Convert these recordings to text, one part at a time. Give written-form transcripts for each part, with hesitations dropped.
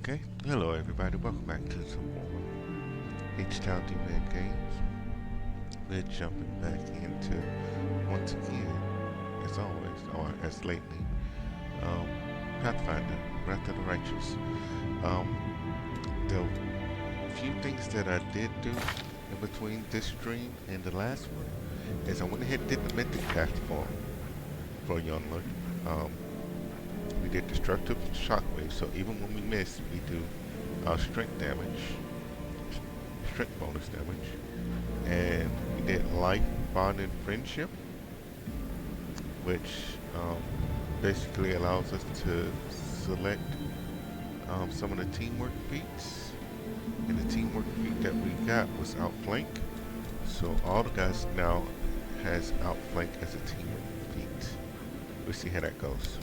Okay, hello everybody, welcome back to some more H-Town D-Man games. We're jumping back into, once again, as always, or as lately, um, Pathfinder, Wrath of the Righteous. Um, the few things that I did do in between this stream and the last one is I went ahead and did the Mythic Path for Youngler. We did destructive shockwave, so even when we miss, we do strength damage, strength bonus damage, and we did life, bond, and friendship, which basically allows us to select some of the teamwork feats. And the teamwork feat that we got was outflank, so all the guys now has outflank as a teamwork feat. We'll see how that goes.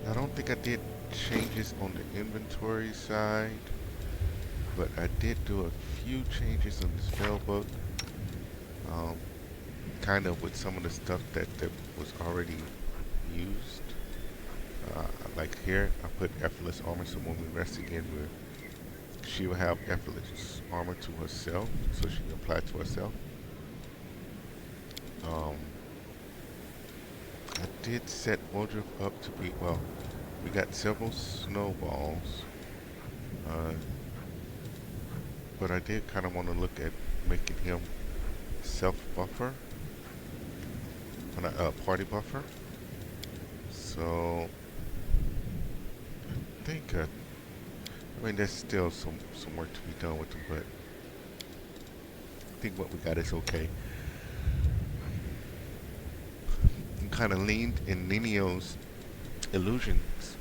I don't think I did changes on the inventory side, but I did do a few changes on the spell book, kind of with some of the stuff that was already used. Like here, I put effortless armor, so when we rest again, she will have effortless armor to herself, so she can apply it to herself. I did set Wardrobe up to be, well, we got several snowballs, but I did kind of want to look at making him self-buffer, party buffer. So, I think, I mean, there's still some work to be done with him, but I think what we got is okay. Kind of leaned in Ninio's illusions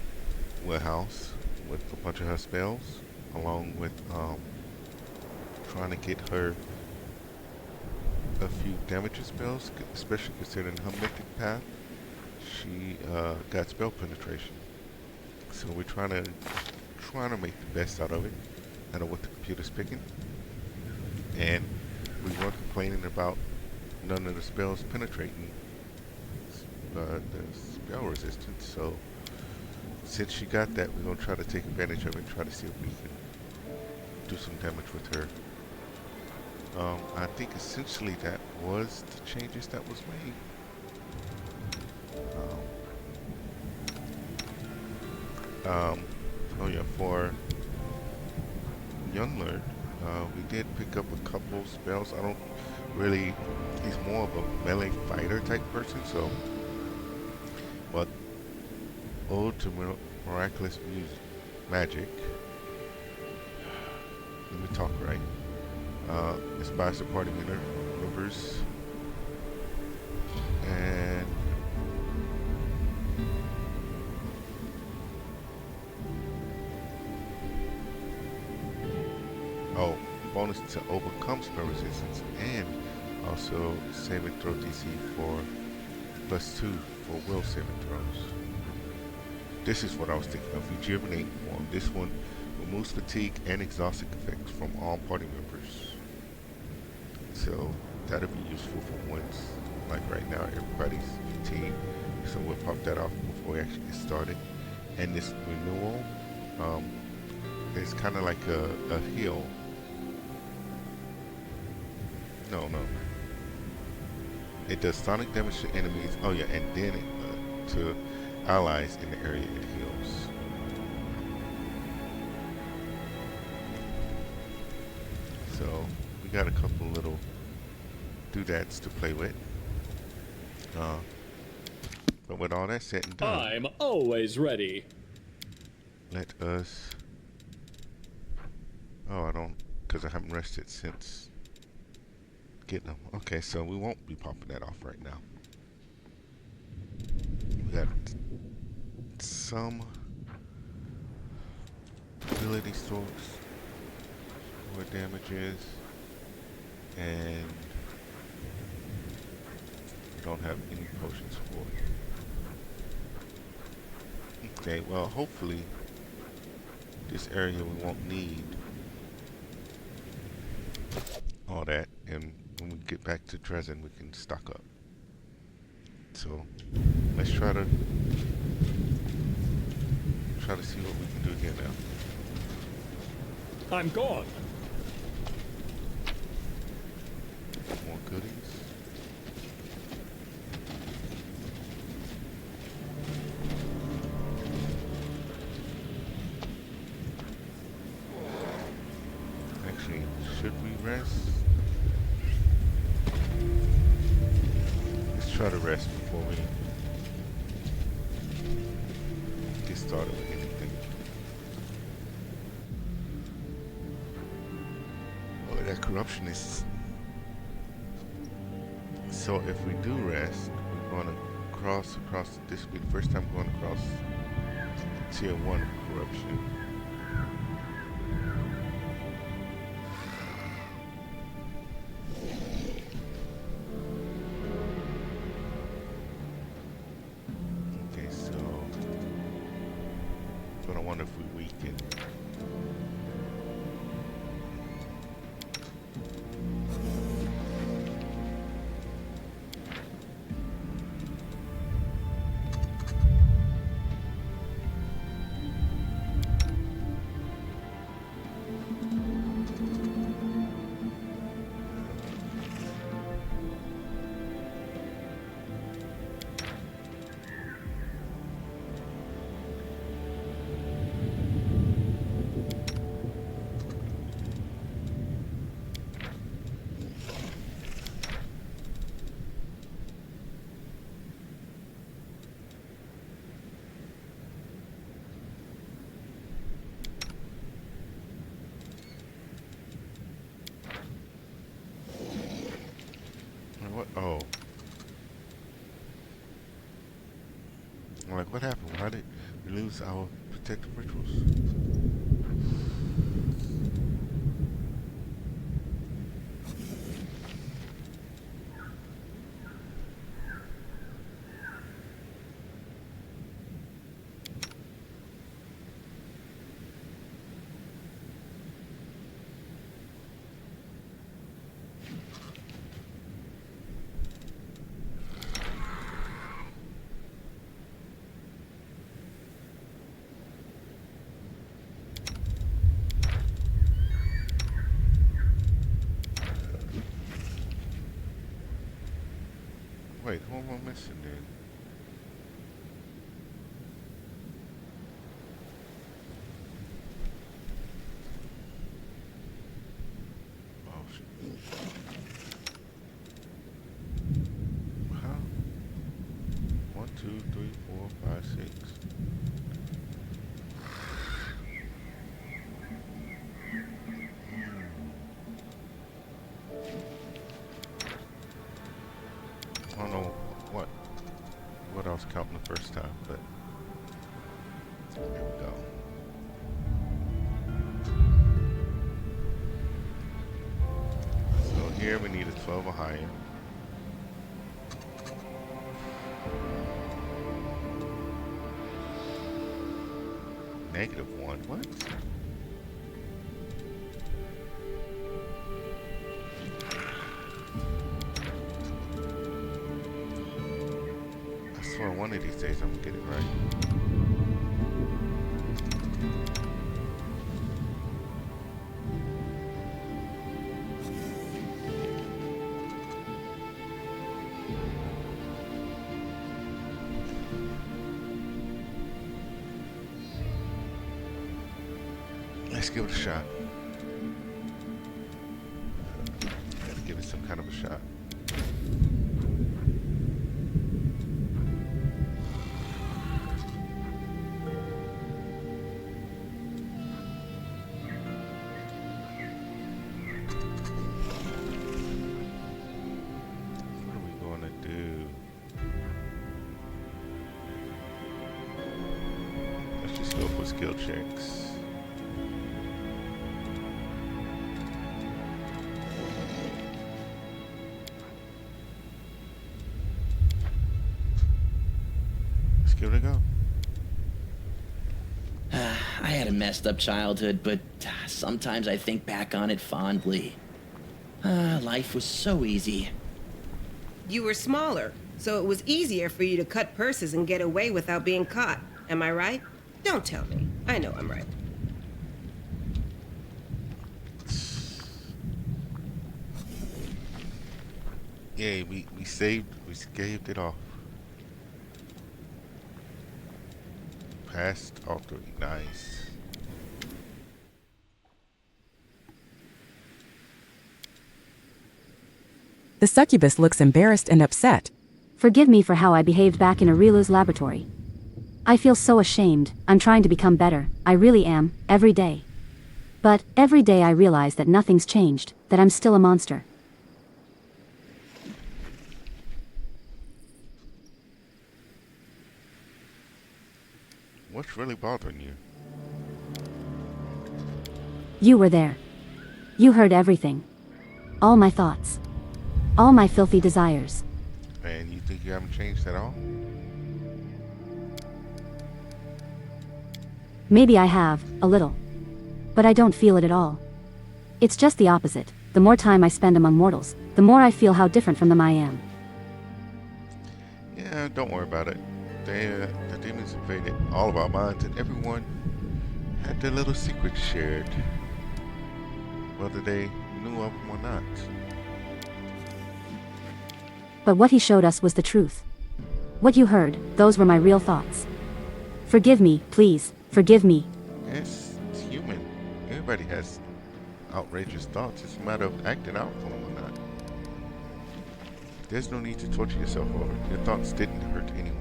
warehouse with a bunch of her spells, along with trying to get her a few damage spells, especially considering her mythic path. She got spell penetration, so we're trying to make the best out of it. I know what the computer's picking, and we weren't complaining about none of the spells penetrating the spell resistance, so since she got that, we're going to try to take advantage of it and try to see if we can do some damage with her. I think essentially that was the changes that was made. Oh yeah, for Youngler, we did pick up a couple spells. I don't really, he's more of a melee fighter type person, so but Ode to Miraculous Magic. Let me talk right. Inspires the party members. And oh, bonus to overcome spell resistance, and also saving throw DC for +2 for will saving throws. This is what I was thinking of. Rejuvenate form. This one removes fatigue and exhausting effects from all party members. So that'll be useful for once. Like right now, everybody's fatigued. So we'll pop that off before we actually get started. And this renewal, it's kind of like a heal. No. It does sonic damage to enemies. Oh yeah, and then it, to allies in the area it heals. So we got a couple little doodads to play with. But with all that said and done, I'm always ready. let us. Oh, I don't, because I haven't rested since getting them. Okay, so we won't be popping that off right now. We got some ability source where damage is, and we don't have any potions for it. Okay, well hopefully this area we won't need all that, and when we get back to Dresden we can stock up. So let's try to try to see what we can do here now. I'm gone. More goodies. Actually, should we rest? Let's try to rest before we get started with anything. Oh, that corruption is... So if we do rest, we're going to cross across. This will be the first time we're going across tier 1 of corruption. Okay, so I wonder if we weaken. What? Oh. I'm like, what happened? Why did we lose our protective rituals? Wait, who am I missing then? Oh shit. How? 1, 2, 3, 4, 5, 6. I don't know what I was counting the first time, but there we go. So here we need a 12 or higher. -1, what? I swear one of these days I'm gonna get it right. Let's give it a shot. Gotta give it some kind of a shot. What are we gonna do? Let's just go for skill checks. Give it a go. I had a messed up childhood, but sometimes I think back on it fondly. Life was so easy. You were smaller, so it was easier for you to cut purses and get away without being caught. Am I right? Don't tell me. I know I'm right. Yeah, we scaved it off. Passed all three. Nice. The succubus looks embarrassed and upset. Forgive me for how I behaved back in Arilu's laboratory. I feel so ashamed. I'm trying to become better. I really am, every day. But every day I realize that nothing's changed, that I'm still a monster. What's really bothering you? You were there. You heard everything. All my thoughts. All my filthy desires. And you think you haven't changed at all? Maybe I have, a little. But I don't feel it at all. It's just the opposite. The more time I spend among mortals, the more I feel how different from them I am. Yeah, don't worry about it. The demons invaded all of our minds, and everyone had their little secrets shared, whether they knew of them or not. But what he showed us was the truth. What you heard, those were my real thoughts. Forgive me, please, forgive me. Yes, it's human. Everybody has outrageous thoughts. It's a matter of acting out for them or not. There's no need to torture yourself over it. Your thoughts didn't hurt anyone.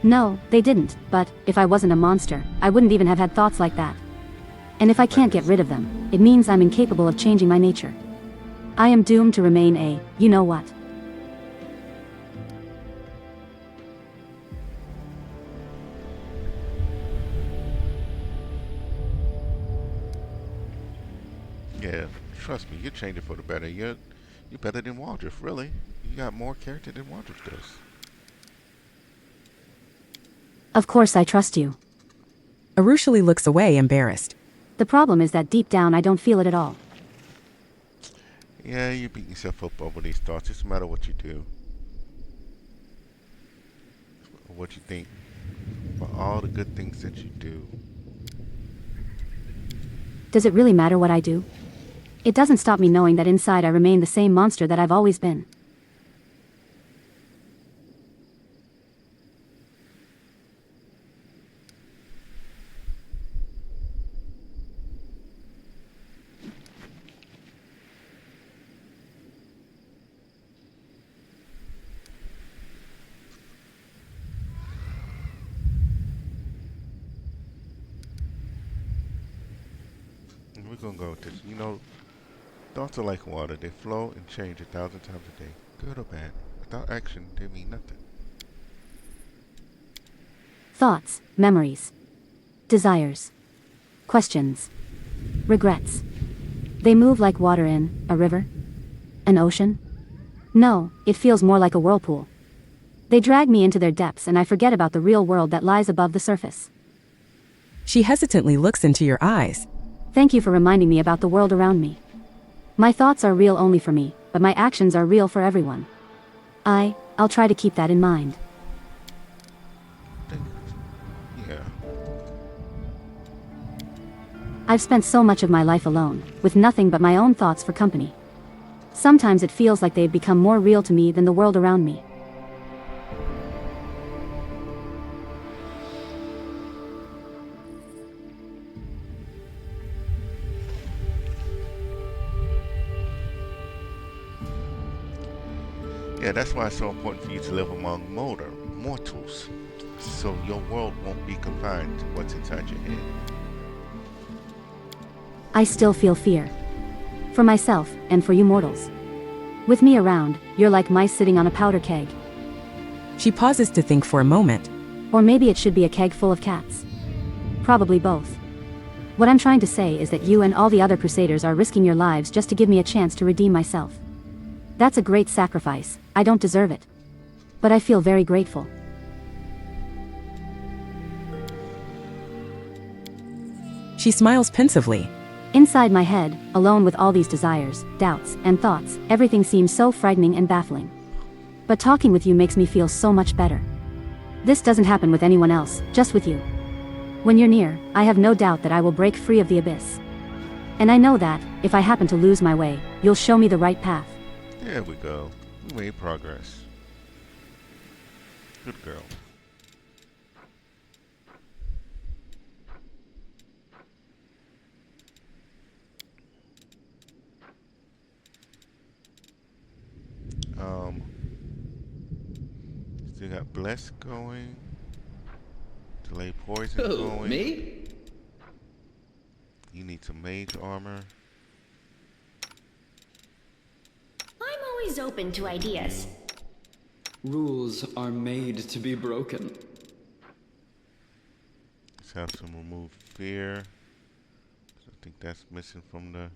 No, they didn't, but if I wasn't a monster, I wouldn't even have had thoughts like that. And if I can't get rid of them, it means I'm incapable of changing my nature. I am doomed to remain a, you know what. Yeah, trust me, you're changing for the better. You're better than Waldriff, really. You got more character than Waldriff does. Of course I trust you. Arushali looks away, embarrassed. The problem is that deep down I don't feel it at all. Yeah, you beat yourself up over these thoughts. It's a matter of what you do. Or what you think. For all the good things that you do. Does it really matter what I do? It doesn't stop me knowing that inside I remain the same monster that I've always been. We're gonna go with this. You know, thoughts are like water. They flow and change 1,000 times a day. Good or bad. Without action, they mean nothing. Thoughts, memories, desires, questions, regrets. They move like water in a river, an ocean. No, it feels more like a whirlpool. They drag me into their depths and I forget about the real world that lies above the surface. She hesitantly looks into your eyes. Thank you for reminding me about the world around me. My thoughts are real only for me, but my actions are real for everyone. I'll try to keep that in mind. Yeah. I've spent so much of my life alone, with nothing but my own thoughts for company. Sometimes it feels like they've become more real to me than the world around me. Yeah, that's why it's so important for you to live among mortals. So your world won't be confined to what's inside your head. I still feel fear. For myself, and for you mortals. With me around, you're like mice sitting on a powder keg. She pauses to think for a moment. Or maybe it should be a keg full of cats. Probably both. What I'm trying to say is that you and all the other crusaders are risking your lives just to give me a chance to redeem myself. That's a great sacrifice. I don't deserve it. But I feel very grateful. She smiles pensively. Inside my head, alone with all these desires, doubts, and thoughts, everything seems so frightening and baffling. But talking with you makes me feel so much better. This doesn't happen with anyone else, just with you. When you're near, I have no doubt that I will break free of the abyss. And I know that, if I happen to lose my way, you'll show me the right path. There we go. We made progress. Good girl. Still got Bless going. Delay Poison Who, going. me? You need some mage armor. I'm always open to ideas. Rules are made to be broken. Let's have some remove fear. I think that's missing from the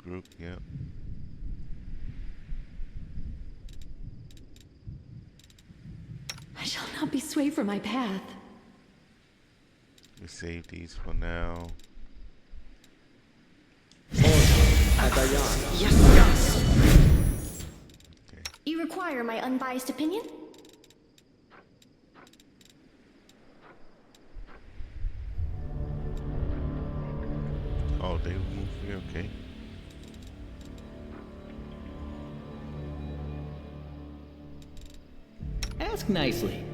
group. Yep. I shall not be swayed from my path. We save these for now. Okay. You require my unbiased opinion? Oh, they remove fear. Okay. Ask nicely.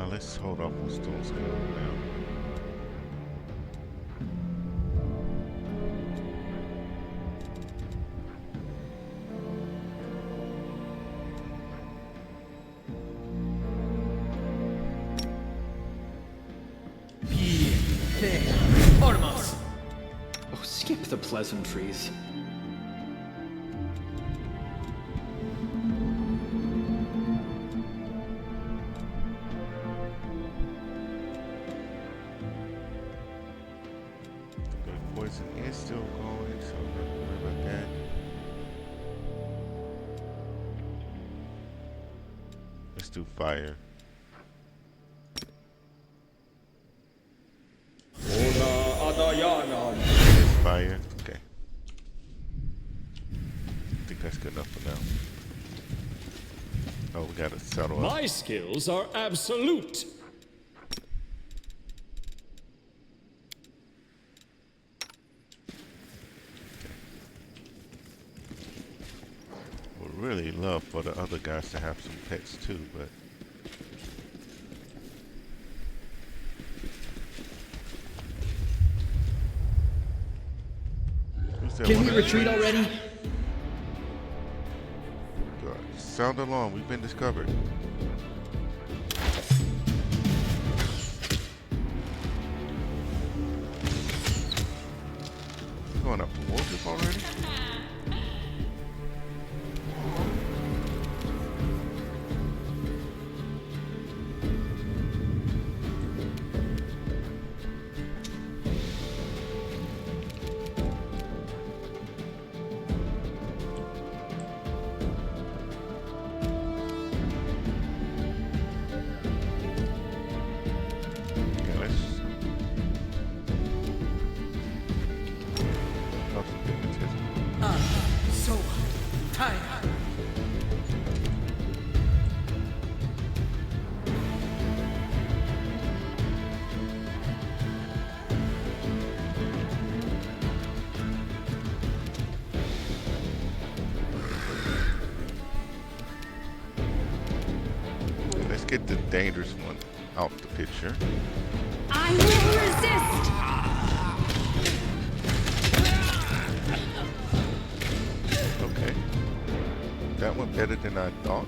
Let's hold off on Stone Skull now. Oh, skip the pleasantries. Poison is still going, so I'm not worried about that. Let's do fire. It's fire. Okay. I think that's good enough for now. Oh, we gotta settle up. My skills are absolute. Would really love for the other guys to have some pets too, but who's that Can one we that retreat screams? already? God, sound alarm. We've been discovered. Going up to Wolf already? Okay, let's have some hypnotism. So tired. Okay, let's get the dangerous one out the picture. I will resist! Okay. That went better than I thought.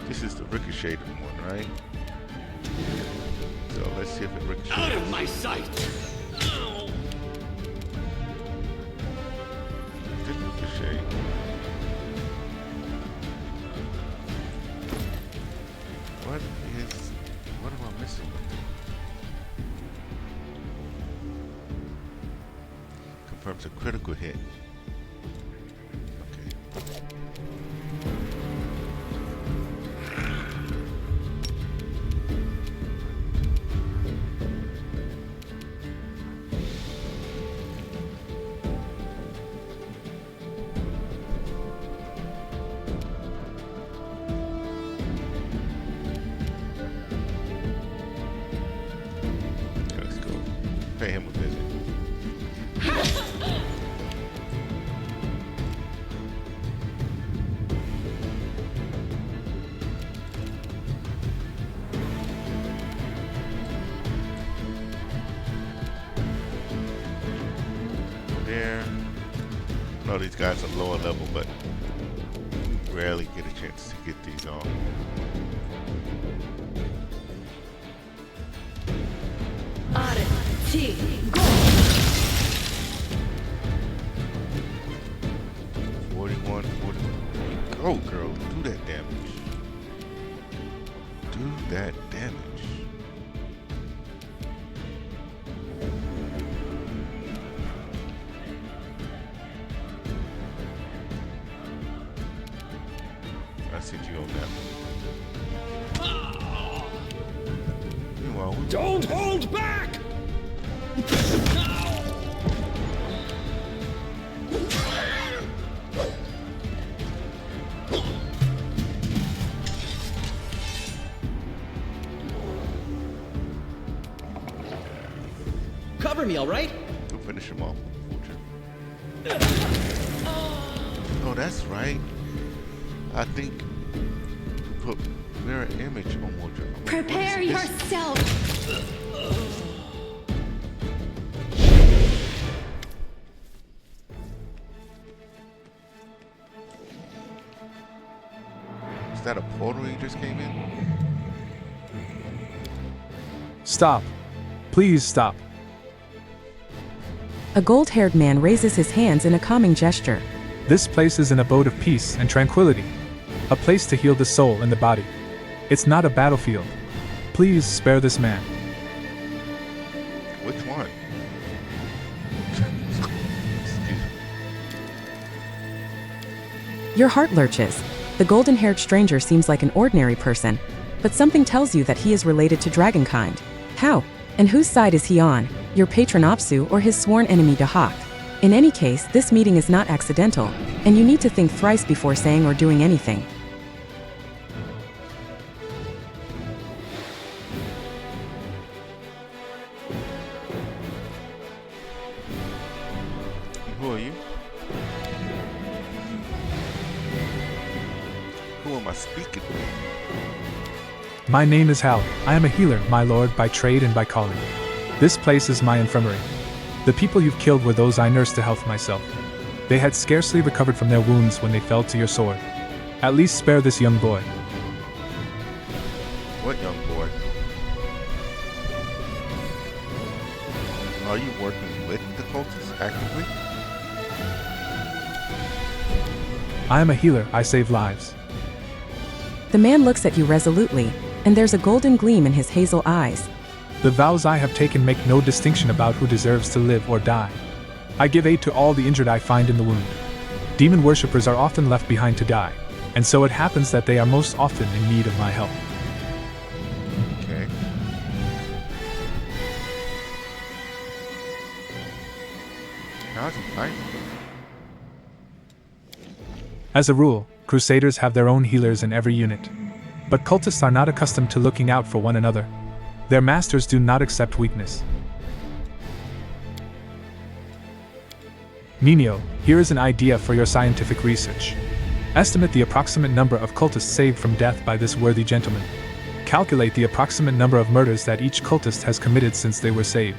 This is the ricocheted one, right? So let's see if it ricochets. Out of my sight. That's a critical hit. Okay. Let's go. Pay him a visit. There. No, these guys are lower level, but we rarely get a chance to get these on. Go! 41, 40. Go, girl. Do that damage. Do that damage. I see you on that one. Meanwhile, Don't hold back! Cover me, all right? we'll finish him off. Oh, that's right. I think you put mirror image on Woodruff. Prepare yourself! Is that a portal you just came in? Stop. Please stop. A gold-haired man raises his hands in a calming gesture. This place is an abode of peace and tranquility. A place to heal the soul and the body. It's not a battlefield. Please spare this man. Which one? Excuse me. Your heart lurches. The golden-haired stranger seems like an ordinary person, but something tells you that he is related to dragonkind. How? And whose side is he on? Your patron Apsu or his sworn enemy Dahak? In any case, this meeting is not accidental, and you need to think thrice before saying or doing anything. Who are you? Who am I speaking with? My name is Hal. I am a healer, my lord, by trade and by calling. This place is my infirmary. The people you've killed were those I nursed to health myself. They had scarcely recovered from their wounds when they fell to your sword. At least spare this young boy. What young boy? Are you working with the cultists actively? I am a healer, I save lives. The man looks at you resolutely, and there's a golden gleam in his hazel eyes. The vows I have taken make no distinction about who deserves to live or die. I give aid to all the injured I find in the wound. Demon worshippers are often left behind to die, and so it happens that they are most often in need of my help. Okay. How's he fighting? As a rule, crusaders have their own healers in every unit. But cultists are not accustomed to looking out for one another. Their masters do not accept weakness. Nino, here is an idea for your scientific research. Estimate the approximate number of cultists saved from death by this worthy gentleman. Calculate the approximate number of murders that each cultist has committed since they were saved.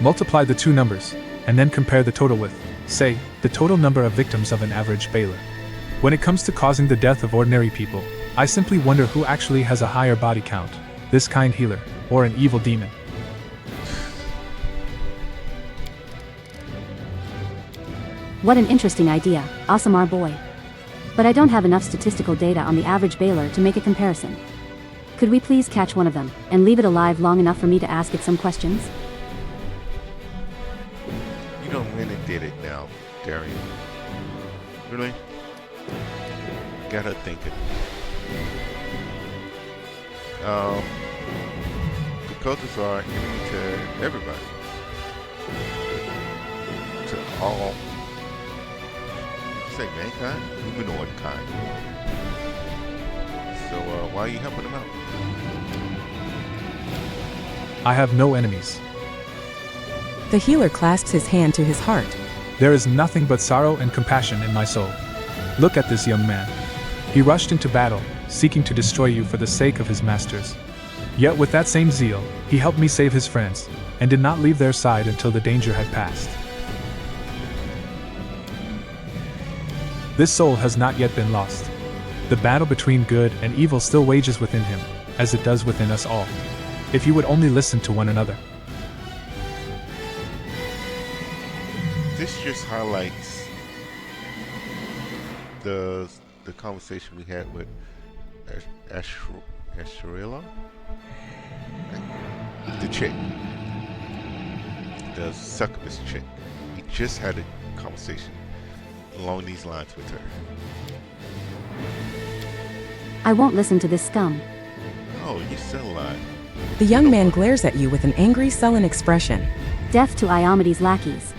Multiply the two numbers, and then compare the total with, say, the total number of victims of an average Baylor. When it comes to causing the death of ordinary people, I simply wonder who actually has a higher body count, this kind healer, or an evil demon. What an interesting idea, Asamar boy. But I don't have enough statistical data on the average Baylor to make a comparison. Could we please catch one of them, and leave it alive long enough for me to ask it some questions? You don't really did it now. Darian. Really? Got her thinking. The cultists are enemy to everybody. To all, say mankind? Humanoid kind. So why are you helping them out? I have no enemies. The healer clasps his hand to his heart. There is nothing but sorrow and compassion in my soul. Look at this young man. He rushed into battle, seeking to destroy you for the sake of his masters. Yet with that same zeal, he helped me save his friends, and did not leave their side until the danger had passed. This soul has not yet been lost. The battle between good and evil still wages within him, as it does within us all. If you would only listen to one another. This just highlights the conversation we had with Ashrila, the chick, the succubus chick. We just had a conversation along these lines with her. I won't listen to this scum. Oh, you still alive. The young man glares at you with an angry, sullen expression. Death to Iomedes' lackeys.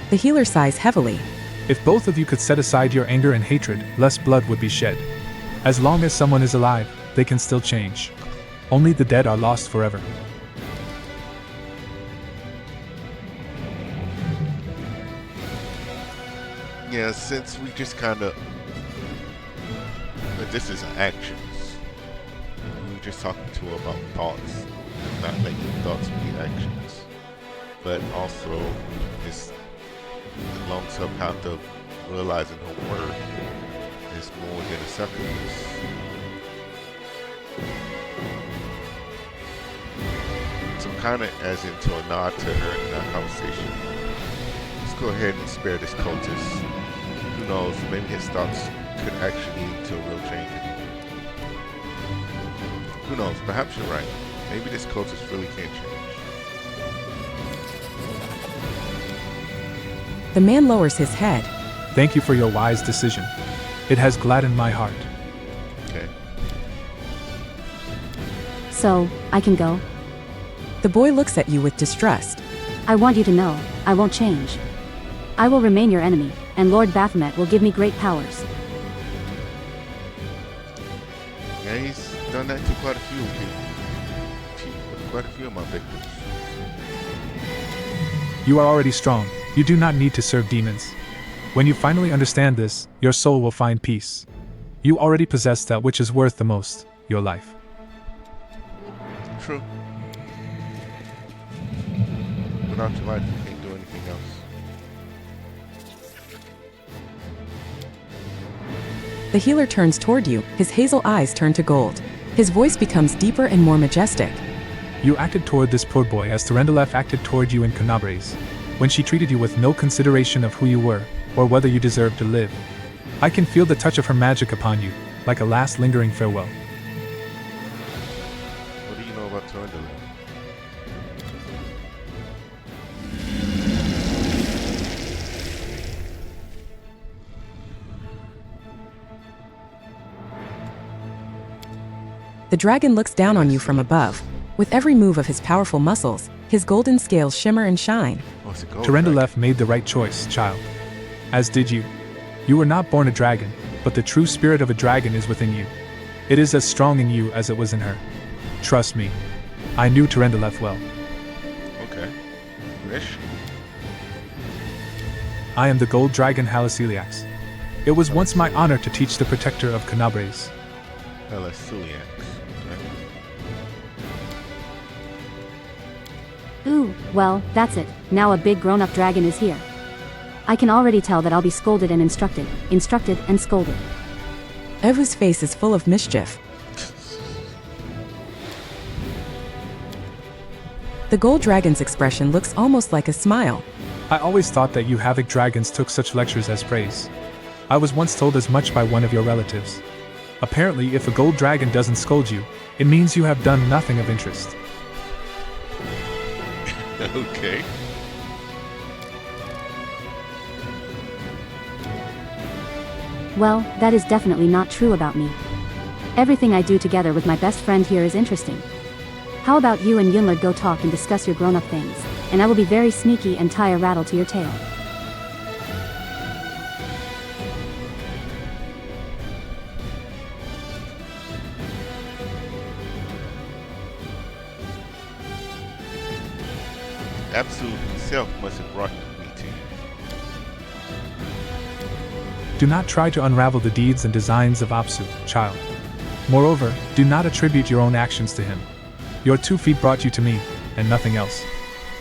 The healer sighs heavily. If both of you could set aside your anger and hatred, less blood would be shed. As long as someone is alive, they can still change. Only the dead are lost forever. Yeah, since we just kind of, this is actions. We were just talking to her about thoughts, not making thoughts be actions. But also, this long sub path of realizing her worth is more than a succubus. So kind of as into a nod to her in that conversation. Let's go ahead and spare this cultist. Who knows, maybe his thoughts could actually lead to a real change. Who knows, perhaps you're right. Maybe this cultist really can change. The man lowers his head. Thank you for your wise decision. It has gladdened my heart. Okay. So, I can go? The boy looks at you with distrust. I want you to know, I won't change. I will remain your enemy, and Lord Baphomet will give me great powers. Yeah, he's done that to quite a few people. Quite a few of my victims. You are already strong. You do not need to serve demons. When you finally understand this, your soul will find peace. You already possess that which is worth the most, your life. True. Without your life, you can't do anything else. The healer turns toward you, his hazel eyes turn to gold. His voice becomes deeper and more majestic. You acted toward this poor boy as Terendelev acted toward you in Canabres, when she treated you with no consideration of who you were, or whether you deserved to live. I can feel the touch of her magic upon you, like a last lingering farewell. What do you know about Terendelev? The dragon looks down on you from above. With every move of his powerful muscles, his golden scales shimmer and shine. Terendelev made the right choice, child. As did you. You were not born a dragon, but the true spirit of a dragon is within you. It is as strong in you as it was in her. Trust me. I knew Terendelev well. Okay. Wish? I am the gold dragon Haliciliax. It was once my honor to teach the protector of Canabres. Haliciliax. Ooh, well, that's it. Now a big grown-up dragon is here. I can already tell that I'll be scolded and instructed and scolded. Evu's face is full of mischief. The gold dragon's expression looks almost like a smile. I always thought that you havoc dragons took such lectures as praise. I was once told as much by one of your relatives. Apparently, if a gold dragon doesn't scold you, it means you have done nothing of interest. Okay. Well, that is definitely not true about me. Everything I do together with my best friend here is interesting. How about you and Yunlid go talk and discuss your grown-up things, and I will be very sneaky and tie a rattle to your tail. Absolute himself must have brought me to you. Do not try to unravel the deeds and designs of Apsu, child. Moreover, do not attribute your own actions to him. Your 2 feet brought you to me, and nothing else.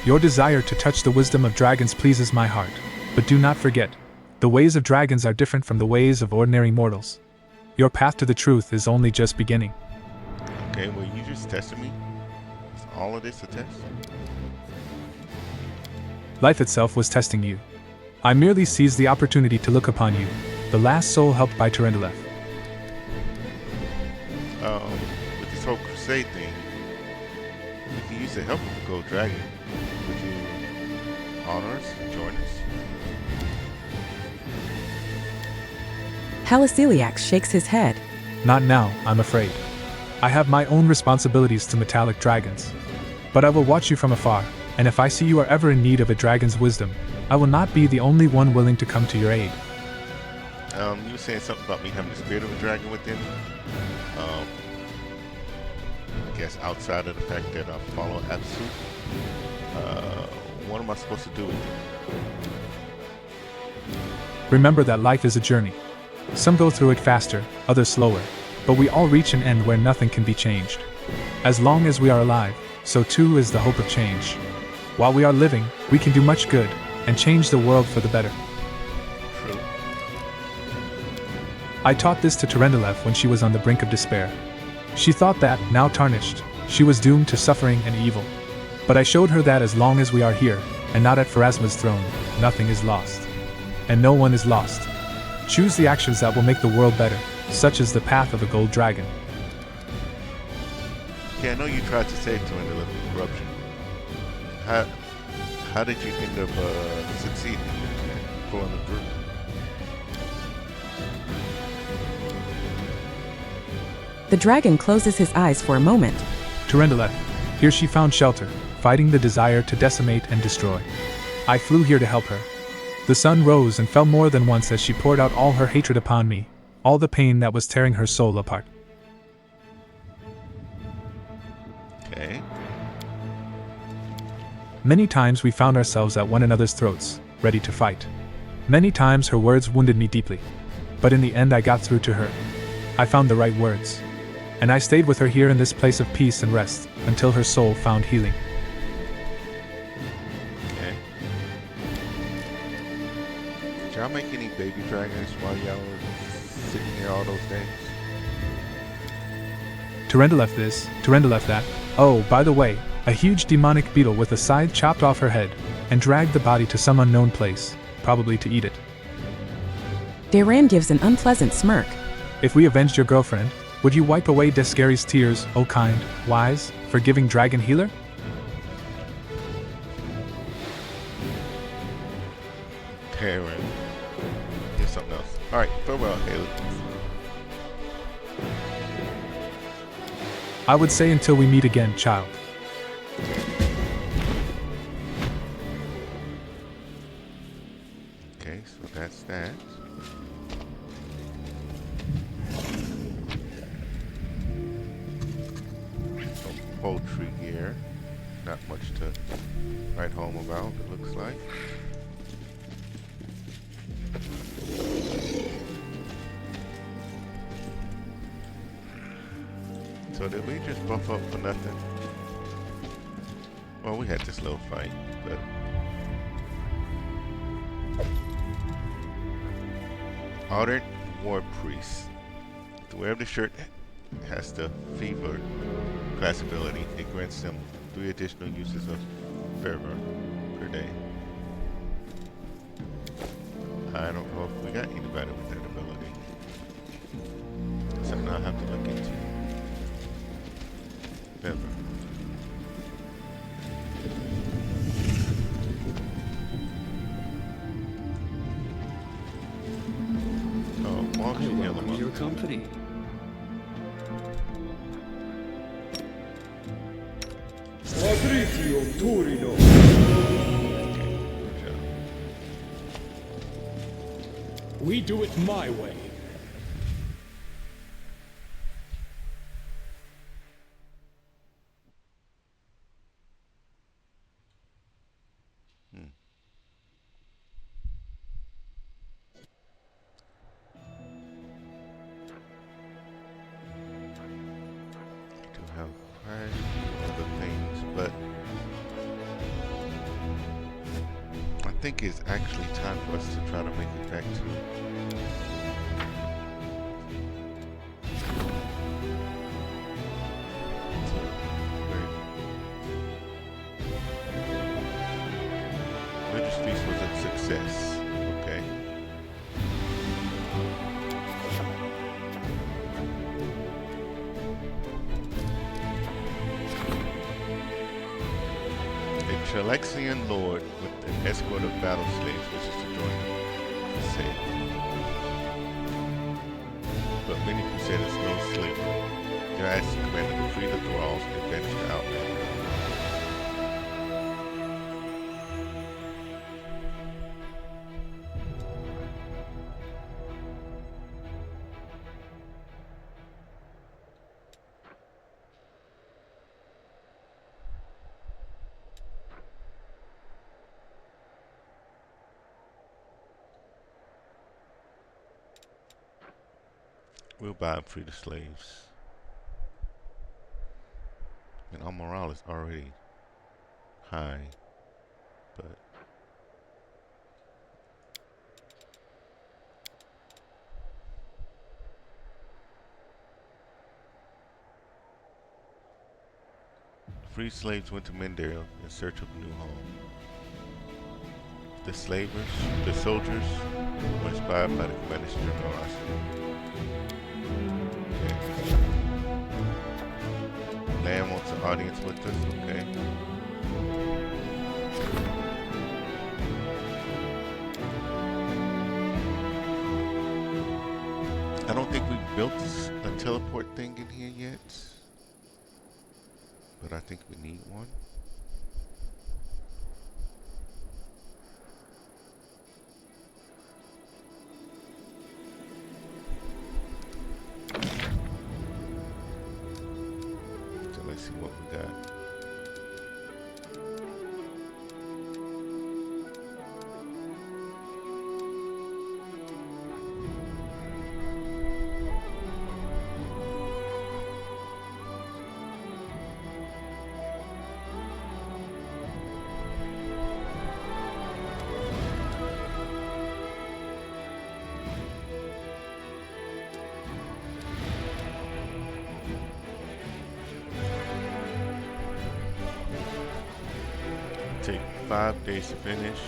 Your desire to touch the wisdom of dragons pleases my heart, but do not forget, the ways of dragons are different from the ways of ordinary mortals. Your path to the truth is only just beginning. Okay, well, you just tested me. Is all of this a test? Life itself was testing you. I merely seized the opportunity to look upon you, the last soul helped by Terendelev. With this whole crusade thing, if you use the help of the gold dragon, would you honor us and join us? Haliceliax shakes his head. Not now, I'm afraid. I have my own responsibilities to metallic dragons. But I will watch you from afar, and if I see you are ever in need of a dragon's wisdom, I will not be the only one willing to come to your aid. You were saying something about me having the spirit of a dragon within me. I guess outside of the fact that I follow Apsu, what am I supposed to do with it? Remember that life is a journey. Some go through it faster, others slower, but we all reach an end where nothing can be changed. As long as we are alive, so too is the hope of change. While we are living, we can do much good, and change the world for the better. True. I taught this to Terendelev when she was on the brink of despair. She thought that, now tarnished, she was doomed to suffering and evil. But I showed her that as long as we are here, and not at Pharasma's throne, nothing is lost. And no one is lost. Choose the actions that will make the world better, such as the path of the gold dragon. Okay, I know you tried to save Terendelev from corruption. How did you end up succeeding and pulling it through? The dragon closes his eyes for a moment. Terendelev, here she found shelter, fighting the desire to decimate and destroy. I flew here to help her. The sun rose and fell more than once as she poured out all her hatred upon me, all the pain that was tearing her soul apart. Okay. Many times we found ourselves at one another's throats, ready to fight. Many times her words wounded me deeply. But in the end I got through to her. I found the right words. And I stayed with her here in this place of peace and rest, until her soul found healing. Okay. Did y'all make any baby dragons while y'all were sitting here all those days? Terendelev this, Terendelev that. Oh, by the way, a huge demonic beetle with a scythe chopped off her head, and dragged the body to some unknown place, probably to eat it. Dayran gives an unpleasant smirk. If we avenged your girlfriend, would you wipe away Descari's tears, O kind, wise, forgiving dragon healer? Okay, right. Here's something else. Alright, farewell, Haley. I would say until we meet again, child. Okay, so that's that. Some poultry here. Not much to write home about, it looks like. So did we just buff up for nothing? Well, we had this little fight, but... Ardent War Priest. The wearer of the shirt has the fever class ability. It grants them 3 additional uses of fervor per day. I don't know if we got anybody with that ability. Something I'll have to look into. Fervor. don't I you heal welcome them your up? company. We do it my way. Do have quite a few other things, but I think it's actually time for us to try to make it back to Religious Feast was a success. Okay. A Tralexian lord with an escort of battle slaves wishes to join the crusade. But many crusaders know slavery. Their acts commanded to free the thralls and banish the outlaws. We'll buy and free the slaves. And our morale is already high, but free slaves went to Mendel in search of a new home. The soldiers were inspired by the commander's generosity. Lair wants an audience with us, okay. I don't think we built a teleport thing in here yet, but I think we need one. So let's see what we got. Take 5 days to finish.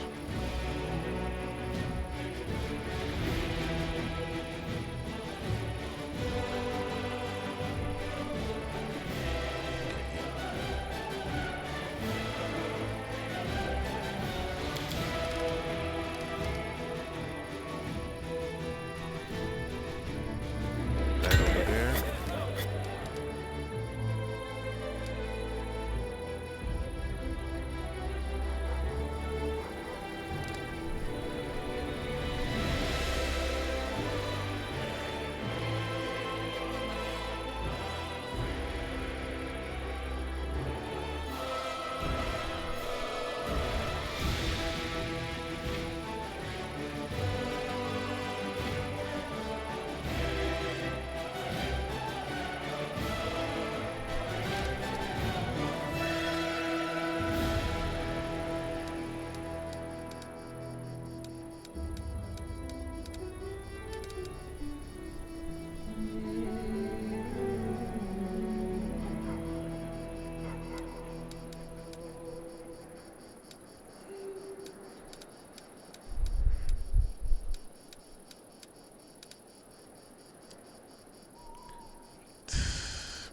That over there.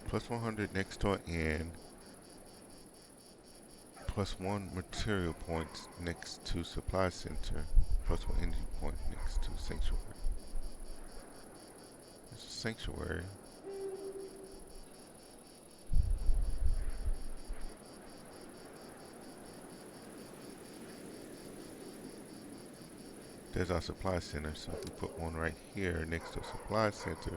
Plus 100 next door and plus 1 material points next to supply center, plus 1 energy point next to sanctuary. sanctuary. There's our supply center, so if we put one right here next to the supply center,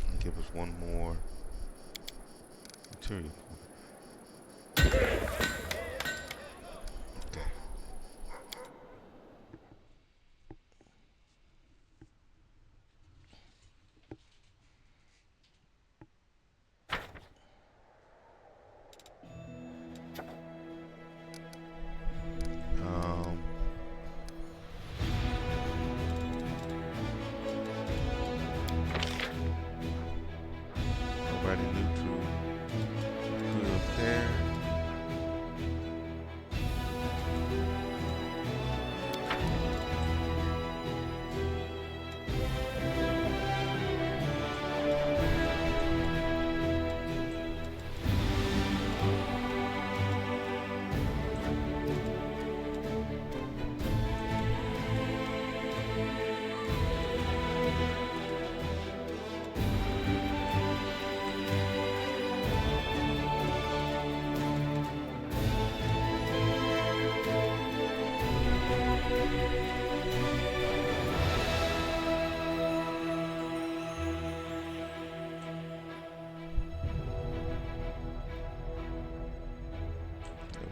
and give us one more material point. Okay. Nobody neutral. Good up there.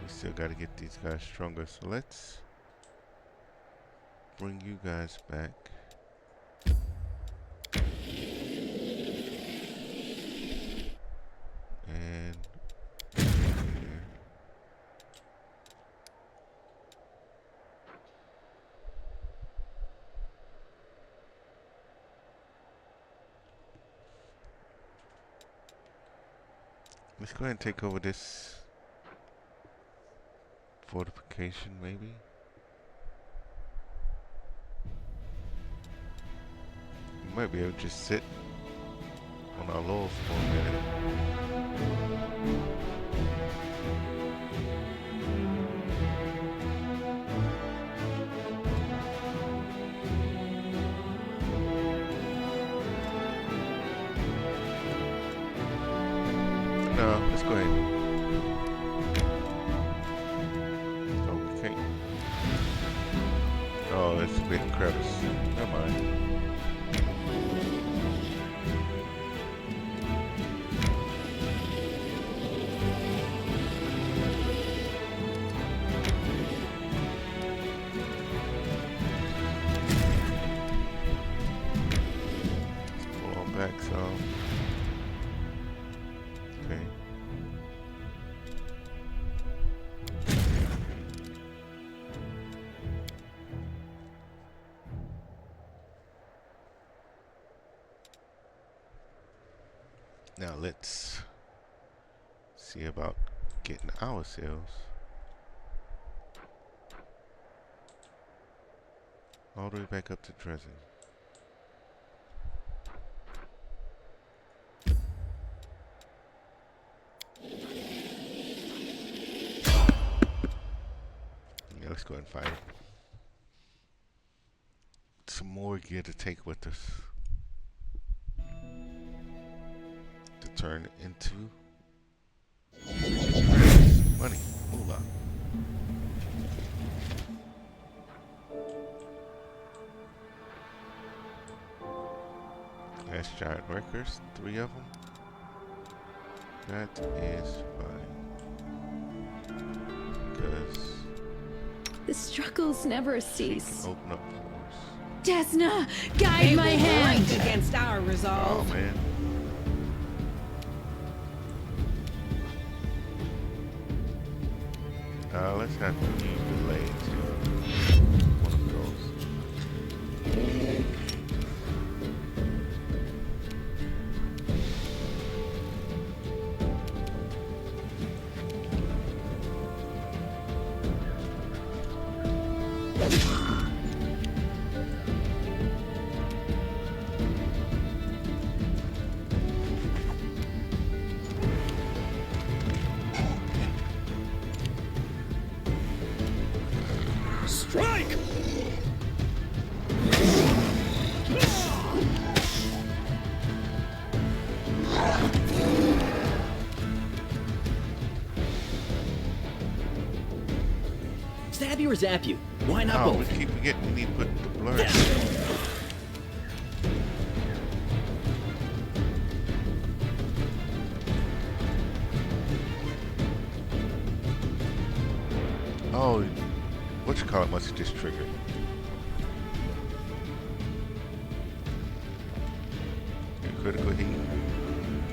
Still got to get these guys stronger, so let's bring you guys back. And here. Let's go ahead and take over this fortification, maybe. We might be able to just sit on our laurels for a minute. No, let's go ahead. Oh, it's a big crevice. Never mind. Pull on back some. Okay. Now let's see about getting our sails all the way back up to Dresden. Yeah, let's go ahead and fight it. Some more gear to take with us. Turn into money, moolah. That's giant workers, 3 of them. That is fine. Because the struggles never cease. Open up for us. Desna, guide my hand against our resolve. Oh man. Let's have to use the Lair to one of those. Strike! stab you or zap you? Why not Oh, we both? keep forgetting we need to put the blur. Oh, whatchamacallit must have just triggered. A critical heat.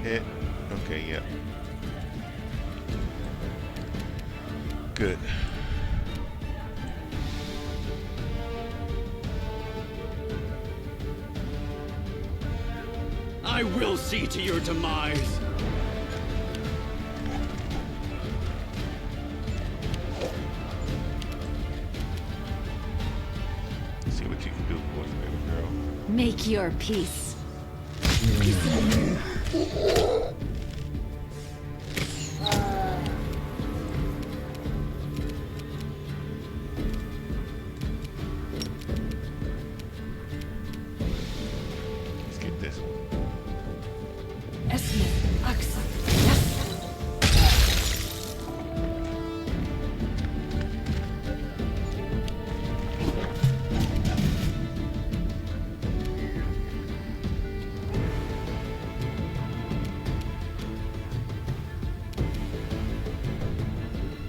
Hit. Okay, yeah. Good. I will see to your demise. See what you can do for us, baby girl. Make your peace. Let's get this one.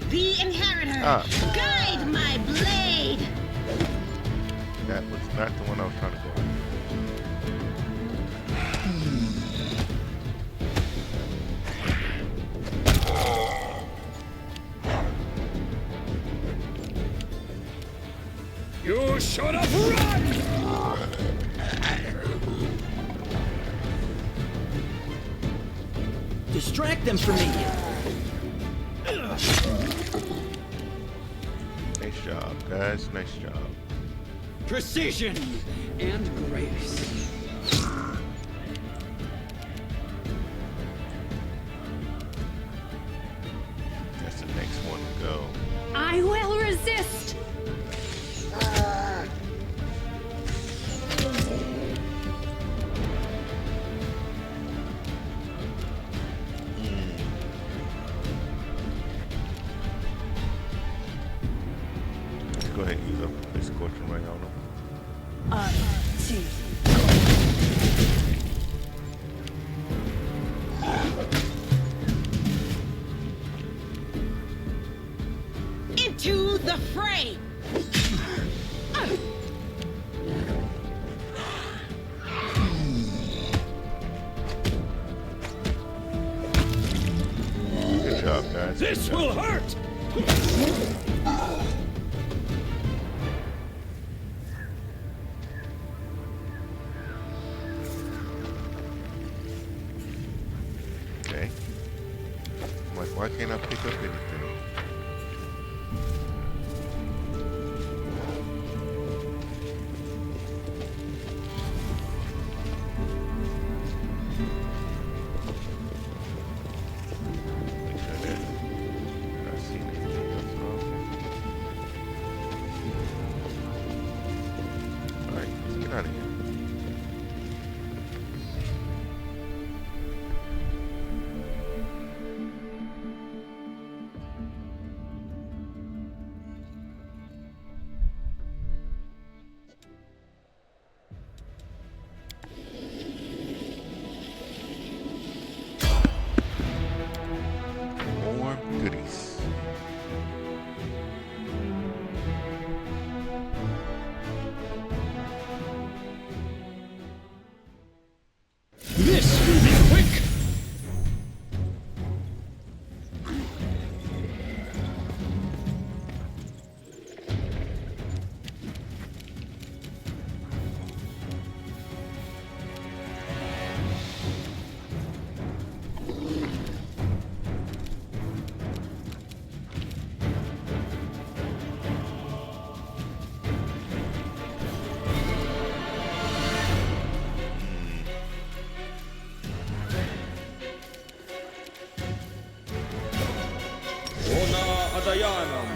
The Inheritor! Ah. Guide my blade! That was not the one I was trying to go after. You should have run! Distract them from me. Nice job, guys. Nice job. Precision and grace. That's the next one to go. I will resist. Let's go ahead and use up this scorching ray on them. Into the fray! Good job, guys. Good This job. will hurt! Okay. I'm like, why can't I pick up anything? Make sure that I'm not seeing anything else wrong. Alright, let's get out of here. More goodies. This will be quick! Ona Adayanam.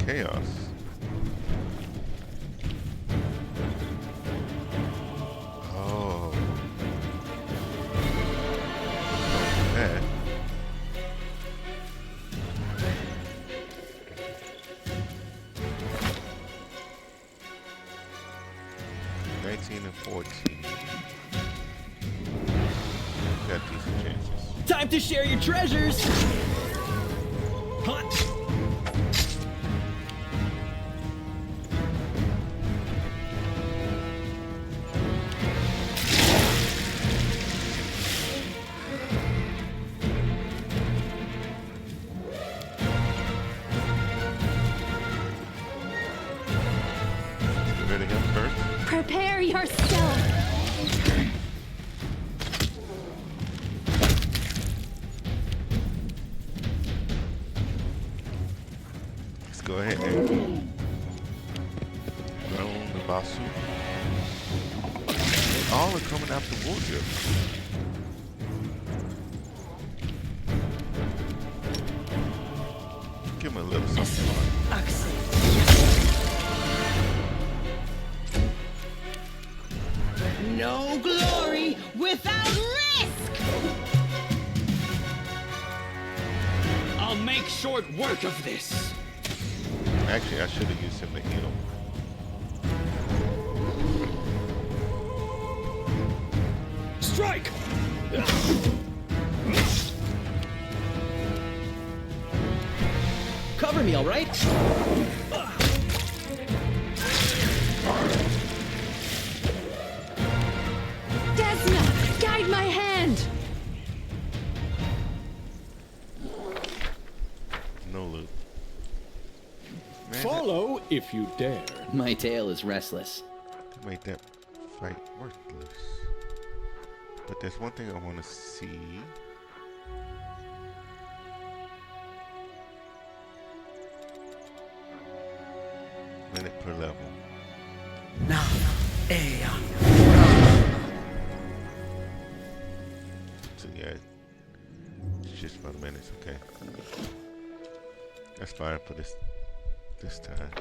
chaos. Oh. That. 19 and 14. Got decent chances. Time to share your treasures! Hot! Get rid of him first. Prepare yourself! Let's go ahead and drone the Basu. They all are coming after Warrior. Give him a little something. No glory without risk! I'll make short work of this. Actually, I should have used him to heal. Strike! Cover me, alright? Desna, guide my hand! No loot. Man, Follow if you dare. My tail is restless. that made that fight worthless. But there's one thing I want to see. Minute per level. So yeah, it's just about minutes. Okay, that's fine for this time.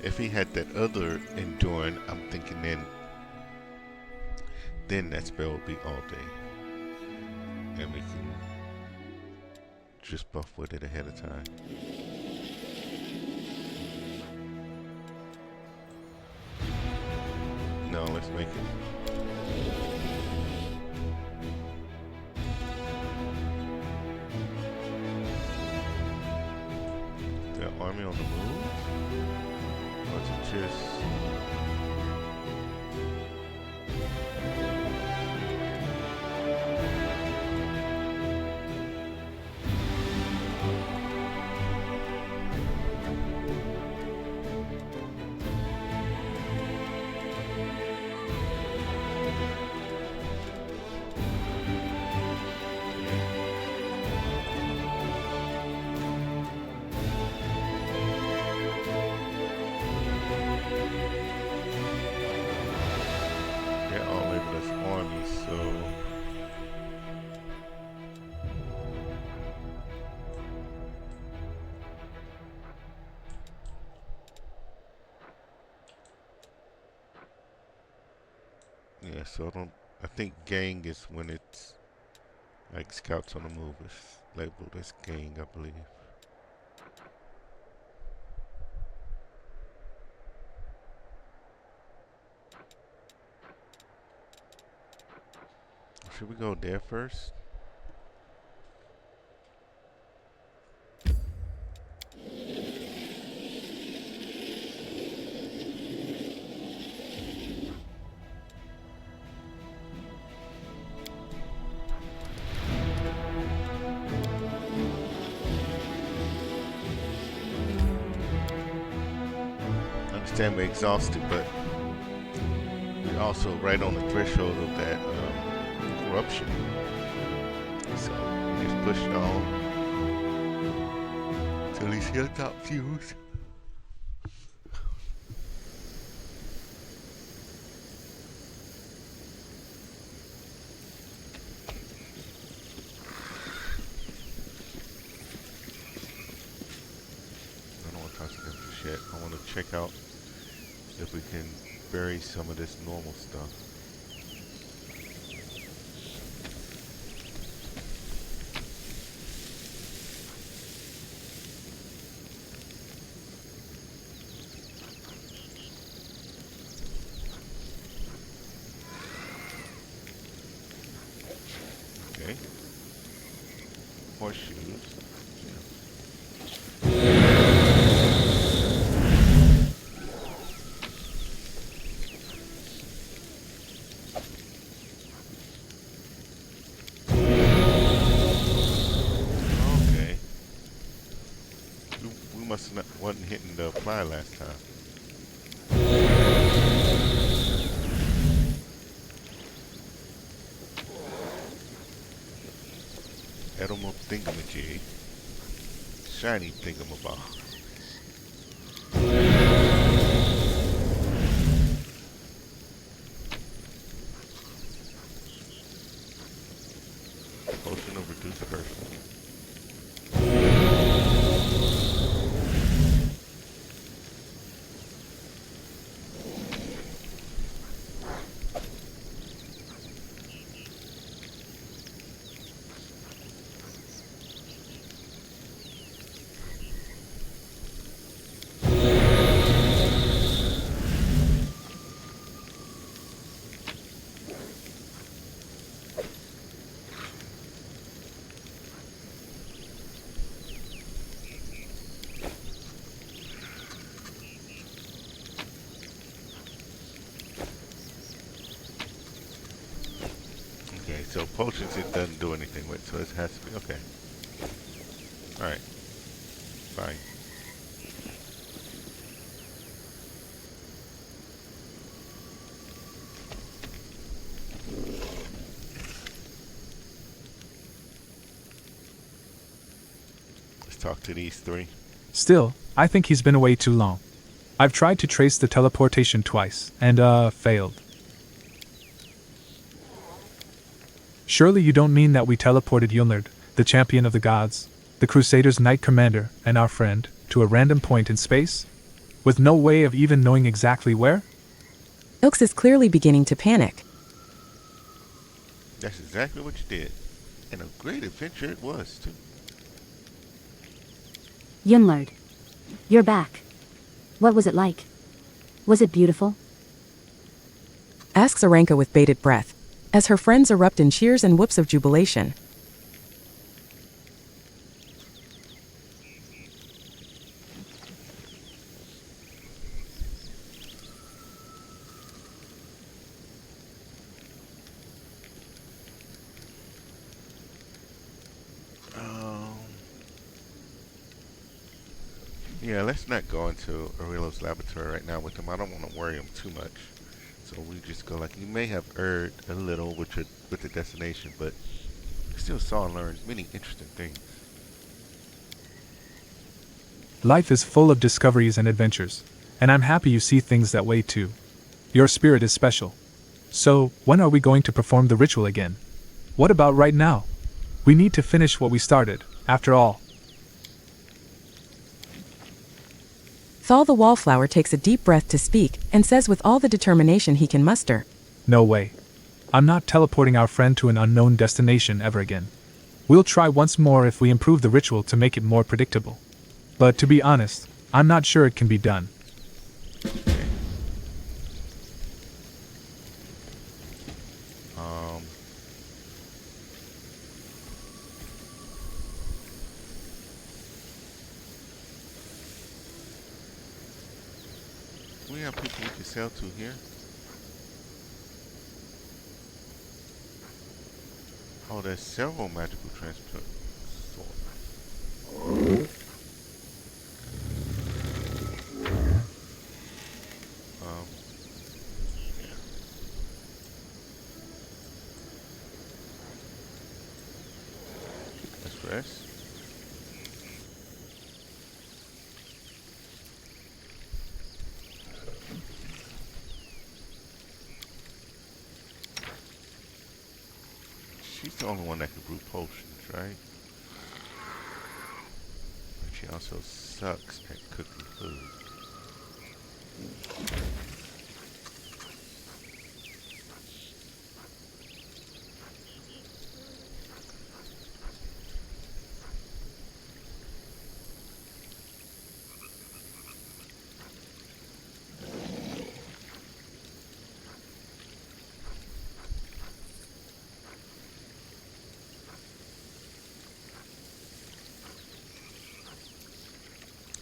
If he had that other enduring, I'm thinking then that spell would be all day, and we can just buff with it ahead of time. No, let's make it. The army on the move? Or is it just... They're all labeled as armies, so... Yeah, so I think gang is when it's like scouts on the move. It's labeled as gang, I believe. Should we go there first? I understand we're exhausted, but we're also right on the threshold of that corruption. So we just push on to till these hilltop views. I don't want to touch them shit. I want to check out if we can bury some of this normal stuff. Okay. Horseshoes. Okay. We must not wasn't hitting the apply last time. Edible thingamajig. Shiny thingamabob. Potion of reduced person. Okay, so potions it doesn't do anything with, so it has to be okay. Alright. Fine. Let's talk to these three. Still, I think he's been away too long. I've tried to trace the teleportation twice, and failed. Surely you don't mean that we teleported Yunlerd, the champion of the gods, the Crusaders' Knight Commander, and our friend, to a random point in space? With no way of even knowing exactly where? Ilks is clearly beginning to panic. That's exactly what you did. And a great adventure it was, too. Yunlerd, you're back. What was it like? Was it beautiful? Asks Aranka with bated breath, as her friends erupt in cheers and whoops of jubilation. Yeah, let's not go into Aurelio's laboratory right now with him. I don't want to worry him too much. So we just go like, you may have erred a little with the destination, but you still saw and learned many interesting things. Life is full of discoveries and adventures, and I'm happy you see things that way too. Your spirit is special. So, when are we going to perform the ritual again? What about right now? We need to finish what we started, after all. Thal the Wallflower takes a deep breath to speak and says with all the determination he can muster, No way. I'm not teleporting our friend to an unknown destination ever again. We'll try once more if we improve the ritual to make it more predictable. But to be honest, I'm not sure it can be done. We have people we can sell to here. Oh, there's several magical transport. Yeah. Let's rest. she's the only one that can brew potions, right? But she also sucks at cooking food.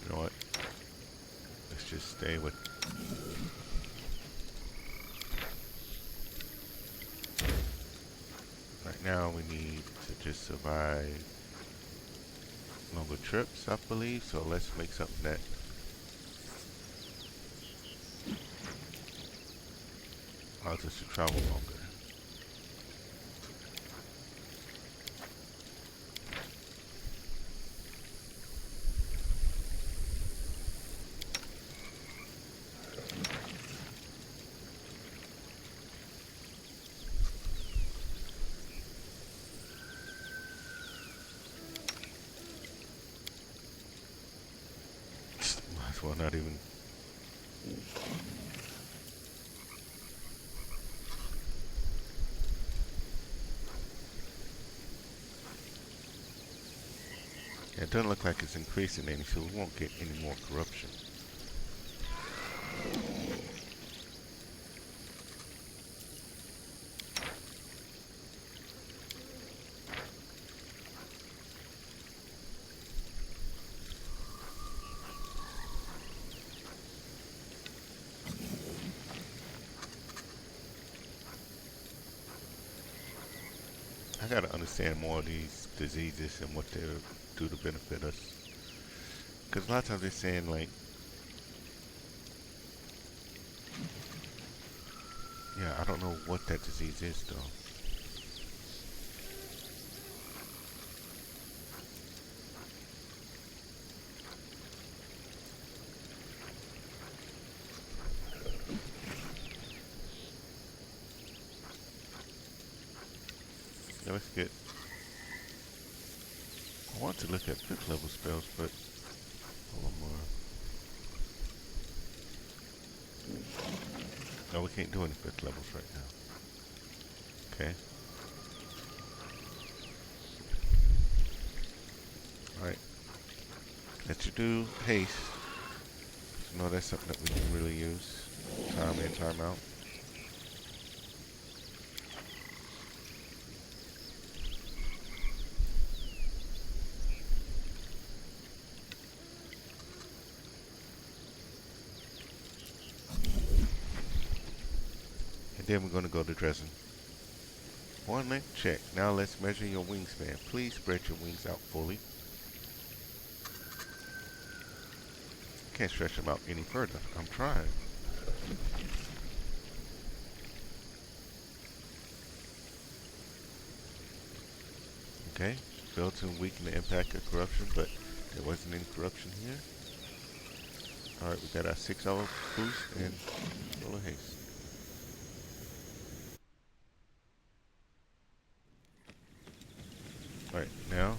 You know what? Let's just stay with. Right now we need to just survive longer trips, I believe. So let's make something that allows us to travel longer. Might as well not even. Yeah, it doesn't look like it's increasing any, so we won't get any more corruption. I gotta understand more of these diseases and what they do to benefit us. Because a lot of times they're saying like, yeah, I don't know what that disease is though. Yeah, let's get. I want to look at 5th level spells, but a little more. No, we can't do any 5th levels right now. Okay. Alright. Let you do haste. No, that's something that we can really use. Time in, time out. And then we're going to go to Dresden. One length check. Now let's measure your wingspan. Please spread your wings out fully. Can't stretch them out any further. I'm trying. Okay. Failed to weaken the impact of corruption, but there wasn't any corruption here. Alright, we got our 6-hour boost and roll of haste. Alright, now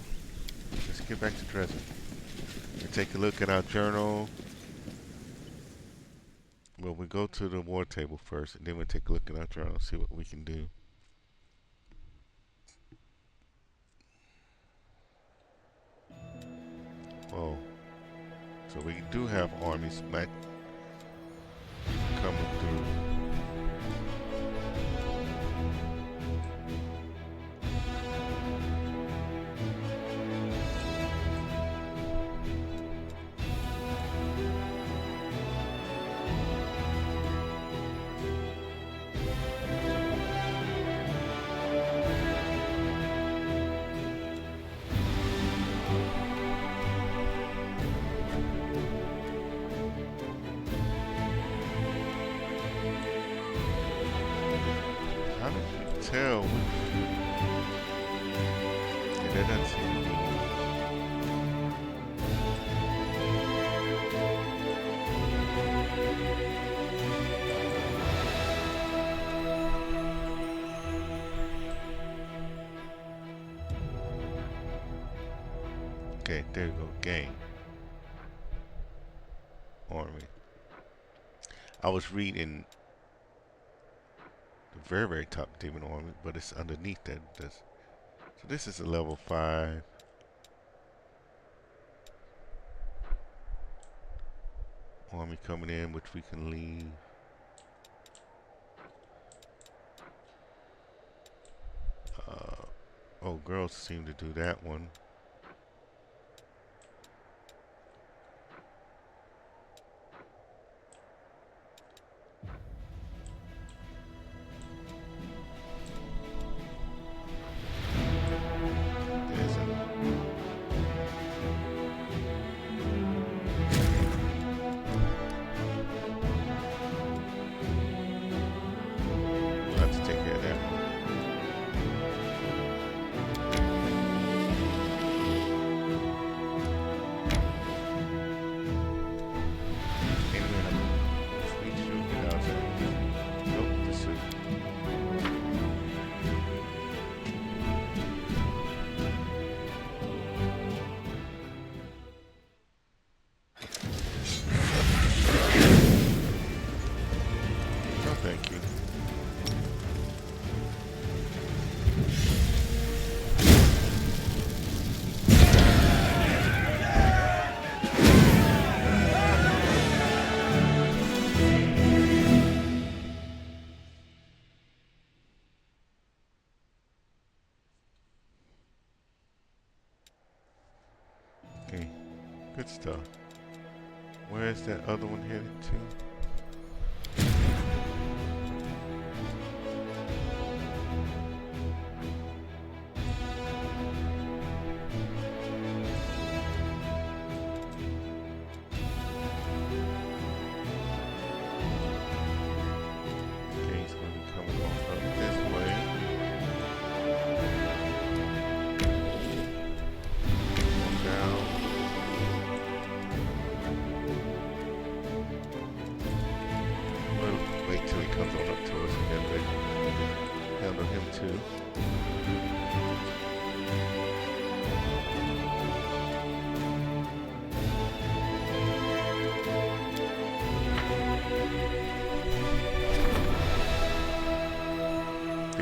let's get back to Dresden and take a look at our journal. Well, we go to the war table first, and then we take a look at our journal, see what we can do. Oh, so we do have armies back coming through. How did you tell? Yeah, that doesn't seem to be. Okay, there you go. Game. Army. I was reading the very, very top demon army, but it's underneath that. So this is a level 5. Army coming in, which we can leave. Oh, girls seem to do that one. Okay, good stuff. Where is that other one headed to?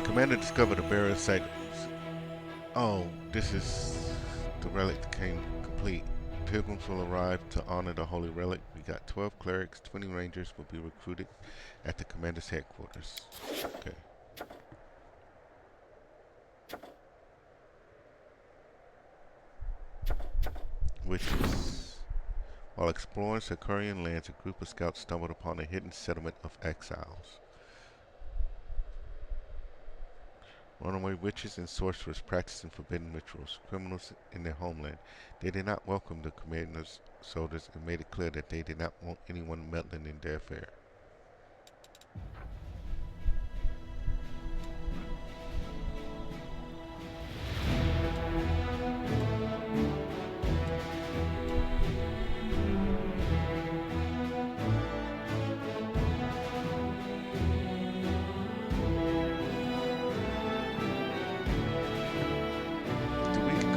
Commander discovered a burial site. Oh, this is the relic that came complete. Pilgrims will arrive to honor the holy relic. We got 12 clerics, 20 rangers will be recruited at the commander's headquarters. Okay. Witches. While exploring Sakurian lands, a group of scouts stumbled upon a hidden settlement of exiles. Runaway witches and sorcerers practicing forbidden rituals, criminals in their homeland. They did not welcome the commander's soldiers and made it clear that they did not want anyone meddling in their affair.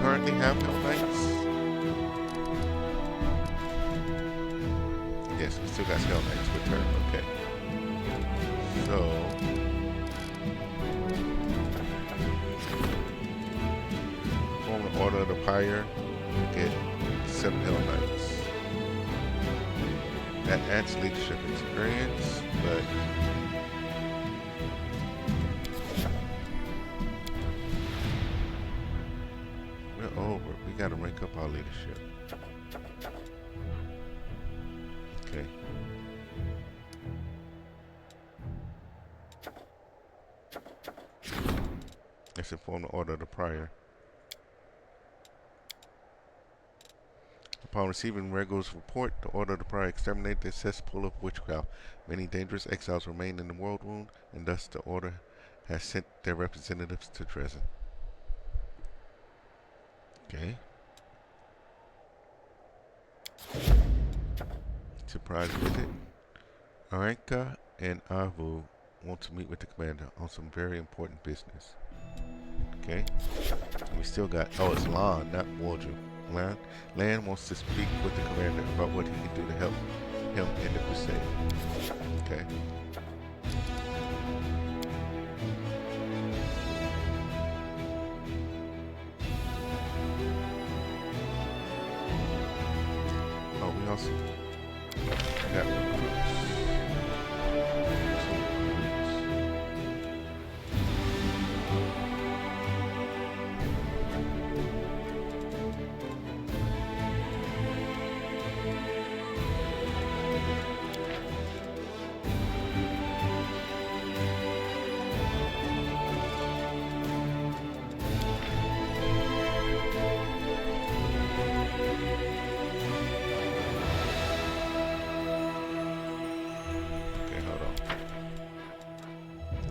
Currently have no knights? Yes, we still got Hell Knights with her. Okay. So form an Order of the Pyre, get 7 Hell Knights. That adds leadership experience, but over. We gotta rank up our leadership. Okay. Let's inform the Order of the Prior. Upon receiving Rego's report, the Order of the Prior exterminated the cesspool of witchcraft. Many dangerous exiles remain in the world wound, and thus the Order has sent their representatives to Dresden. Okay. Surprise visit. Aranka and Avu want to meet with the commander on some very important business. Okay. And we still got, oh, it's Lan, not Warju. Land wants to speak with the commander about what he can do to help him in the crusade. Okay. Oh, we also got recruits.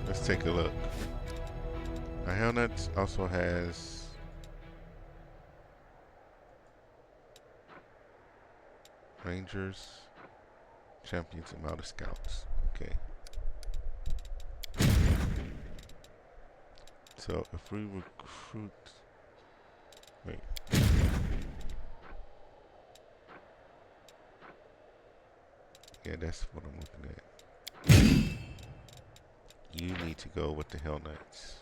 Let's take a look. Now, Hellnuts also has Rangers, Champions, and Mounted Scouts. Okay. So if we recruit, wait. Yeah, that's what I'm looking at. You need to go with the Hell Knights.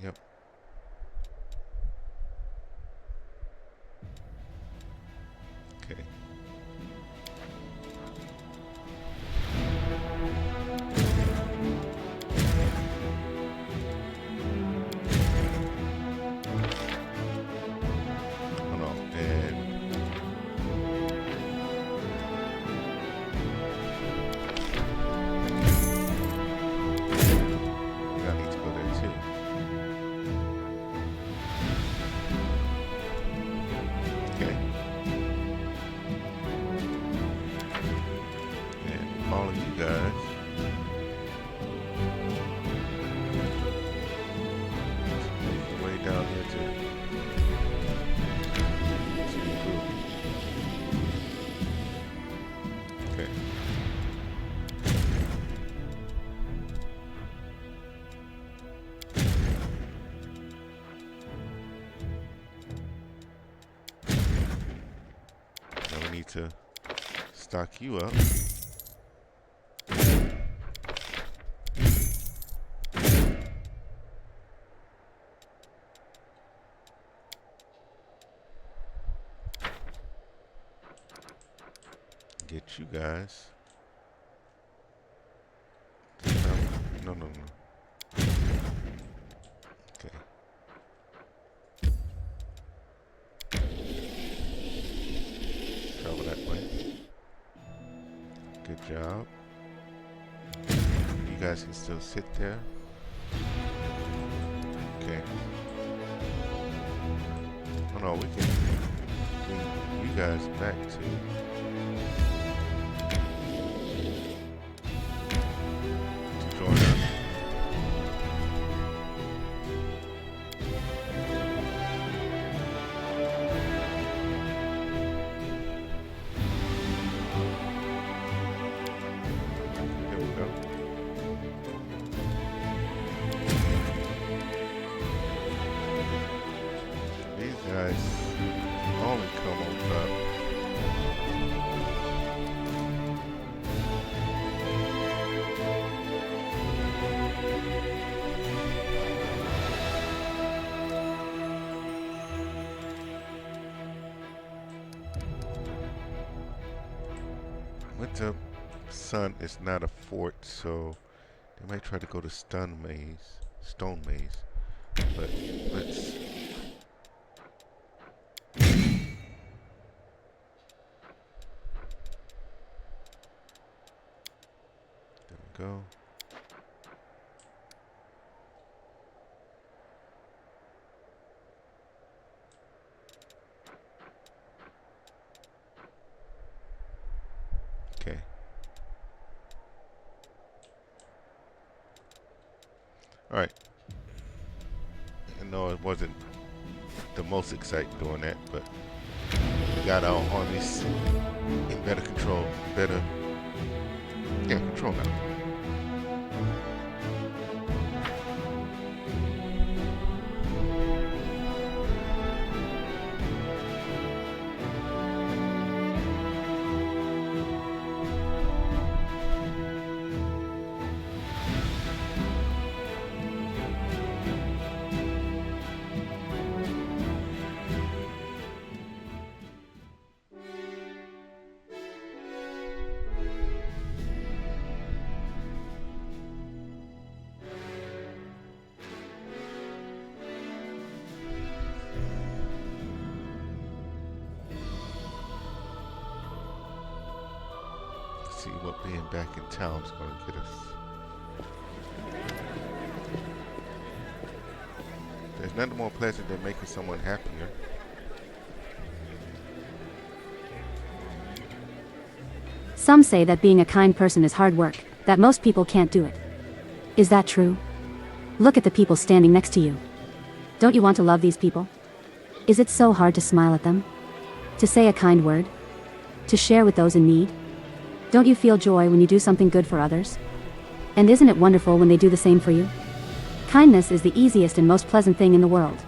Yep. Okay. Hold on. And to stock you up. Get you guys. No. Okay. Travel that way. Good job. You guys can still sit there. Okay. Oh no, we can bring you guys back to join us. Winter Sun is not a fort, so they might try to go to Stone Maze, but let's. There we go. Okay. All right. I know it wasn't the most exciting doing that, but we got our armies in better control, control now. see what being back in town is going to get us. There's nothing more pleasant than making someone happier. Some say that being a kind person is hard work, that most people can't do it. Is that true? Look at the people standing next to you. Don't you want to love these people? Is it so hard to smile at them? To say a kind word? To share with those in need? Don't you feel joy when you do something good for others? And isn't it wonderful when they do the same for you? Kindness is the easiest and most pleasant thing in the world.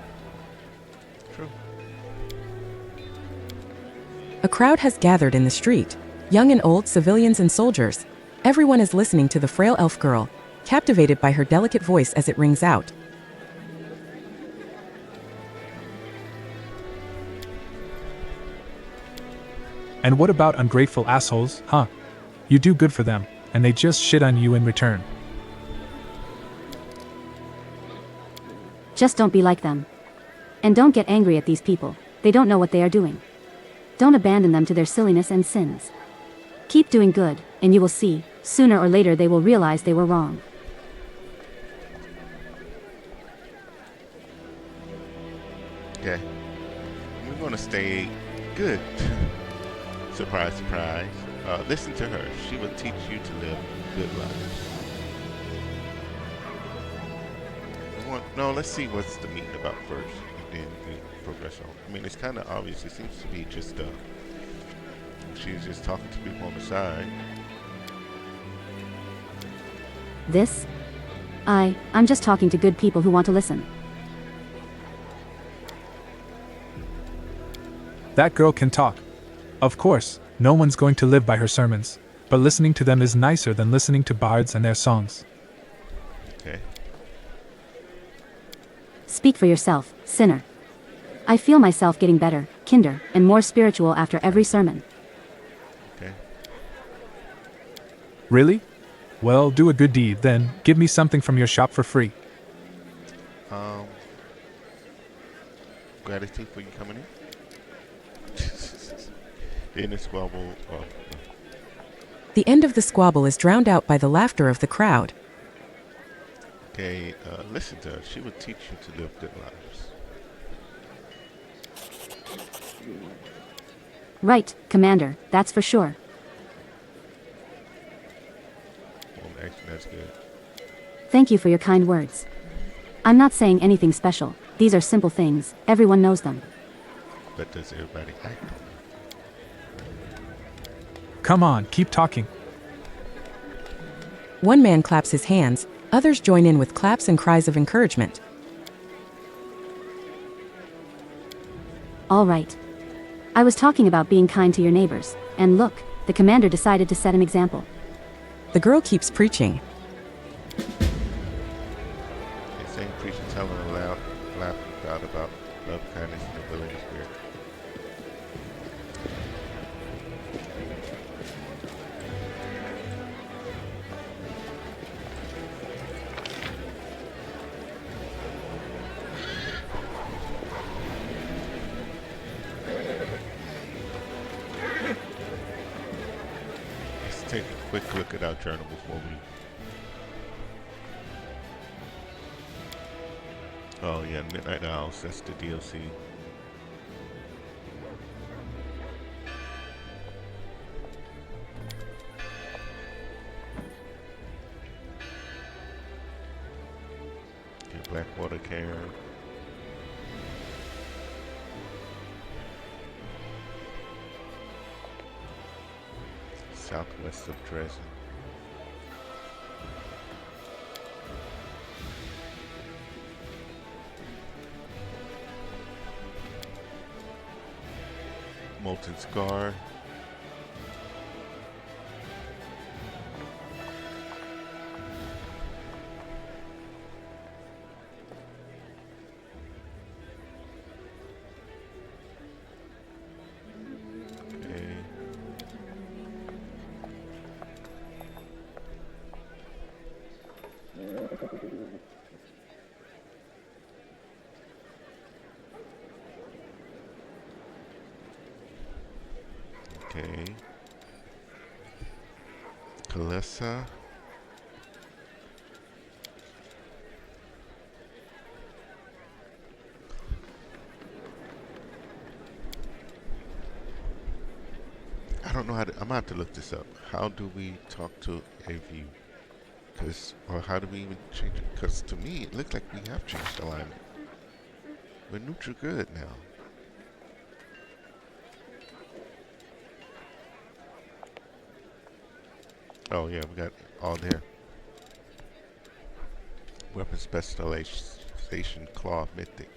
True. A crowd has gathered in the street. Young and old, civilians and soldiers. Everyone is listening to the frail elf girl, captivated by her delicate voice as it rings out. And what about ungrateful assholes, huh? You do good for them, and they just shit on you in return. Just don't be like them. And don't get angry at these people. They don't know what they are doing. Don't abandon them to their silliness and sins. Keep doing good, and you will see, sooner or later they will realize they were wrong. Okay. We're going to stay good. Surprise, surprise. Listen to her. She will teach you to live good lives. No, let's see what's the meeting about first, and then we progress on. I mean, it's kind of obvious. It seems to be just, she's just talking to people on the side. I'm just talking to good people who want to listen. That girl can talk. Of course, no one's going to live by her sermons, but listening to them is nicer than listening to bards and their songs. Okay. Speak for yourself, sinner. I feel myself getting better, kinder, and more spiritual after every sermon. Okay. Really? Well, do a good deed, then give me something from your shop for free. Gratitude for you coming in. In a squabble. The end of the squabble is drowned out by the laughter of the crowd. Okay, listen to her. She will teach you to live good lives. Right, Commander, that's for sure. Well, actually, that's good. Thank you for your kind words. I'm not saying anything special. These are simple things. Everyone knows them. But does everybody act on them? Come on, keep talking. One man claps his hands, others join in with claps and cries of encouragement. All right. I was talking about being kind to your neighbors, and look, the commander decided to set an example. The girl keeps preaching. They sing, preach, and tell them aloud, laugh out about love, kindness, and the ability spirit. Take a quick look at our journal before we... Oh yeah, Midnight Owls, that's the DLC. Okay, Blackwater Cairn. Southwest of Dresden. Molten Scar. Okay. Okay. Melissa. I don't know how to, I'm gonna have to look this up. How do we talk to a view? Or how do we even change it? Because to me, it looks like we have changed alignment. We're neutral good now. Oh yeah, we got all there. Weapon specialization, claw, mythic.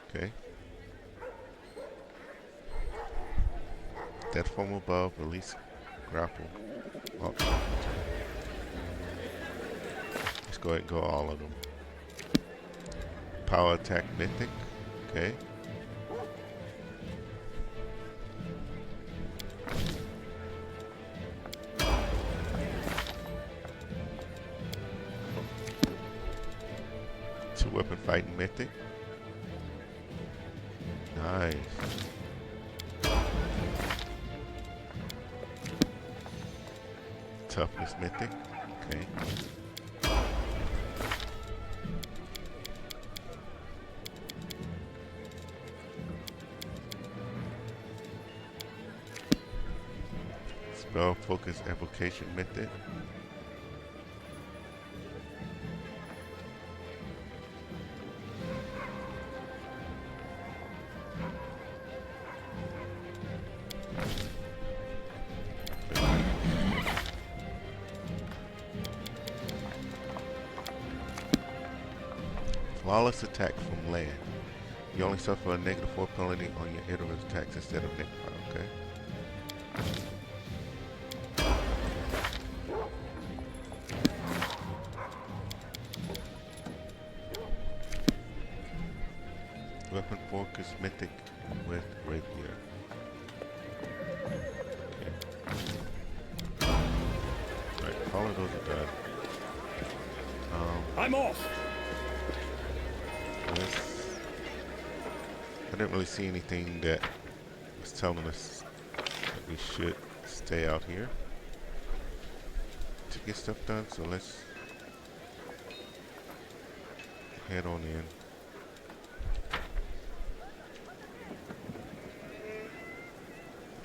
Okay. Death from above, release, grapple. Oh. Let's go ahead and go all of them. Power attack, mythic. Okay. Two weapon fighting, mythic. Nice. Toughness, mythic. Okay. Spell focus evocation, mythic. Flawless attack from Lair. You only suffer a -4 penalty on your hit or attacks instead of -5, okay? Weapon focus mythic with rapier. Okay. Alright, all of those are done. I'm off! I didn't really see anything that was telling us that we should stay out here to get stuff done, so let's head on in.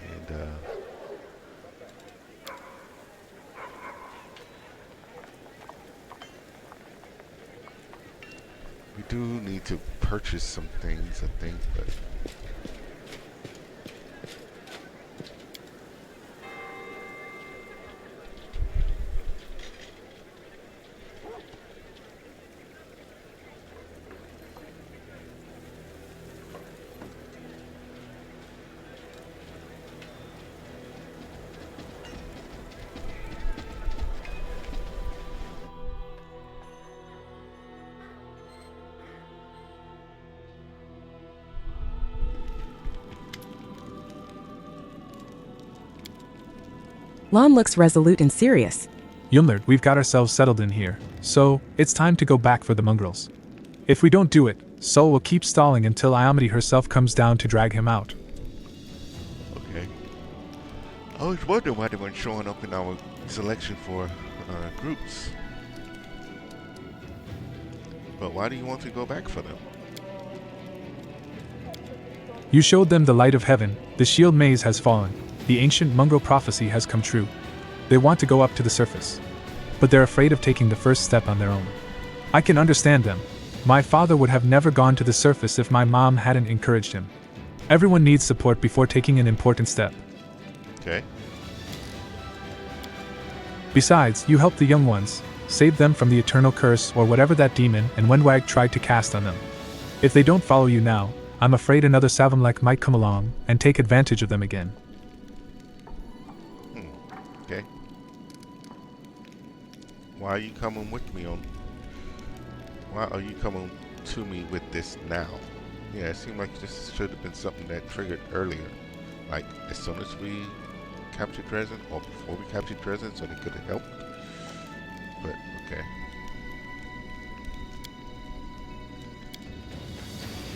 And we do need to purchase some things, I think, but Lon looks resolute and serious. Yumlert, we've got ourselves settled in here, so it's time to go back for the mongrels. If we don't do it, Sol will keep stalling until Iomity herself comes down to drag him out. okay. I was wondering why they weren't showing up in our selection for groups. But why do you want to go back for them? You showed them the light of heaven, the shield maze has fallen, the ancient mongrel prophecy has come true. They want to go up to the surface. But they're afraid of taking the first step on their own. I can understand them. My father would have never gone to the surface if my mom hadn't encouraged him. Everyone needs support before taking an important step. Okay. Besides, you helped the young ones, saved them from the eternal curse or whatever that demon and Wenwag tried to cast on them. If they don't follow you now, I'm afraid another Savamlek might come along and take advantage of them again. Okay. Why are you coming with me on? Why are you coming to me with this now? Yeah, it seemed like this should have been something that triggered earlier. Like, as soon as we captured Dresden, or before we captured Dresden, so they could have helped. But, okay.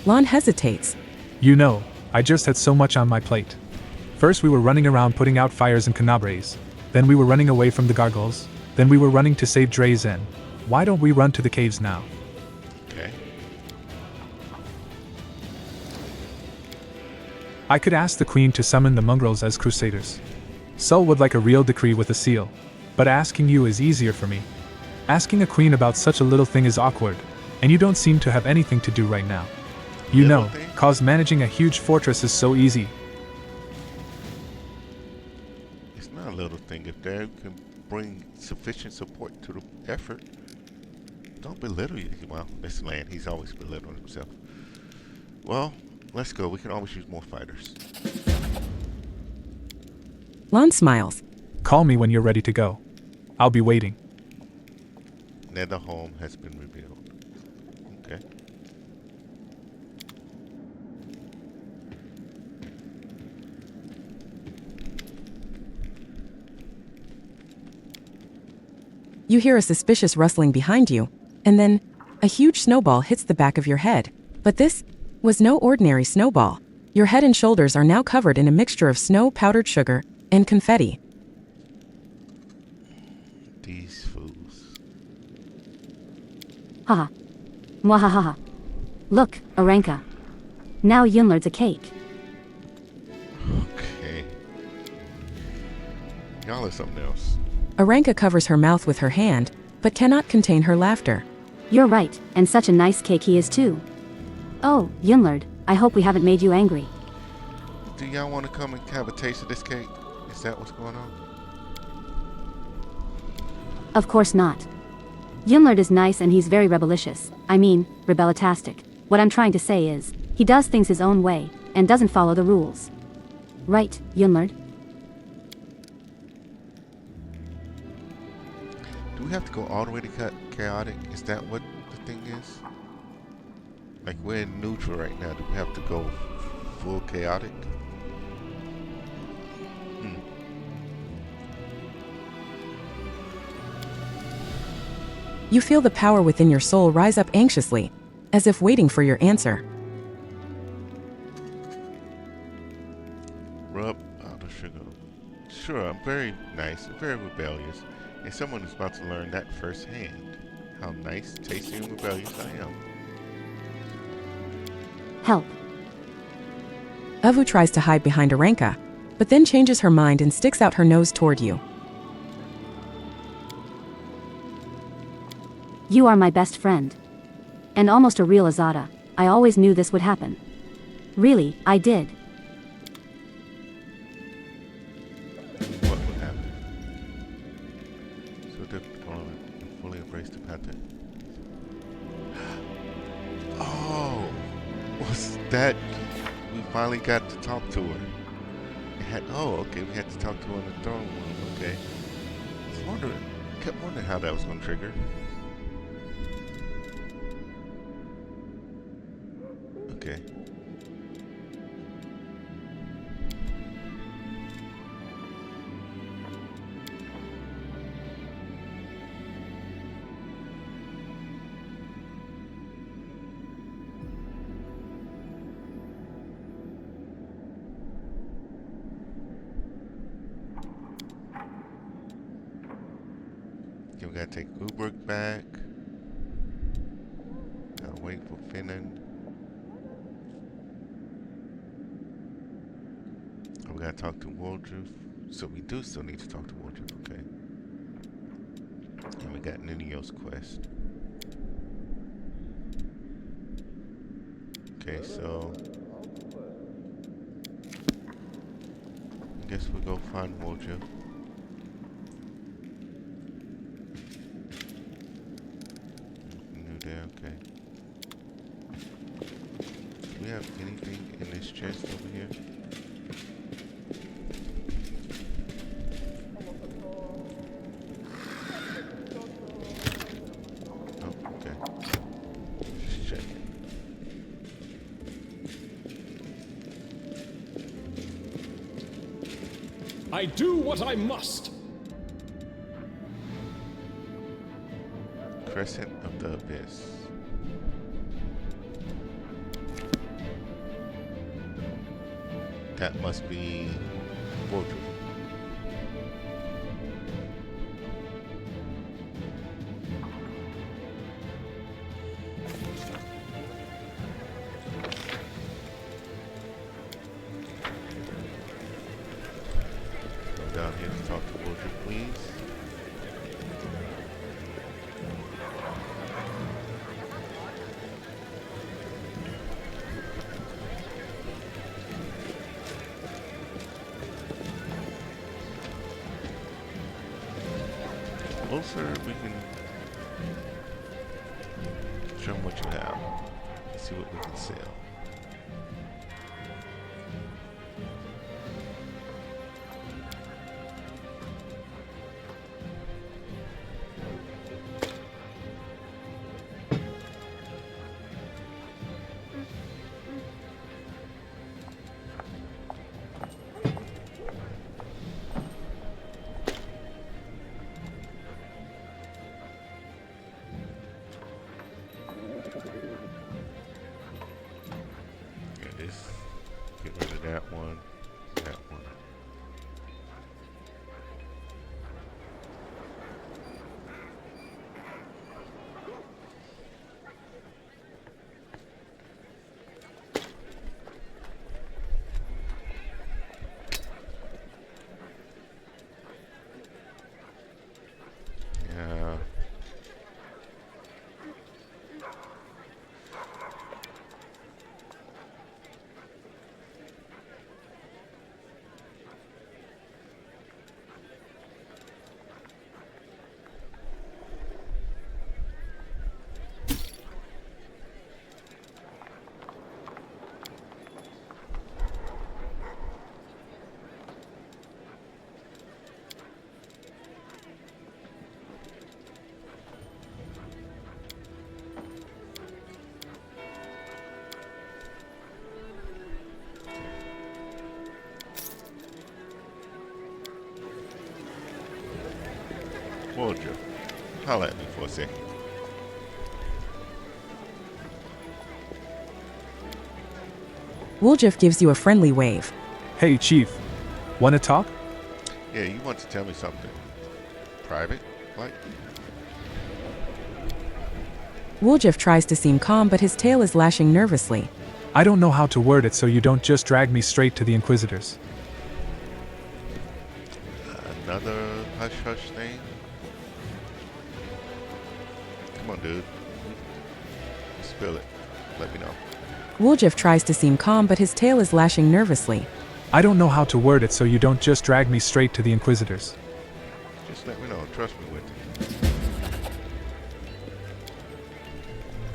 Lon hesitates. You know, I just had so much on my plate. First we were running around putting out fires in Canabres. Then we were running away from the gargoyles. Then we were running to save Drazen. Why don't we run to the caves now? Okay. I could ask the queen to summon the mongrels as crusaders. Sol would like a real decree with a seal. But asking you is easier for me. Asking a queen about such a little thing is awkward, and you don't seem to have anything to do right now. You know, cause managing a huge fortress is so easy. It's not a little thing. If they can bring sufficient support to the effort, don't belittle you. Well, this man, he's always belittling himself. Well, let's go. We can always use more fighters. Lon smiles. Call me when you're ready to go. I'll be waiting. Nether home has been revealed. Okay. You hear a suspicious rustling behind you, and then a huge snowball hits the back of your head. But this was no ordinary snowball. Your head and shoulders are now covered in a mixture of snow, powdered sugar, and confetti. These fools. Haha. Mwahahaha. Look, Aranka. Now Yunlord's a cake. Okay. Y'all are something else. Aranka covers her mouth with her hand, but cannot contain her laughter. You're right, and such a nice cake he is too. Oh, Yunlord, I hope we haven't made you angry. Do y'all want to come and have a taste of this cake? Is that what's going on? Of course not. Yunlord is nice and he's very rebellious. I mean, rebellitastic. What I'm trying to say is, he does things his own way, and doesn't follow the rules. Right, Yunlord? Do we have to go all the way to chaotic? Is that what the thing is? Like, we're in neutral right now. Do we have to go full chaotic? You feel the power within your soul rise up anxiously, as if waiting for your answer. Rub out the sugar. Sure, I'm very nice, very rebellious, and someone who's about to learn that firsthand. How nice, tasty, and rebellious I am. Help. Avu tries to hide behind Aranka, but then changes her mind and sticks out her nose toward you. You are my best friend. And almost a real Azada. I always knew this would happen. Really, I did. What would happen? So difficult and fully embrace the pattern. Oh, was that? We finally got to talk to her. Okay, we had to talk to her in the throne room. Okay. Kept wondering how that was going to trigger. Okay. Okay, we gotta take Uberg back. Gotta wait for Finnan. We gotta talk to Waldroof. So we do still need to talk to Waldroof, okay. And we got Ninio's quest. Okay, so I guess we'll go find Waldroof. New there, okay. Do we have anything in this chest over here? I do what I must. Crescent of the Abyss. That must be Waldroof. Please. Closer, we can show them what you have. See what we can sell. Get rid of that one, that one. Yeah. Wardrobe. Holla at me for a second. Woljif gives you a friendly wave. Hey, Chief. Wanna talk? Yeah, you want to tell me something private, like? Woljif tries to seem calm, but his tail is lashing nervously. I don't know how to word it so you don't just drag me straight to the Inquisitors. Another hush-hush thing? Come on, dude. Spill it. Let me know. Woljif tries to seem calm, but his tail is lashing nervously. I don't know how to word it so you don't just drag me straight to the Inquisitors. Just let me know. Trust me with it.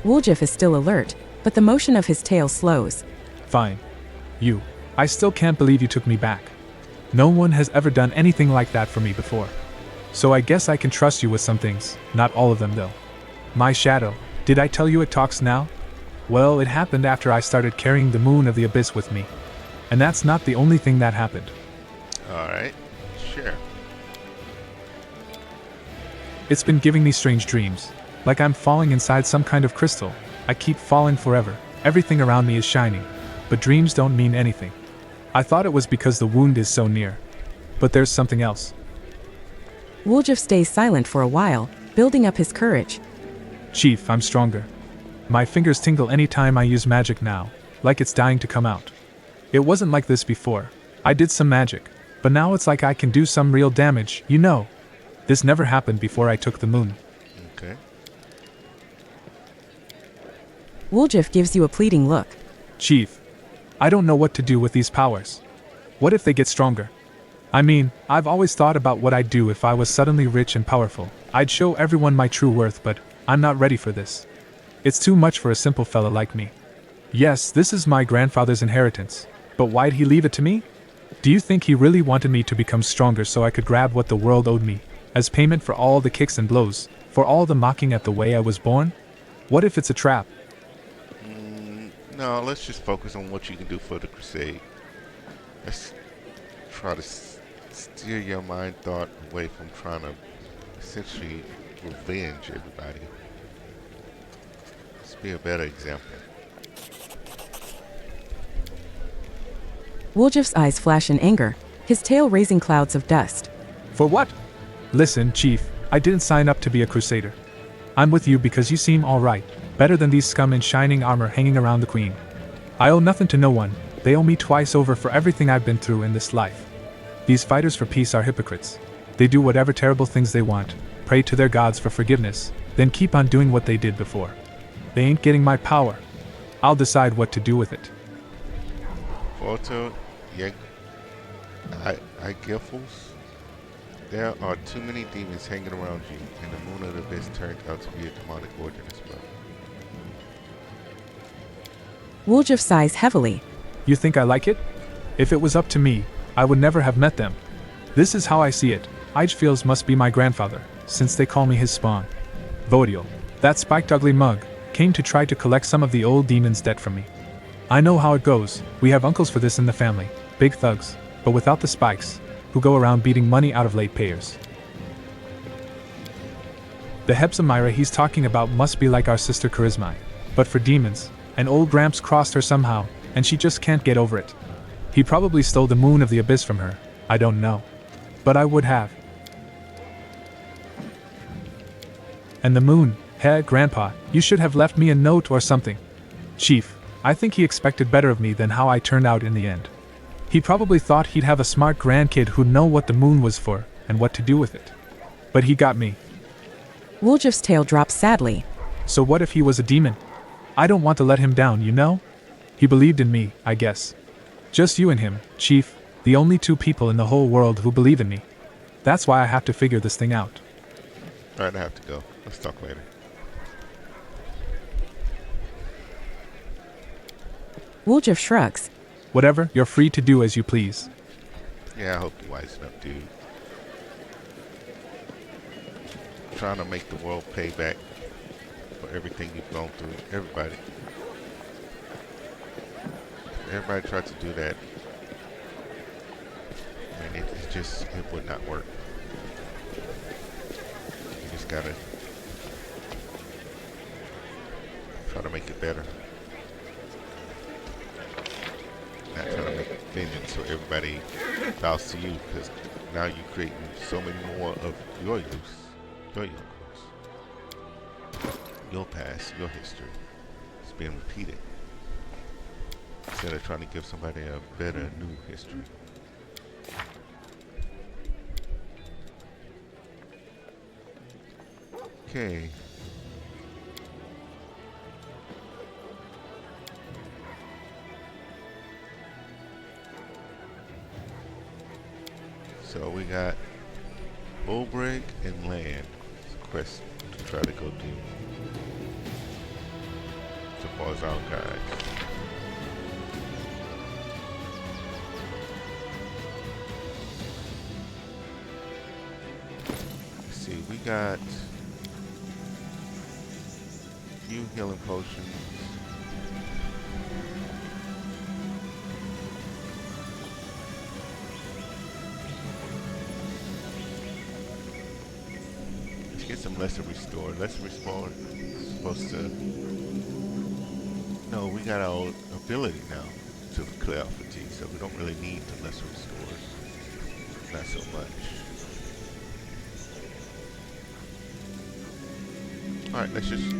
Woljif is still alert, but the motion of his tail slows. Fine. I still can't believe you took me back. No one has ever done anything like that for me before. So I guess I can trust you with some things, not all of them though. My shadow, did I tell you it talks now? Well, it happened after I started carrying the moon of the abyss with me. And that's not the only thing that happened. Alright, sure. It's been giving me strange dreams. Like I'm falling inside some kind of crystal. I keep falling forever. Everything around me is shining. But dreams don't mean anything. I thought it was because the wound is so near. But there's something else. Woljif stays silent for a while, building up his courage. Chief, I'm stronger. My fingers tingle any time I use magic now, like it's dying to come out. It wasn't like this before. I did some magic, but now it's like I can do some real damage, you know. This never happened before I took the moon. Okay. Woljif gives you a pleading look. Chief, I don't know what to do with these powers. What if they get stronger? I mean, I've always thought about what I'd do if I was suddenly rich and powerful. I'd show everyone my true worth, but I'm not ready for this. It's too much for a simple fella like me. Yes, this is my grandfather's inheritance, but why'd he leave it to me? Do you think he really wanted me to become stronger so I could grab what the world owed me, as payment for all the kicks and blows, for all the mocking at the way I was born? What if it's a trap? No, let's just focus on what you can do for the crusade. Let's try to steer your mind thought away from trying to essentially revenge everybody. Let's be a better example. Woljif's eyes flash in anger, his tail raising clouds of dust. For what? Listen, Chief, I didn't sign up to be a crusader. I'm with you because you seem alright, better than these scum in shining armor hanging around the queen. I owe nothing to no one, they owe me twice over for everything I've been through in this life. These fighters for peace are hypocrites. They do whatever terrible things they want, pray to their gods for forgiveness, then keep on doing what they did before. They ain't getting my power. I'll decide what to do with it. Photo, I Giffles. There are too many demons hanging around you, and the Moon of the Abyss turned out to be a demonic origin as well. Woljif sighs heavily. You think I like it? If it was up to me, I would never have met them. This is how I see it. Eichfields must be my grandfather, since they call me his spawn. Vodiel, that spiked ugly mug, came to try to collect some of the old demon's debt from me. I know how it goes. We have uncles for this in the family, big thugs, but without the spikes, who go around beating money out of late payers. The Hepzamira he's talking about must be like our sister Charismai, but for demons, and old Gramps crossed her somehow, and she just can't get over it. He probably stole the Moon of the Abyss from her, I don't know. But I would have. And the moon, Grandpa, you should have left me a note or something. Chief, I think he expected better of me than how I turned out in the end. He probably thought he'd have a smart grandkid who'd know what the moon was for, and what to do with it. But he got me. Woljif's tail drops sadly. So what if he was a demon? I don't want to let him down, you know? He believed in me, I guess. Just you and him, Chief, the only two people in the whole world who believe in me. That's why I have to figure this thing out. Alright, I have to go. Let's talk later. Woljif shrugs. Whatever, you're free to do as you please. Yeah, I hope you wisen up, dude. I'm trying to make the world pay back for everything you've gone through. Everybody. Everybody tried to do that. And it would not work. You just gotta try to make it better. Not trying to make vengeance so everybody bows to you, because now you're creating so many more of your use, your universe, your past, your history. It's being repeated. Instead of trying to give somebody a better new history. Okay. So we got Obrig and Land. It's a quest to try to go do. So far as our guys. Let's see, we got few healing potions. Let's get some lesser restore. Lesser restore is supposed to. No, we got our ability now to clear out fatigue, so we don't really need the lesser restores. Not so much. Alright, let's just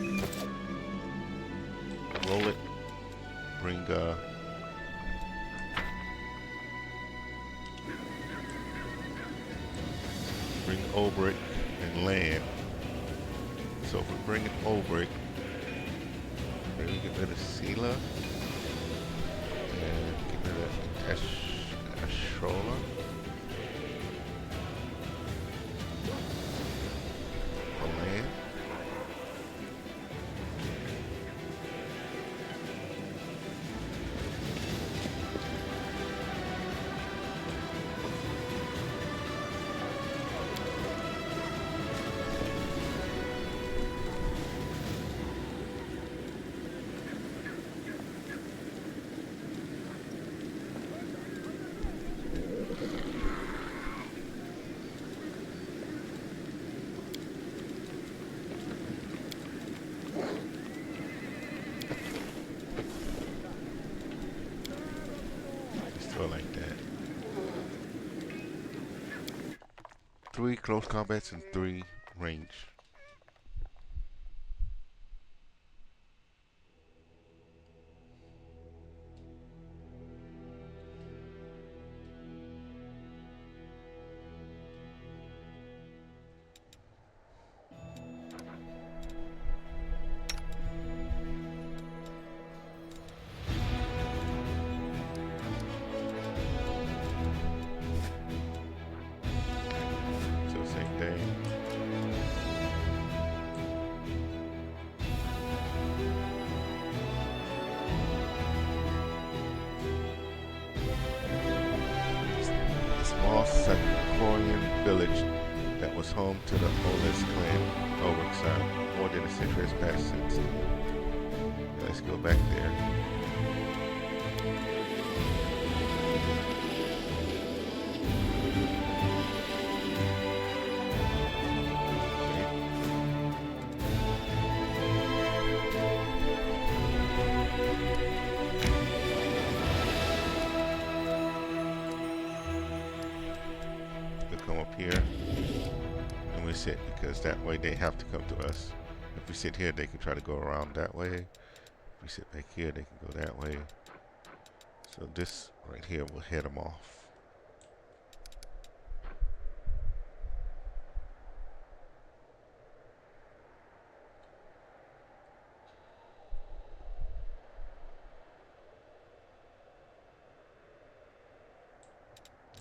roll it. Bring Obrick and Land. So if we bring it Obrick, maybe get rid of Sela and get rid of Ashrola. Land. Like that. 3 close combats and 3 range. village that was home to the oldest clan overexiled. More than a century has passed since. Let's go back there. Come up here and we sit, because that way they have to come to us. If we sit here, they can try to go around that way. If we sit back here, they can go that way. So this right here will head them off.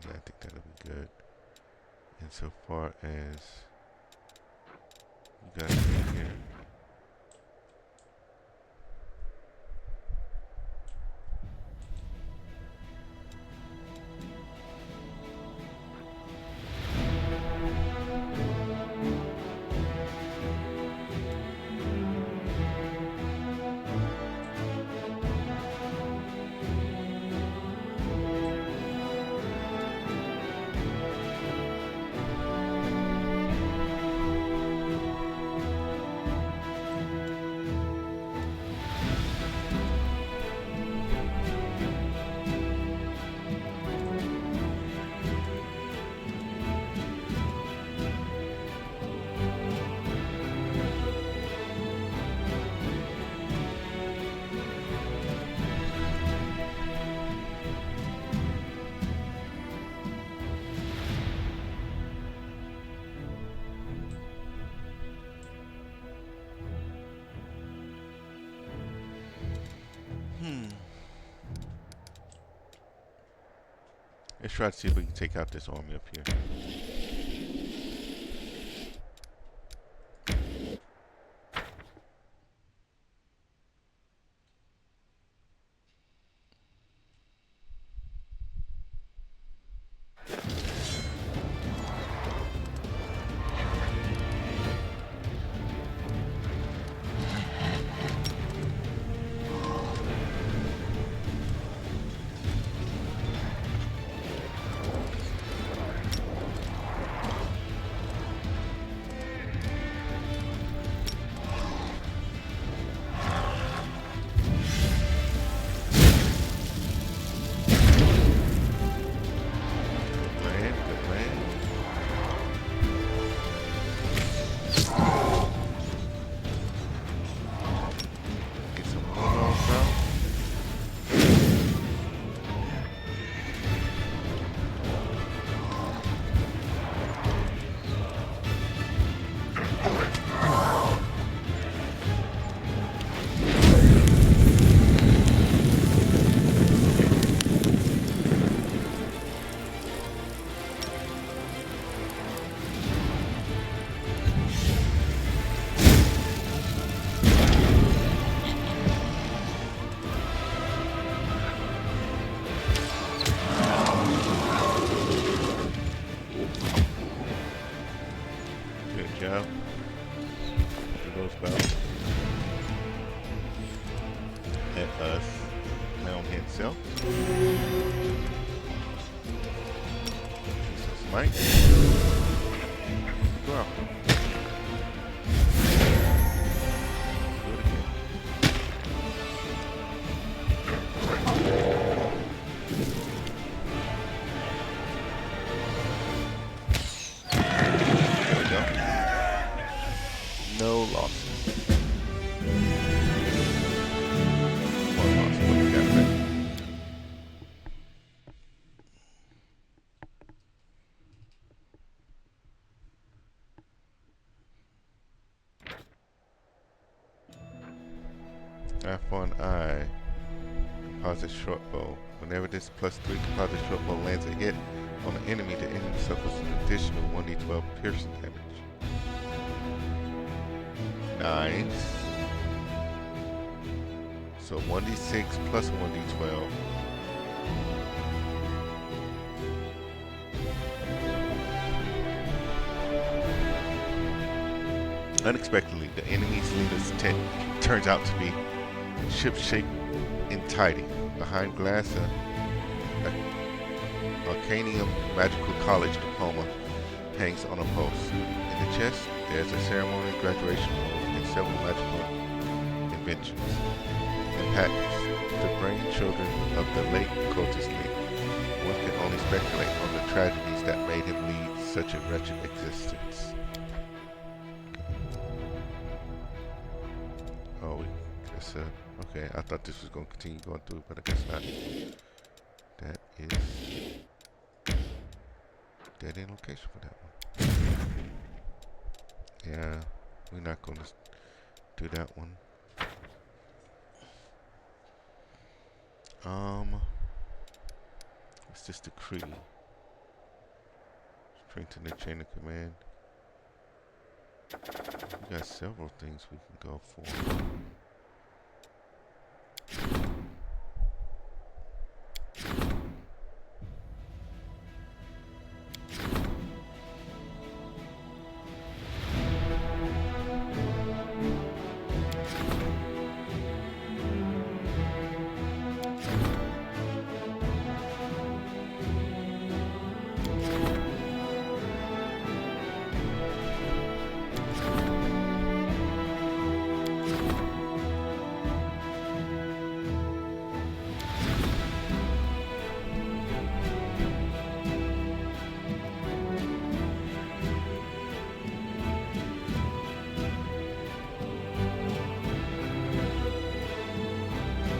Yeah, I think that'll be good. Insofar as you guys in here. Let's try to see if we can take out this army up here. job. For those battles. Let us mount himself. Jesus, Mike. Go out. Do it again. There we go. No losses. One loss. What do we got there? F1I. Composite short bow. Whenever this +3 composite short bow lands a hit on the enemy suffers an additional 1d12 piercing damage. Nice. So 1d6 plus 1d12. Unexpectedly, the enemy's leader's tent turns out to be ship-shaped and tidy. Behind glass, Arcanium Magical College diploma hangs on a post. In the chest, there's a ceremony, graduation robe, and several magical inventions and patents. The brainchildren of the late cultist leader. One can only speculate on the tragedies that made him lead such a wretched existence. Oh, we guess, okay, I thought this was going to continue going through, but I guess not. That is dead end location for that one. Yeah, we're not going to do that one. What's this decree? Strengthen the chain of command. We got several things we can go for.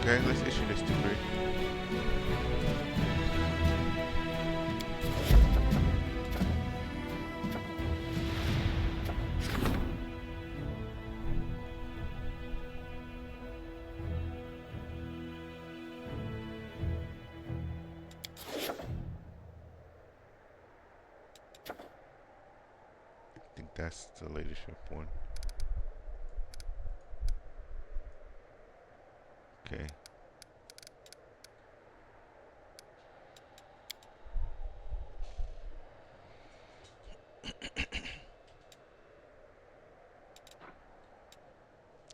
Okay, let's issue this decree. I think that's the leadership one. Okay.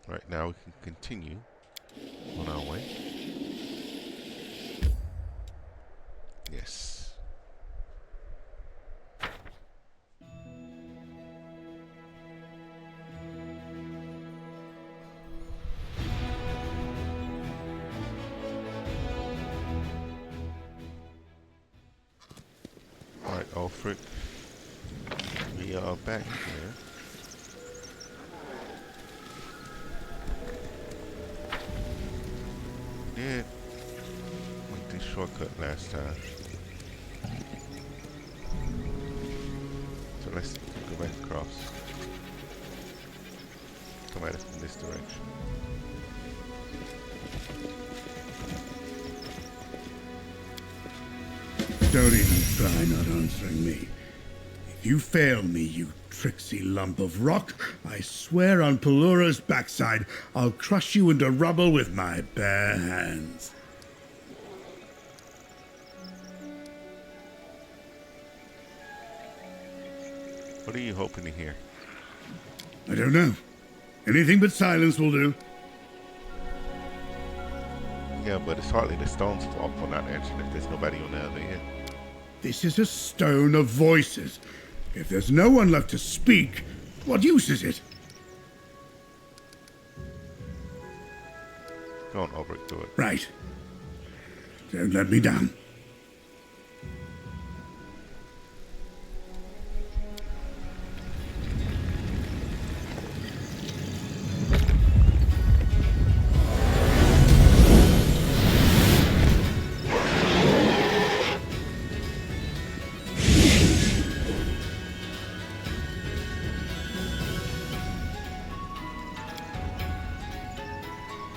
Right now we can continue on our way. Yes. Alright, Alfred. We are back here. Did make this shortcut last time. So let's go back across. Come at it from this direction. Don't even try not answering me. If you fail me, you tricksy lump of rock, I swear on Pelura's backside, I'll crush you into rubble with my bare hands. What are you hoping to hear? I don't know. Anything but silence will do. Yeah, but it's hardly the stone's fault for not answering if there's nobody on the other end. This is a stone of voices. If there's no one left to speak, what use is it? Don't overdo it. Right. Don't let me down.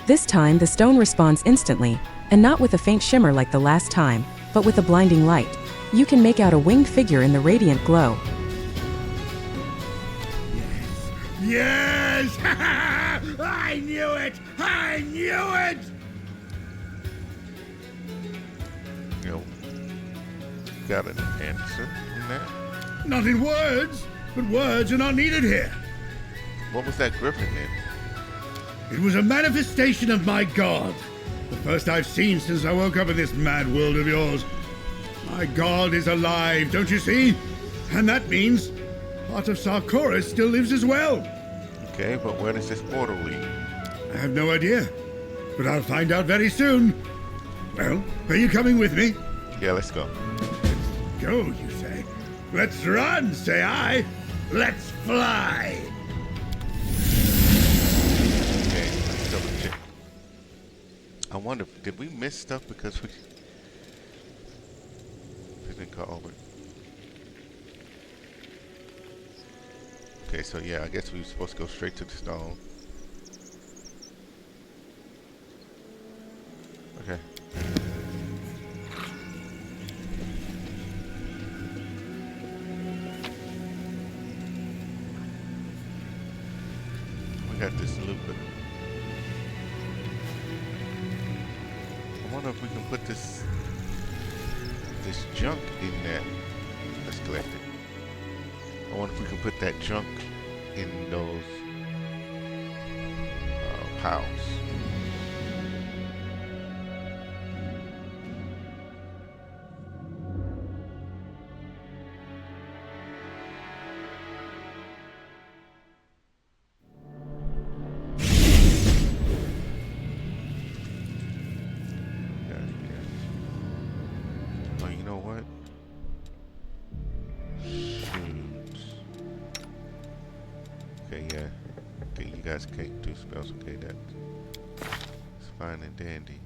This time, the stone responds instantly, and not with a faint shimmer like the last time, but with a blinding light. You can make out a winged figure in the radiant glow. Yes! I knew it! I knew it! You got an answer in that? Not in words, but words are not needed here. What was that griffin then? It was a manifestation of my god. The first I've seen since I woke up in this mad world of yours. My god is alive, don't you see? And that means part of Sarkoris still lives as well. Okay, but where does this portal lead? I have no idea, but I'll find out very soon. Well, are you coming with me? Yeah, let's go. Let's go, you say? Let's run, say I. Let's fly. Okay, let's double check. I wonder, did we miss stuff because we didn't go over? Okay, so yeah, I guess we were supposed to go straight to the stone. Okay. We got this loop. I wonder if we can put this junk in that. Let's collect it. I wonder if we can put that junk in those piles. Oh, you know what? Okay, yeah. Okay, you guys can't do spells. Okay, that's fine and dandy.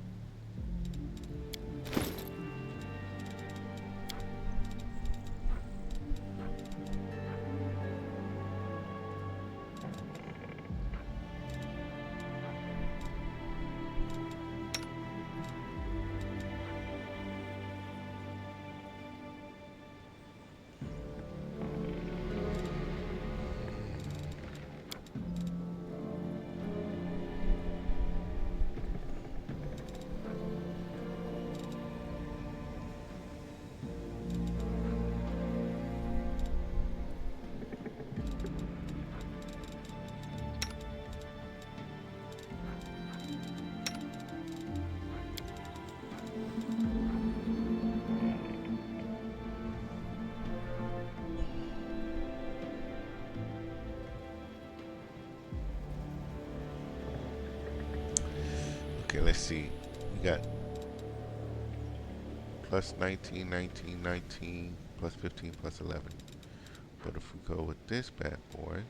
Okay, let's see. We got plus 19, 19, 19, plus 15, plus 11. But if we go with this bad boy,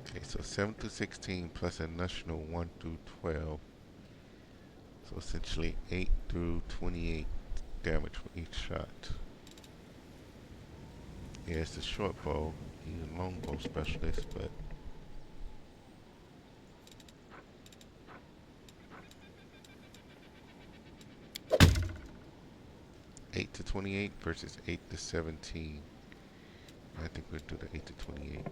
okay, so 7 to 16 plus an additional 1 through 12. So essentially 8 through 28 damage for each shot. Yeah, it's a short bow. He's a longbow specialist, but 8 to 28 versus 8 to 17. I think we'll do the 8 to 28.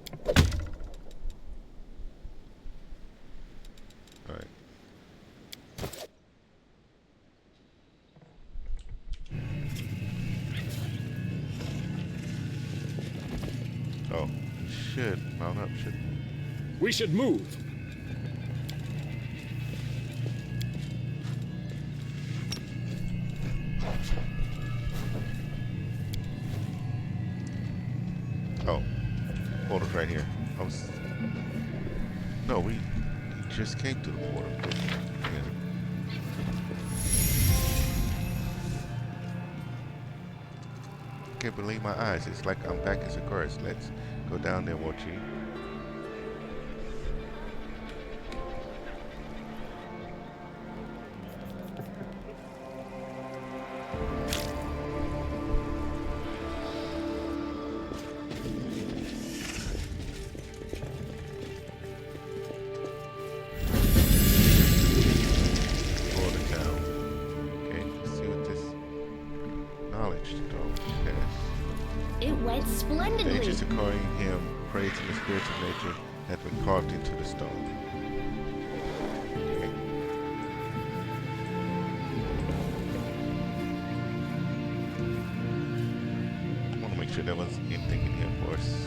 Alright. Oh, should mount up, shouldn't we? We should move. Oh, portal's right here. I was. No, we just came to the portal. Yeah. Can't believe my eyes. It's like I'm back as a chorus. Let's go down there, Wochi. desecrating him, praising the spiritual nature, has been carved into the stone. Okay. I want to make sure there wasn't anything in here for us.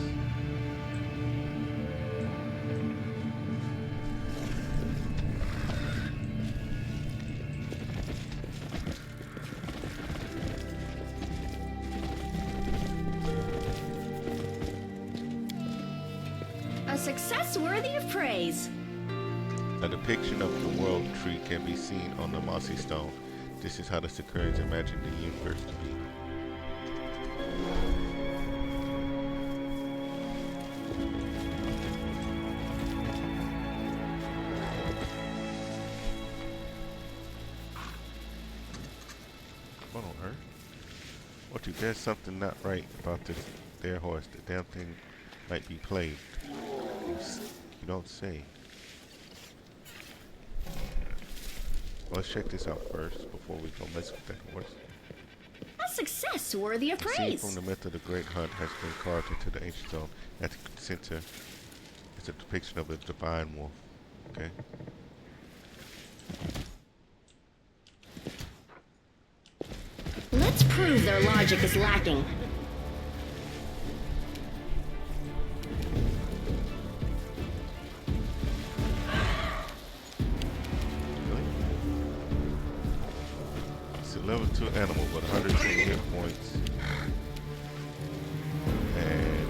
A success worthy of praise. A depiction of the world tree can be seen on the mossy stone. This is how the Sakurians imagined the universe to be. What on earth? What you, there's something not right about this their horse. The damn thing might be plagued. You don't say. Let's check this out first before we go mess with that horse. A success worthy of The scene praise. from the myth of the Great Hunt has been carved into the ancient stone. At the center is a depiction of a divine wolf. Okay. Let's prove their logic is lacking. It's a level 2 animal with 120 hit points and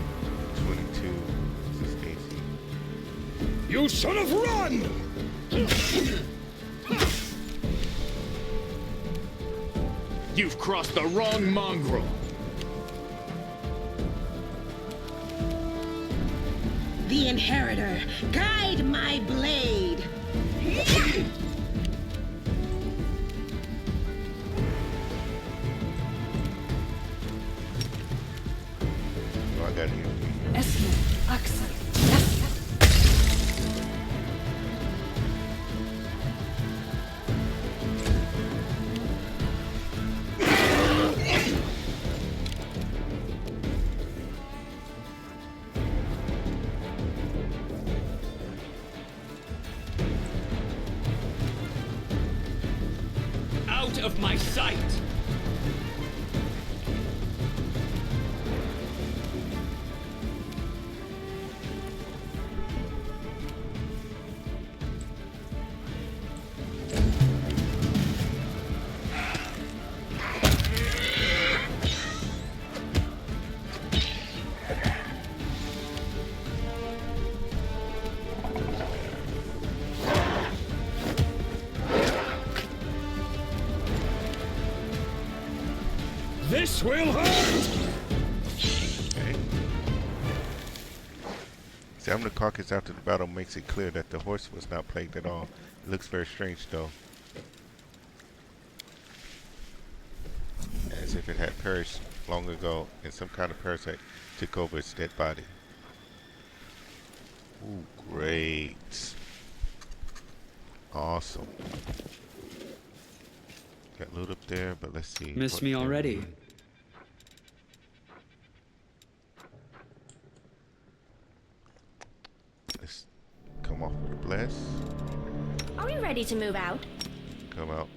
22 sustain. You should have run! You've crossed the wrong mongrel. The Inheritor, guide my blade. Oh, I got here. Out of my sight! This will hurt! Okay. Examine the carcass after the battle makes it clear that the horse was not plagued at all. It looks very strange though. As if it had perished long ago and some kind of parasite took over its dead body. Ooh, great. Awesome. Got loot up there, but let's see. Missed me already. Let's come off with a bless. Are we ready to move out? Come out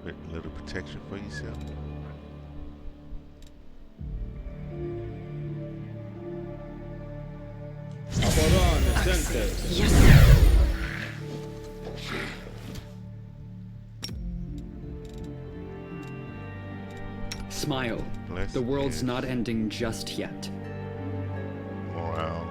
with a little protection for yourself. Smile. Bless The world's is not ending just yet. morale.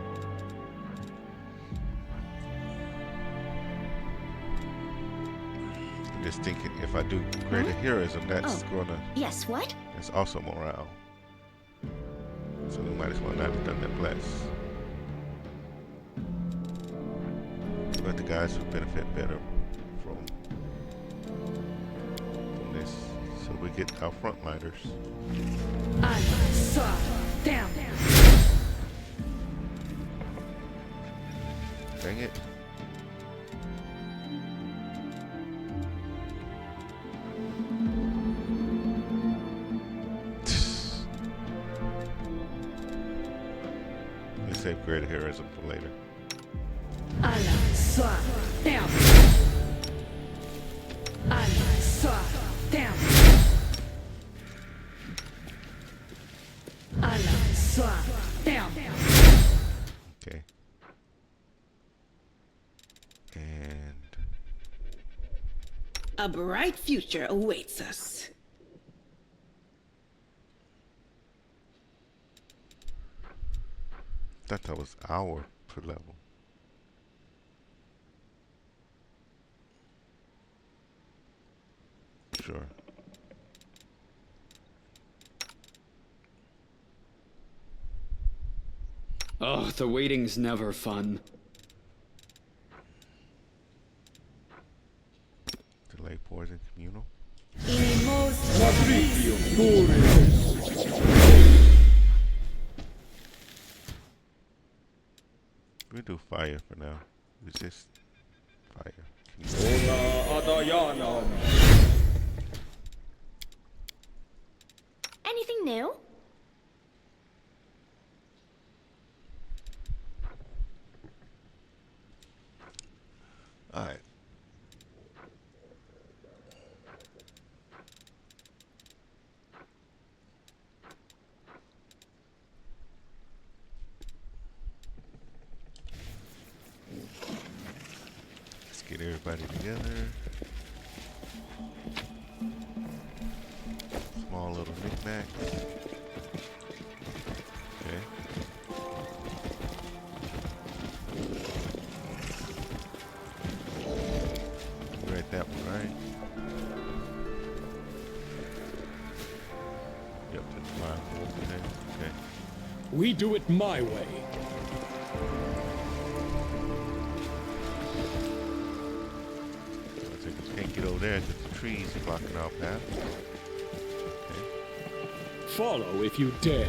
I'm just thinking if I do greater heroism, that's gonna Yes, what? that's also morale. So we might as well not have done that bless. But the guys would benefit better from this. So we get our frontliners. I saw. Down. Dang it. Let's save greater heroism for later. Allah swap down. Allah swap down. Allah swap down. Okay. And A bright future awaits us. thought that was our per level. Sure. Oh, the waiting's never fun. Delay poison communal. We do fire for now. Resist fire. Anything new? Alright. Let's get everybody together. Small little knickknacks. Okay. You read that one, right? Yep, that's fine. Okay. We do it my way. I think we can't get over there because the trees are blocking our path. Okay. Follow if you dare.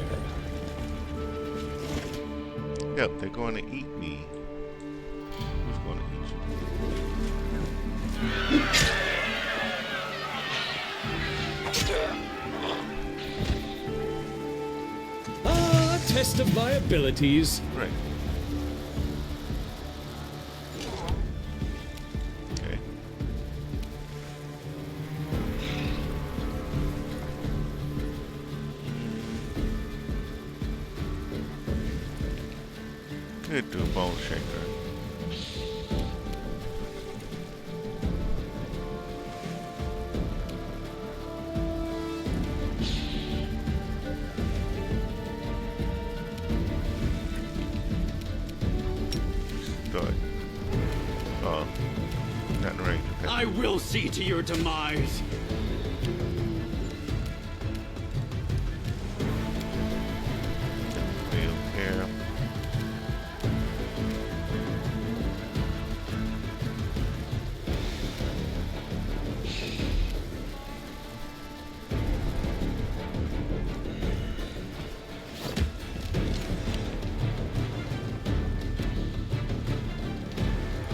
Yep, they're going to eat me. Who's going to eat you? Ah, test of my abilities. Right. Okay. Could do a bone shaker. Start. Not in range. Okay. I will see to your demise. Fail here.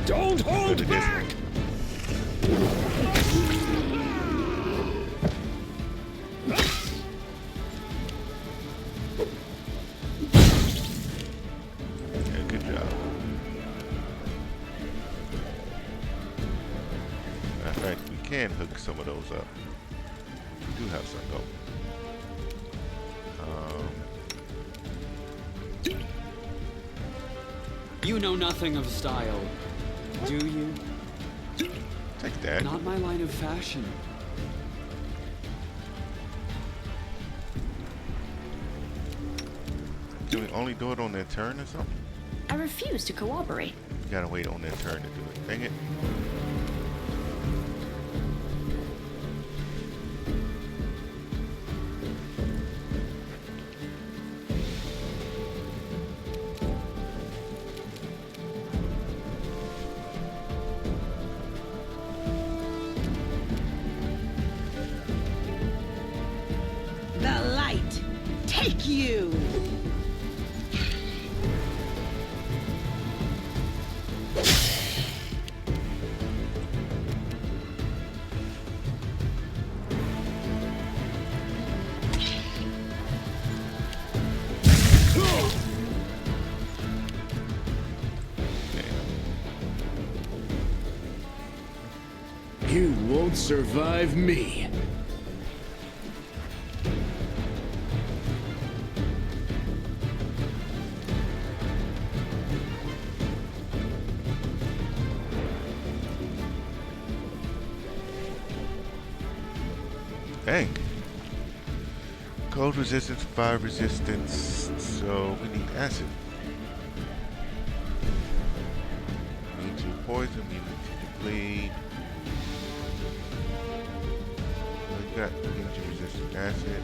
Don't hold back! Yeah, good job. Matter of fact, we can hook some of those up. We do have some going. You know nothing of style, do you? Take that. Not my line of fashion. Do we only do it on their turn or something? I refuse to cooperate. You gotta wait on their turn to do it. Dang it. The light, take you! You won't survive me. Dang. Cold resistance, fire resistance, so we need acid. Need to poison, we need to bleed. We got energy resistant acid.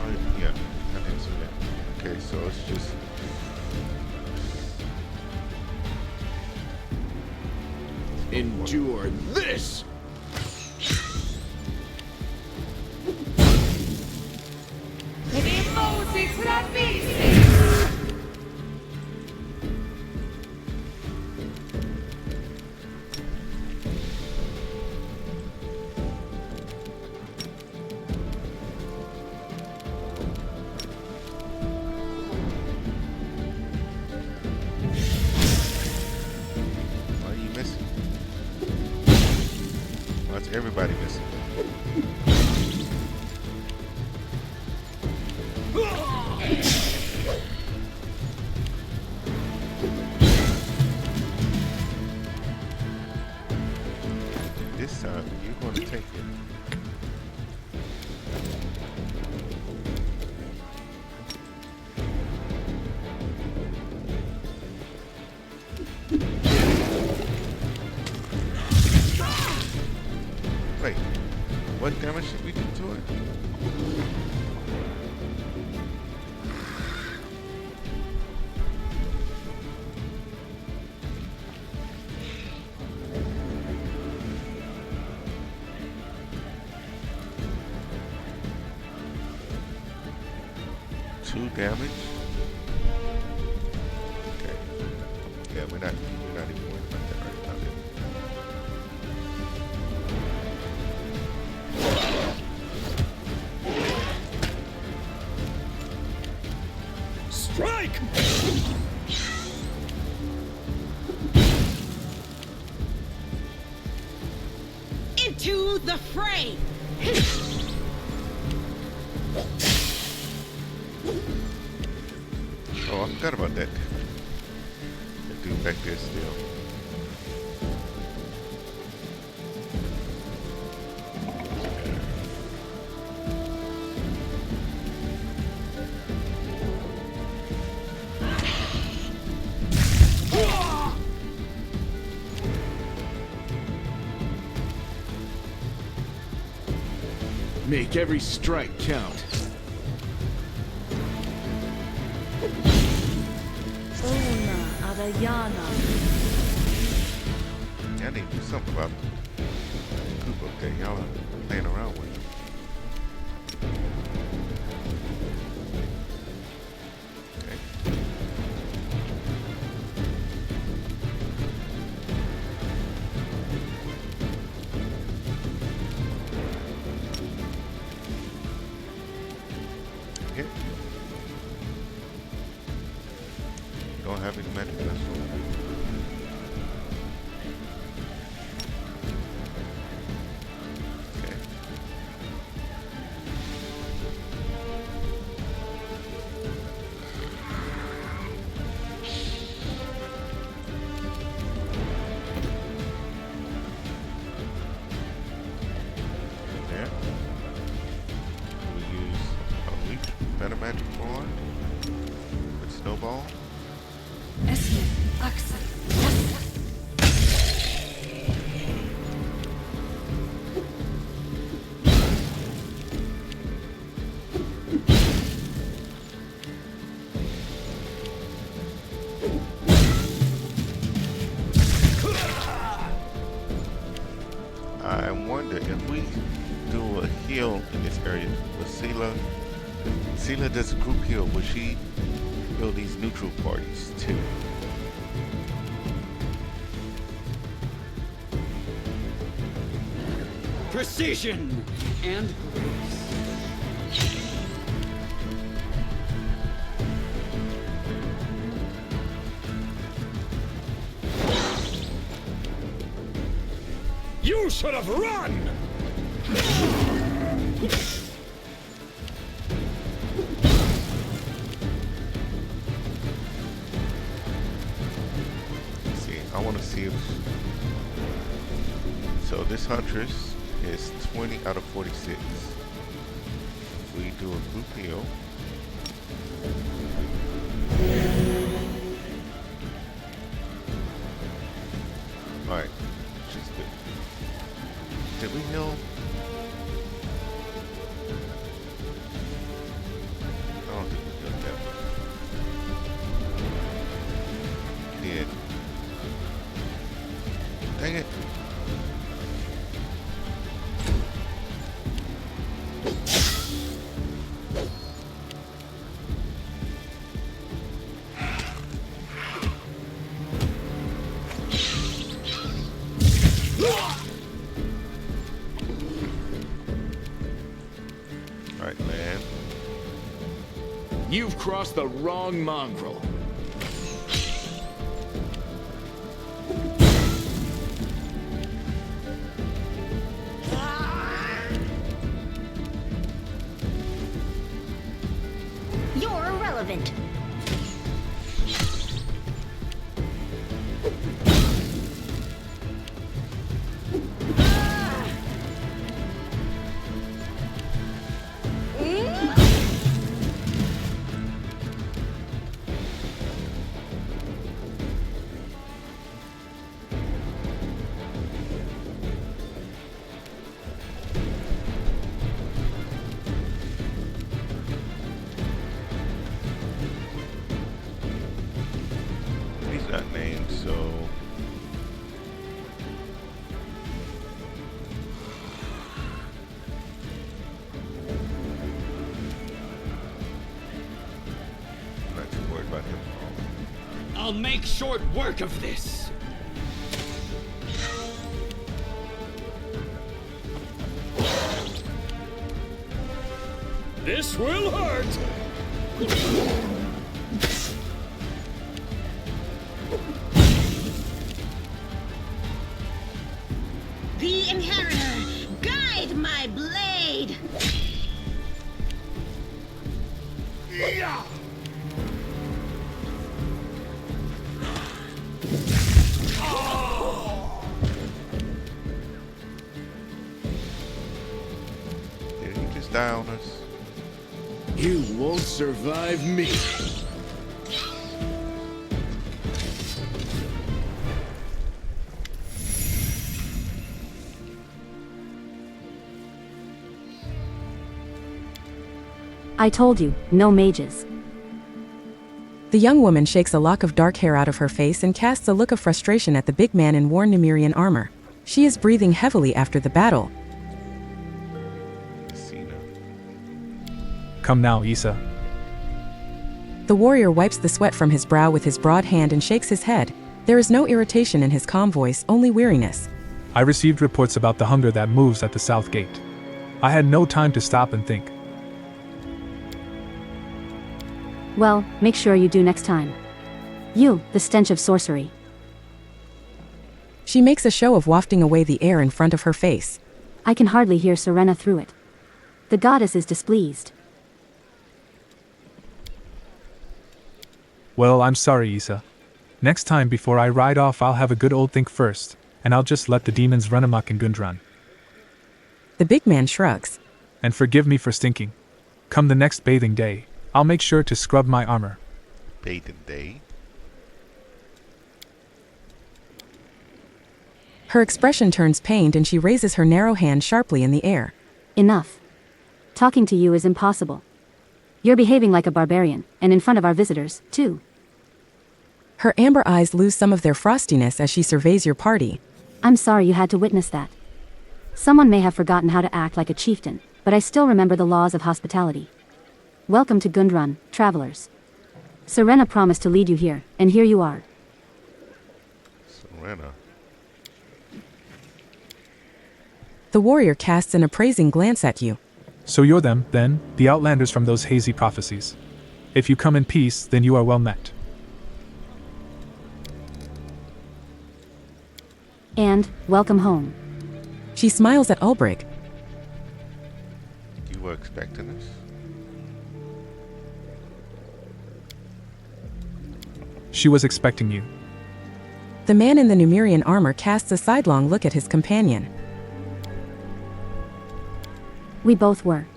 Oh yeah, I didn't see that. Okay, so it's just endure this! Why are you missing? Why's everybody missing? This time, you're going to take it. Wait, what damage should we do to it? Two damage. Okay. Yeah, we're not even worried about that right now. Strike! Into the fray! Oh, I forgot about that. That dude back there still. Make every strike count. Yeah, I need to do something about the group up there. Y'all are playing around with it. Okay. Okay. You don't have any magic vessel. Better magic wand with snowball. I wonder if we do a heal in this area with Sela does a group heal. Will she heal these neutral parties too? Precision and grace. You should have run! I want to see if... So this Huntress is 20 out of 46. If we do a group heal... Alright, she's good. Did we heal? I don't think we healed that one. Did. Dang it. Right, man. You've crossed the wrong mongrel. You're irrelevant. He's not named, so... I'm not too worried about him at all. I'll make short work of this. This will hurt. The Inheritor, guide my blade! Yeah. Did he just die on us? You won't survive me. I told you, no mages. The young woman shakes a lock of dark hair out of her face and casts a look of frustration at the big man in worn Numerian armor. She is breathing heavily after the battle. Come now, Issa. The warrior wipes the sweat from his brow with his broad hand and shakes his head. There is no irritation in his calm voice, only weariness. I received reports about the hunger that moves at the south gate. I had no time to stop and think. Well, make sure you do next time. You, the stench of sorcery. She makes a show of wafting away the air in front of her face. I can hardly hear Serena through it. The goddess is displeased. Well, I'm sorry, Issa. Next time before I ride off, I'll have a good old think first, and I'll just let the demons run amok in Gundrun. The big man shrugs. And forgive me for stinking. Come the next bathing day, I'll make sure to scrub my armor. Bathing day? Her expression turns pained and she raises her narrow hand sharply in the air. Enough. Talking to you is impossible. You're behaving like a barbarian, and in front of our visitors, too. Her amber eyes lose some of their frostiness as she surveys your party. I'm sorry you had to witness that. Someone may have forgotten how to act like a chieftain, but I still remember the laws of hospitality. Welcome to Gundrun, travelers. Serena promised to lead you here, and here you are. Serena. The warrior casts an appraising glance at you. So you're them, then, the outlanders from those hazy prophecies. If you come in peace, then you are well met. And, welcome home. She smiles at Ulbrich. You were expecting this? She was expecting you. The man in the Numerian armor casts a sidelong look at his companion. We both were.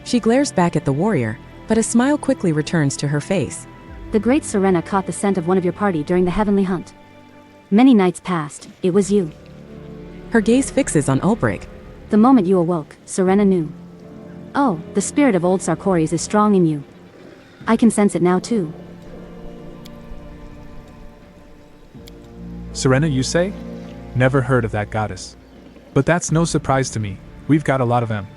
She glares back at the warrior, but a smile quickly returns to her face. The great Serena caught the scent of one of your party during the heavenly hunt. Many nights passed, it was you. Her gaze fixes on Ulbrich. The moment you awoke, Serena knew. Oh, the spirit of old Sarkories is strong in you. I can sense it now too. Serena, you say? Never heard of that goddess. But that's no surprise to me. We've got a lot of them.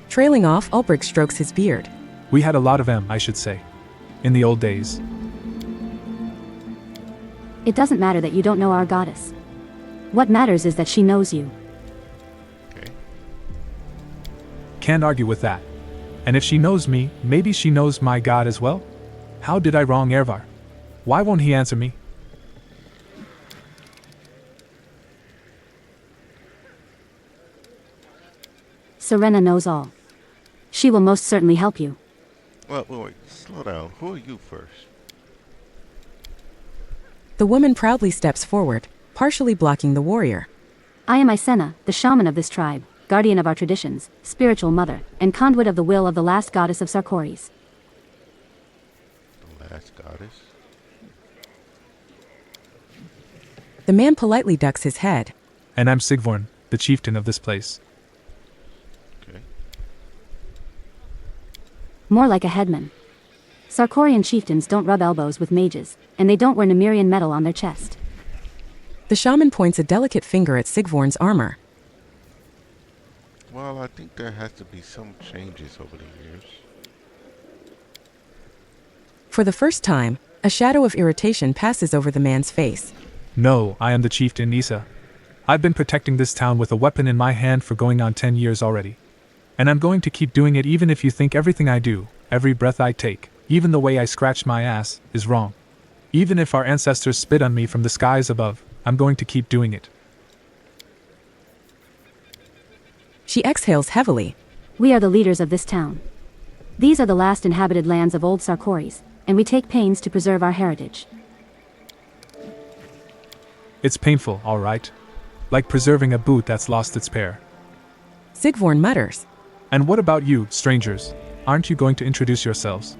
Trailing off, Ulbrich strokes his beard. We had a lot of them, I should say. In the old days. It doesn't matter that you don't know our goddess. What matters is that she knows you. Okay. Can't argue with that. And if she knows me, maybe she knows my god as well? How did I wrong Ervar? Why won't he answer me? Serena knows all. She will most certainly help you. Well, wait, slow down. Who are you first? The woman proudly steps forward, partially blocking the warrior. I am Isena, the shaman of this tribe, guardian of our traditions, spiritual mother, and conduit of the will of the last goddess of Sarkories. The last goddess? The man politely ducks his head. And I'm Sigvorn, the chieftain of this place. More like a headman. Sarkorian chieftains don't rub elbows with mages, and they don't wear Numerian metal on their chest. The shaman points a delicate finger at Sigvorn's armor. Well, I think there has to be some changes over the years. For the first time, a shadow of irritation passes over the man's face. No, I am the chieftain Isa. I've been protecting this town with a weapon in my hand for going on 10 years already. And I'm going to keep doing it even if you think everything I do, every breath I take, even the way I scratch my ass, is wrong. Even if our ancestors spit on me from the skies above, I'm going to keep doing it. She exhales heavily. We are the leaders of this town. These are the last inhabited lands of old Sarkories, and we take pains to preserve our heritage. It's painful, all right. Like preserving a boot that's lost its pair. Sigvorn mutters. And what about you, strangers? Aren't you going to introduce yourselves?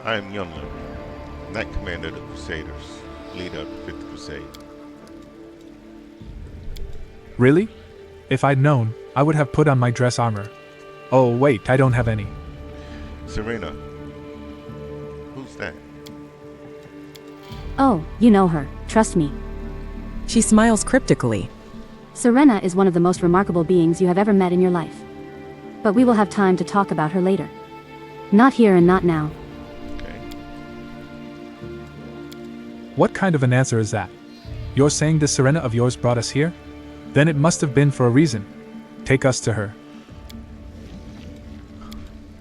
I am Gundrun, Knight Commander of the Crusaders, leader of the 5th Crusade. Really? If I'd known, I would have put on my dress armor. Oh wait, I don't have any. Serena. Who's that? Oh, you know her, trust me. She smiles cryptically. Serena is one of the most remarkable beings you have ever met in your life. But we will have time to talk about her later. Not here and not now. Okay. What kind of an answer is that? You're saying this Serena of yours brought us here? Then it must have been for a reason. Take us to her.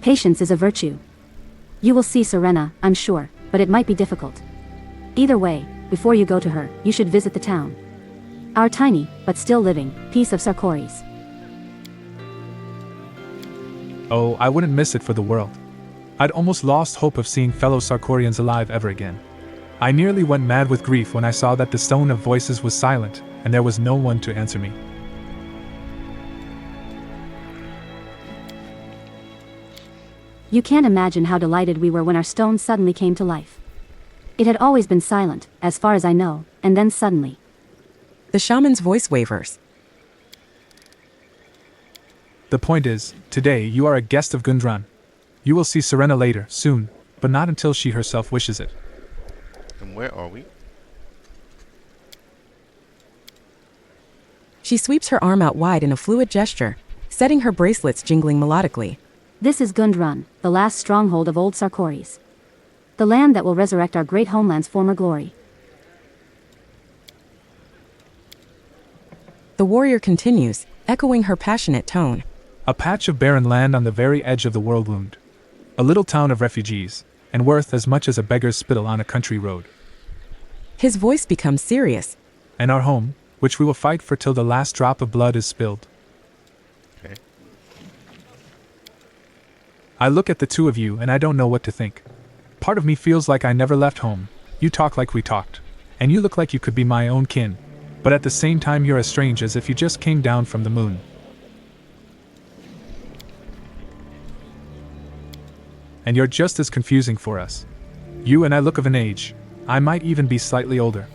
Patience is a virtue. You will see Serena, I'm sure, but it might be difficult. Either way, before you go to her, you should visit the town. Our tiny, but still living, piece of Sarkories. Oh, I wouldn't miss it for the world. I'd almost lost hope of seeing fellow Sarkorians alive ever again. I nearly went mad with grief when I saw that the Stone of Voices was silent, and there was no one to answer me. You can't imagine how delighted we were when our stone suddenly came to life. It had always been silent, as far as I know, and then suddenly. The shaman's voice wavers. The point is, today you are a guest of Gundrun. You will see Serena later, soon, but not until she herself wishes it. And where are we? She sweeps her arm out wide in a fluid gesture, setting her bracelets jingling melodically. This is Gundrun, the last stronghold of old Sarkories. The land that will resurrect our great homeland's former glory. The warrior continues, echoing her passionate tone. A patch of barren land on the very edge of the world wound. A little town of refugees, and worth as much as a beggar's spittle on a country road. His voice becomes serious. And our home, which we will fight for till the last drop of blood is spilled. Okay. I look at the two of you and I don't know what to think. Part of me feels like I never left home. You talk like we talked. And you look like you could be my own kin. But at the same time you're as strange as if you just came down from the moon. And you're just as confusing for us. You and I look of an age. I might even be slightly older.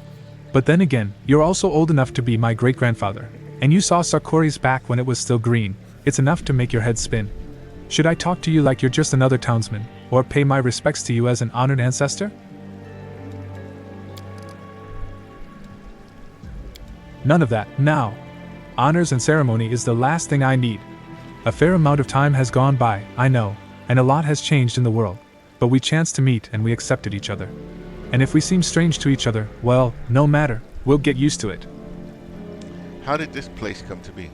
But then again, you're also old enough to be my great-grandfather. And you saw Sarkori's back when it was still green. It's enough to make your head spin. Should I talk to you like you're just another townsman, or pay my respects to you as an honored ancestor? None of that, now. Honors and ceremony is the last thing I need. A fair amount of time has gone by, I know, and a lot has changed in the world. But we chanced to meet and we accepted each other. And if we seem strange to each other, well, no matter, we'll get used to it. How did this place come to be?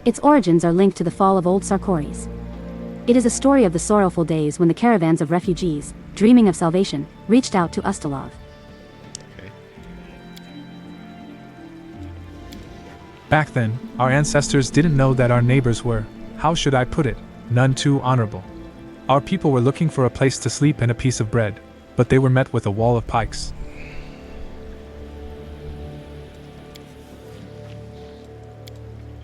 Its origins are linked to the fall of old Sarkoris. It is a story of the sorrowful days when the caravans of refugees, dreaming of salvation, reached out to Ustalov. Okay. Back then, our ancestors didn't know that our neighbors were, how should I put it, none too honorable. Our people were looking for a place to sleep and a piece of bread, but they were met with a wall of pikes.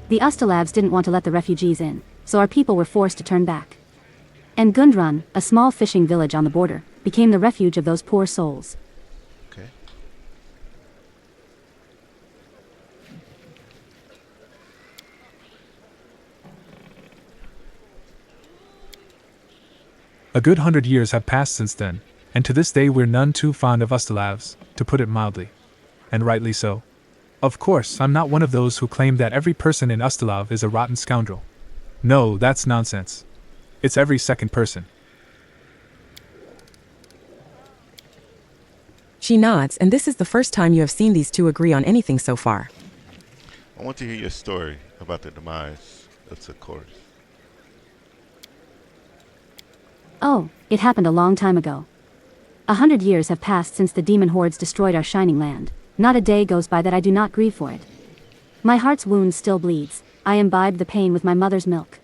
The Ustalavs didn't want to let the refugees in, so our people were forced to turn back. And Gundrun, a small fishing village on the border, became the refuge of those poor souls. Okay. A good 100 years have passed since then, and to this day we're none too fond of Ustalavs, to put it mildly. And rightly so. Of course, I'm not one of those who claim that every person in Ustalav is a rotten scoundrel. No, that's nonsense. It's every second person. She nods, and this is the first time you have seen these two agree on anything so far. I want to hear your story about the demise of Sarkoris. Oh, it happened a long time ago. 100 years have passed since the demon hordes destroyed our shining land. Not a day goes by that I do not grieve for it. My heart's wound still bleeds. I imbibe the pain with my mother's milk.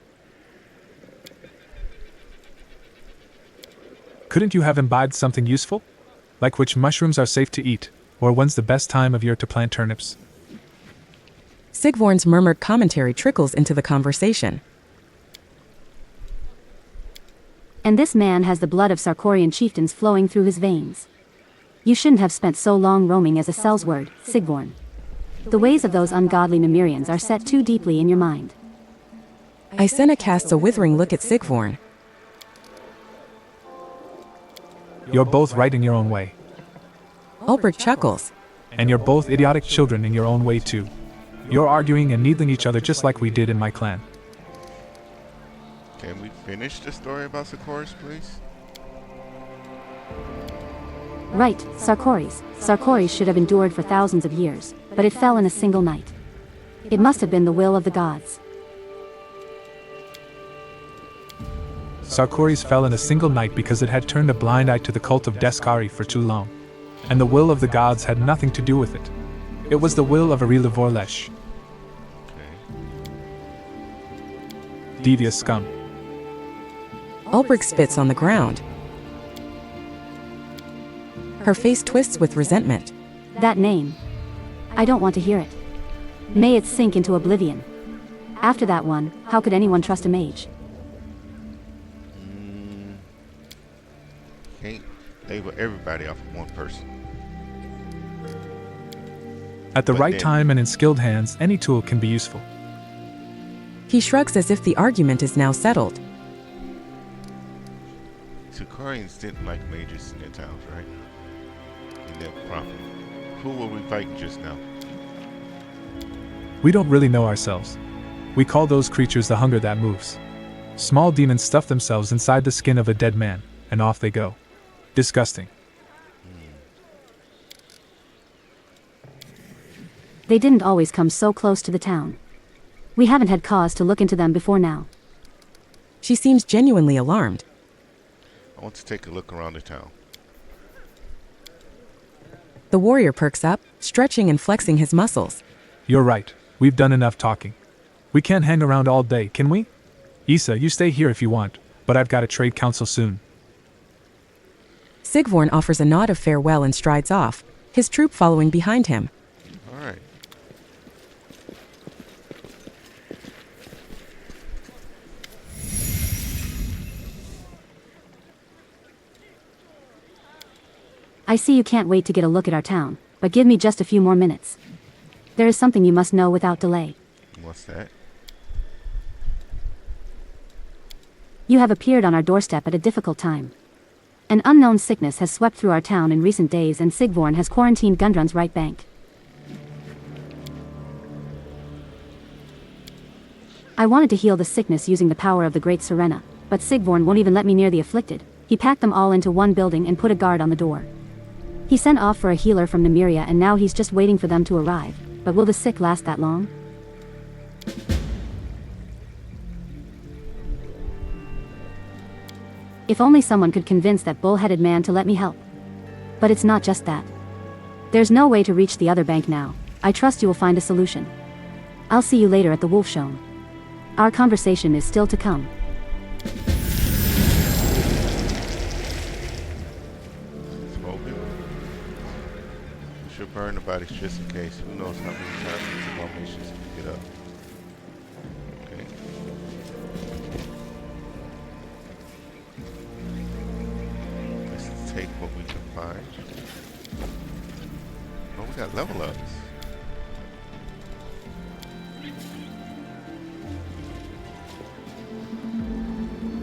Couldn't you have imbibed something useful? Like which mushrooms are safe to eat, or when's the best time of year to plant turnips? Sigvorn's murmured commentary trickles into the conversation. And this man has the blood of Sarkorian chieftains flowing through his veins. You shouldn't have spent so long roaming as a Sellsword, Sigvorn. The ways of those ungodly Mimirians are set too deeply in your mind. Isena casts a withering look at Sigvorn. You're both right in your own way. Ulbrich chuckles. And you're both idiotic children in your own way too. You're arguing and needling each other just like we did in my clan. Can we finish the story about Sarkoris, please? Right, Sarkoris. Sarkoris should have endured for thousands of years, but it fell in a single night. It must have been the will of the gods. Sarkoris fell in a single night because it had turned a blind eye to the cult of Deskari for too long. And the will of the gods had nothing to do with it. It was the will of Arila Vorlesh. Devious scum. Ulbrich spits on the ground. Her face twists with resentment. That name. I don't want to hear it. May it sink into oblivion. After that one, how could anyone trust a mage? Can't label everybody off of one person. At the right time and in skilled hands, any tool can be useful. He shrugs as if the argument is now settled. Sarkorians didn't like mages in their towns, right? In their property. Who were we fighting just now? We don't really know ourselves. We call those creatures the hunger that moves. Small demons stuff themselves inside the skin of a dead man, and off they go. Disgusting. They didn't always come so close to the town. We haven't had cause to look into them before now. She seems genuinely alarmed. I want to take a look around the town. The warrior perks up, stretching and flexing his muscles. You're right. We've done enough talking. We can't hang around all day, can we? Issa, you stay here if you want, but I've got a trade council soon. Sigvorn offers a nod of farewell and strides off, his troop following behind him. All right. I see you can't wait to get a look at our town, but give me just a few more minutes. There is something you must know without delay. What's that? You have appeared on our doorstep at a difficult time. An unknown sickness has swept through our town in recent days and Sigvorn has quarantined Gundrun's right bank. I wanted to heal the sickness using the power of the Great Serena, but Sigvorn won't even let me near the afflicted. He packed them all into one building and put a guard on the door. He sent off for a healer from Nymeria and now he's just waiting for them to arrive. But will the sick last that long? If only someone could convince that bull-headed man to let me help. But it's not just that. There's no way to reach the other bank now. I trust you will find a solution. I'll see you later at the Wolf Shone. Our conversation is still to come. We should burn the bodies just in case. Who knows how many times these abominations can get up. Okay. Let's take what we can find. Oh, we got level ups.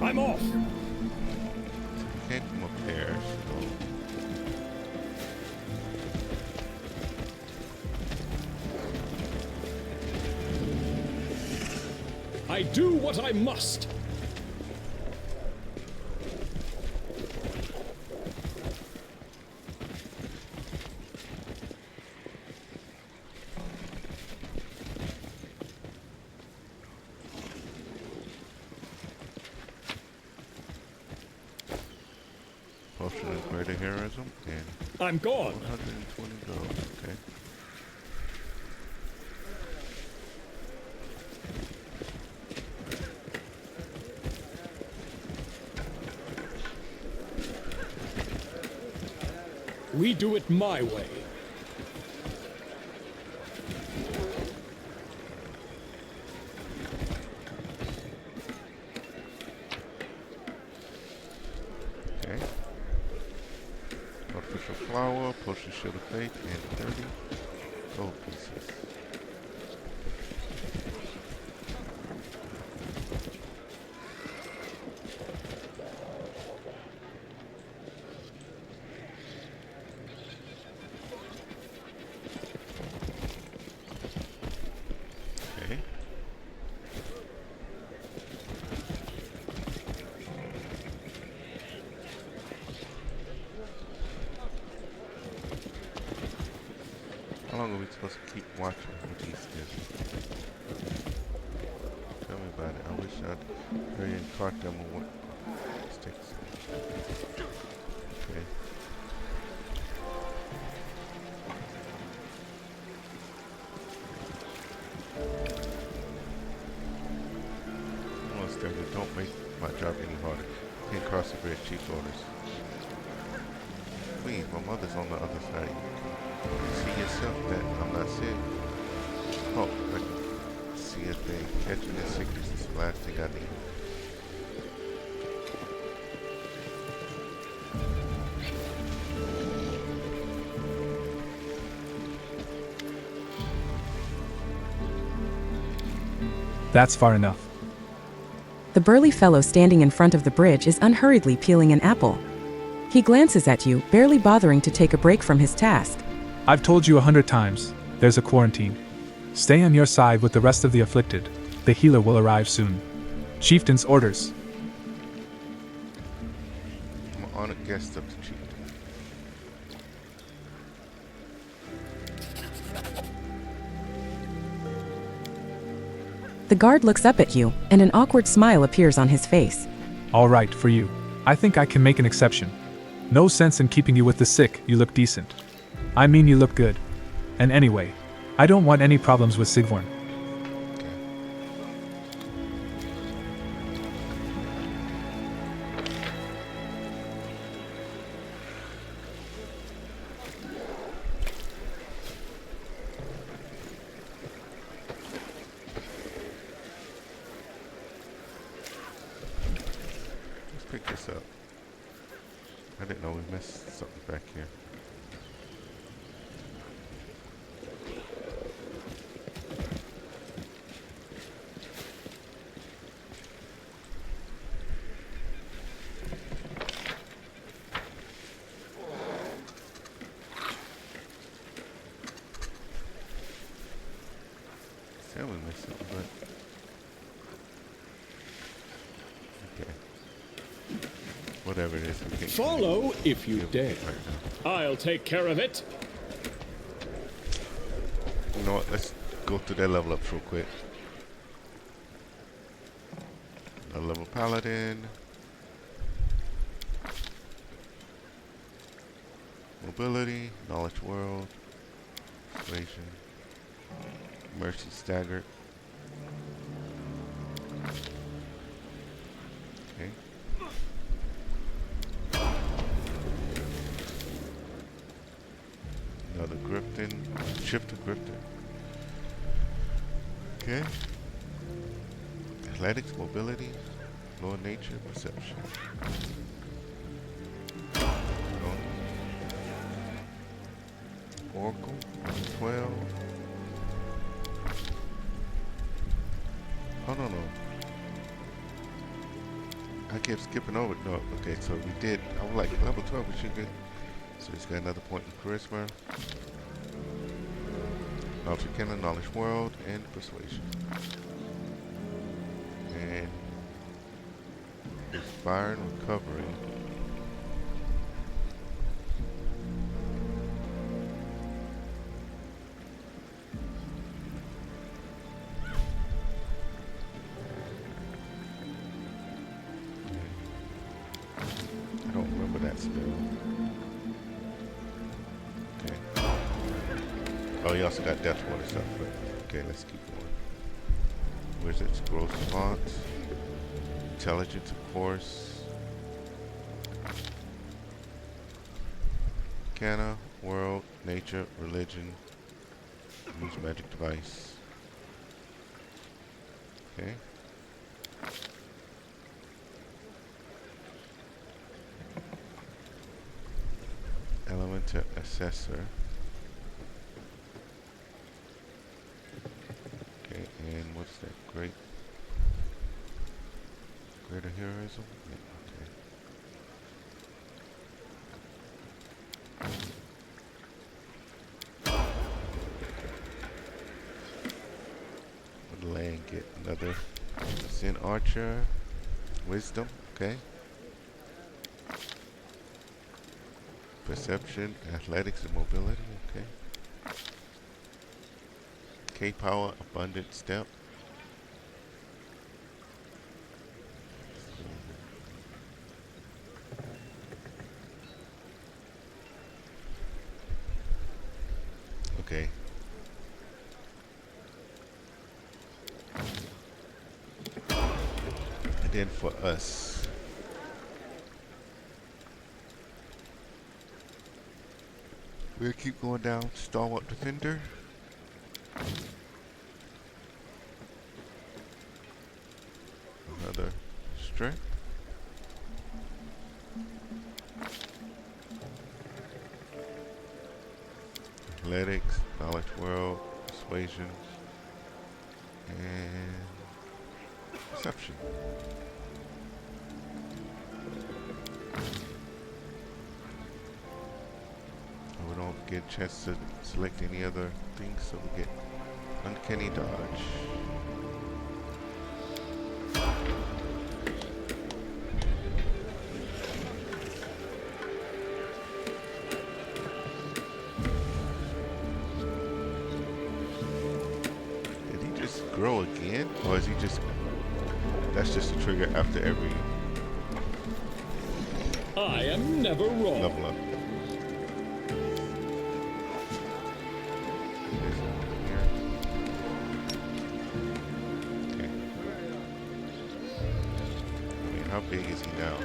I'm off. So we can't come up there. So. I do what I must. Potion of greater heroism and I'm gone. 120 gold. Okay. We do it my way. Okay. Artificial flower, potion shield of faith, and 30 gold pieces. Okay. How long are we supposed to keep watching with these things? Tell me about it. I wish I'd hurry and caught them with what sticks. Okay. Almost there. Don't make my job any harder. Can't cross the bridge. Chief orders. Please, my mother's on the other side. See yourself that I'm not sick. Oh, I can see a thing. Catching the sickness is the last thing I need. That's far enough. The burly fellow standing in front of the bridge is unhurriedly peeling an apple. He glances at you, barely bothering to take a break from his task. I've told you 100 times, there's a quarantine. Stay on your side with the rest of the afflicted. The healer will arrive soon. Chieftain's orders. I'm an honored guest of the chieftain. The The guard looks up at you, and an awkward smile appears on his face. All right, for you. I think I can make an exception. No sense in keeping you with the sick, you look decent. I mean, you look good. And anyway, I don't want any problems with Sigvorn. Pick this up. I didn't know we missed something back here. Said we missed something, but okay. Whatever it is, we can't Follow if you dare. right now. I'll take care of it. You know what? Let's go through that level ups real quick. A level paladin. Mobility, knowledge world, persuasion, mercy staggered. Okay. Another Grifton, shift to Grifton. Okay. Athletics, mobility, law of nature, perception. Oracle, 12. Oh, no. I kept skipping over. No, okay, so we did. I was like, level 12, we should get. So he's got another point in charisma. Knowledge of canon, knowledge world, and persuasion. And fire and recovery. I don't remember that spell. Okay. Oh, you also got death water stuff, but okay, let's keep going. Where's it? Scroll response. Intelligence, of course. Cana, world, nature, religion. Use magic device. Okay. Element assessor. Okay, and what's that? Greater heroism? Yeah, okay. What did Lair get? Another Sin Archer. Wisdom, okay. Perception, athletics, and mobility, okay. K-Power, abundant step. Okay. And then for us, we'll keep going down. Stalwart Defender. Another strength. Athletics, knowledge world, persuasion, and perception. We don't get a chance to select any other things, so we get uncanny dodge. Did he just grow again? Or is he just... That's just a trigger after every... I am never wrong. Level up. Okay. I mean, how big is he now?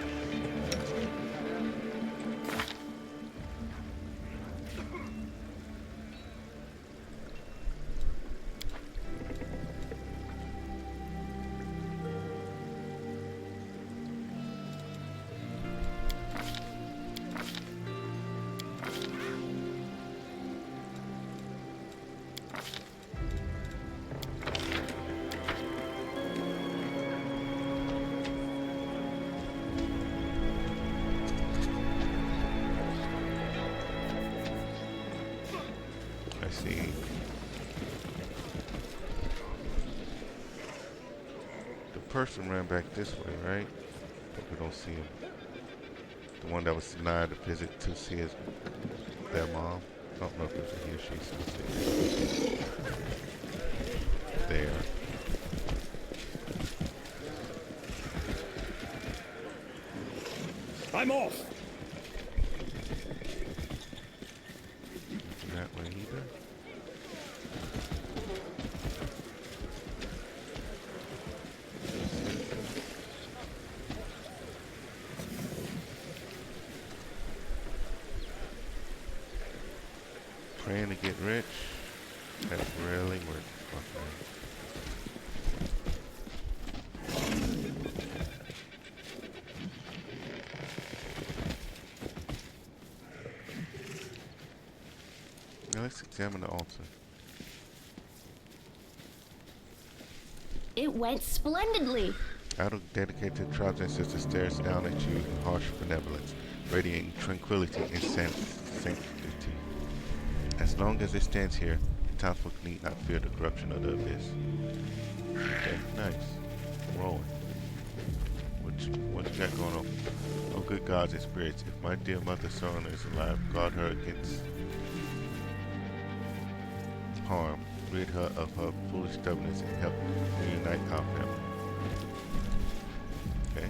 See. The person ran back this way, right? But we don't see him. The one that was denied a visit to see their mom. I don't know if it was a he or she. So there. I'm off. That way either. Praying to get rich. That really works, my friend. Now let's examine the altar. It went splendidly. Idol dedicated to the tribes and sisters stares down at you in harsh benevolence, radiating tranquility and sanctity. As long as it stands here, the townsfolk need not fear the corruption of the abyss. Okay, nice. Rolling. What you got going on? Oh, good gods and spirits, if my dear mother Serena is alive, guard her against harm, rid her of her foolish stubbornness, and help reunite our family. Okay.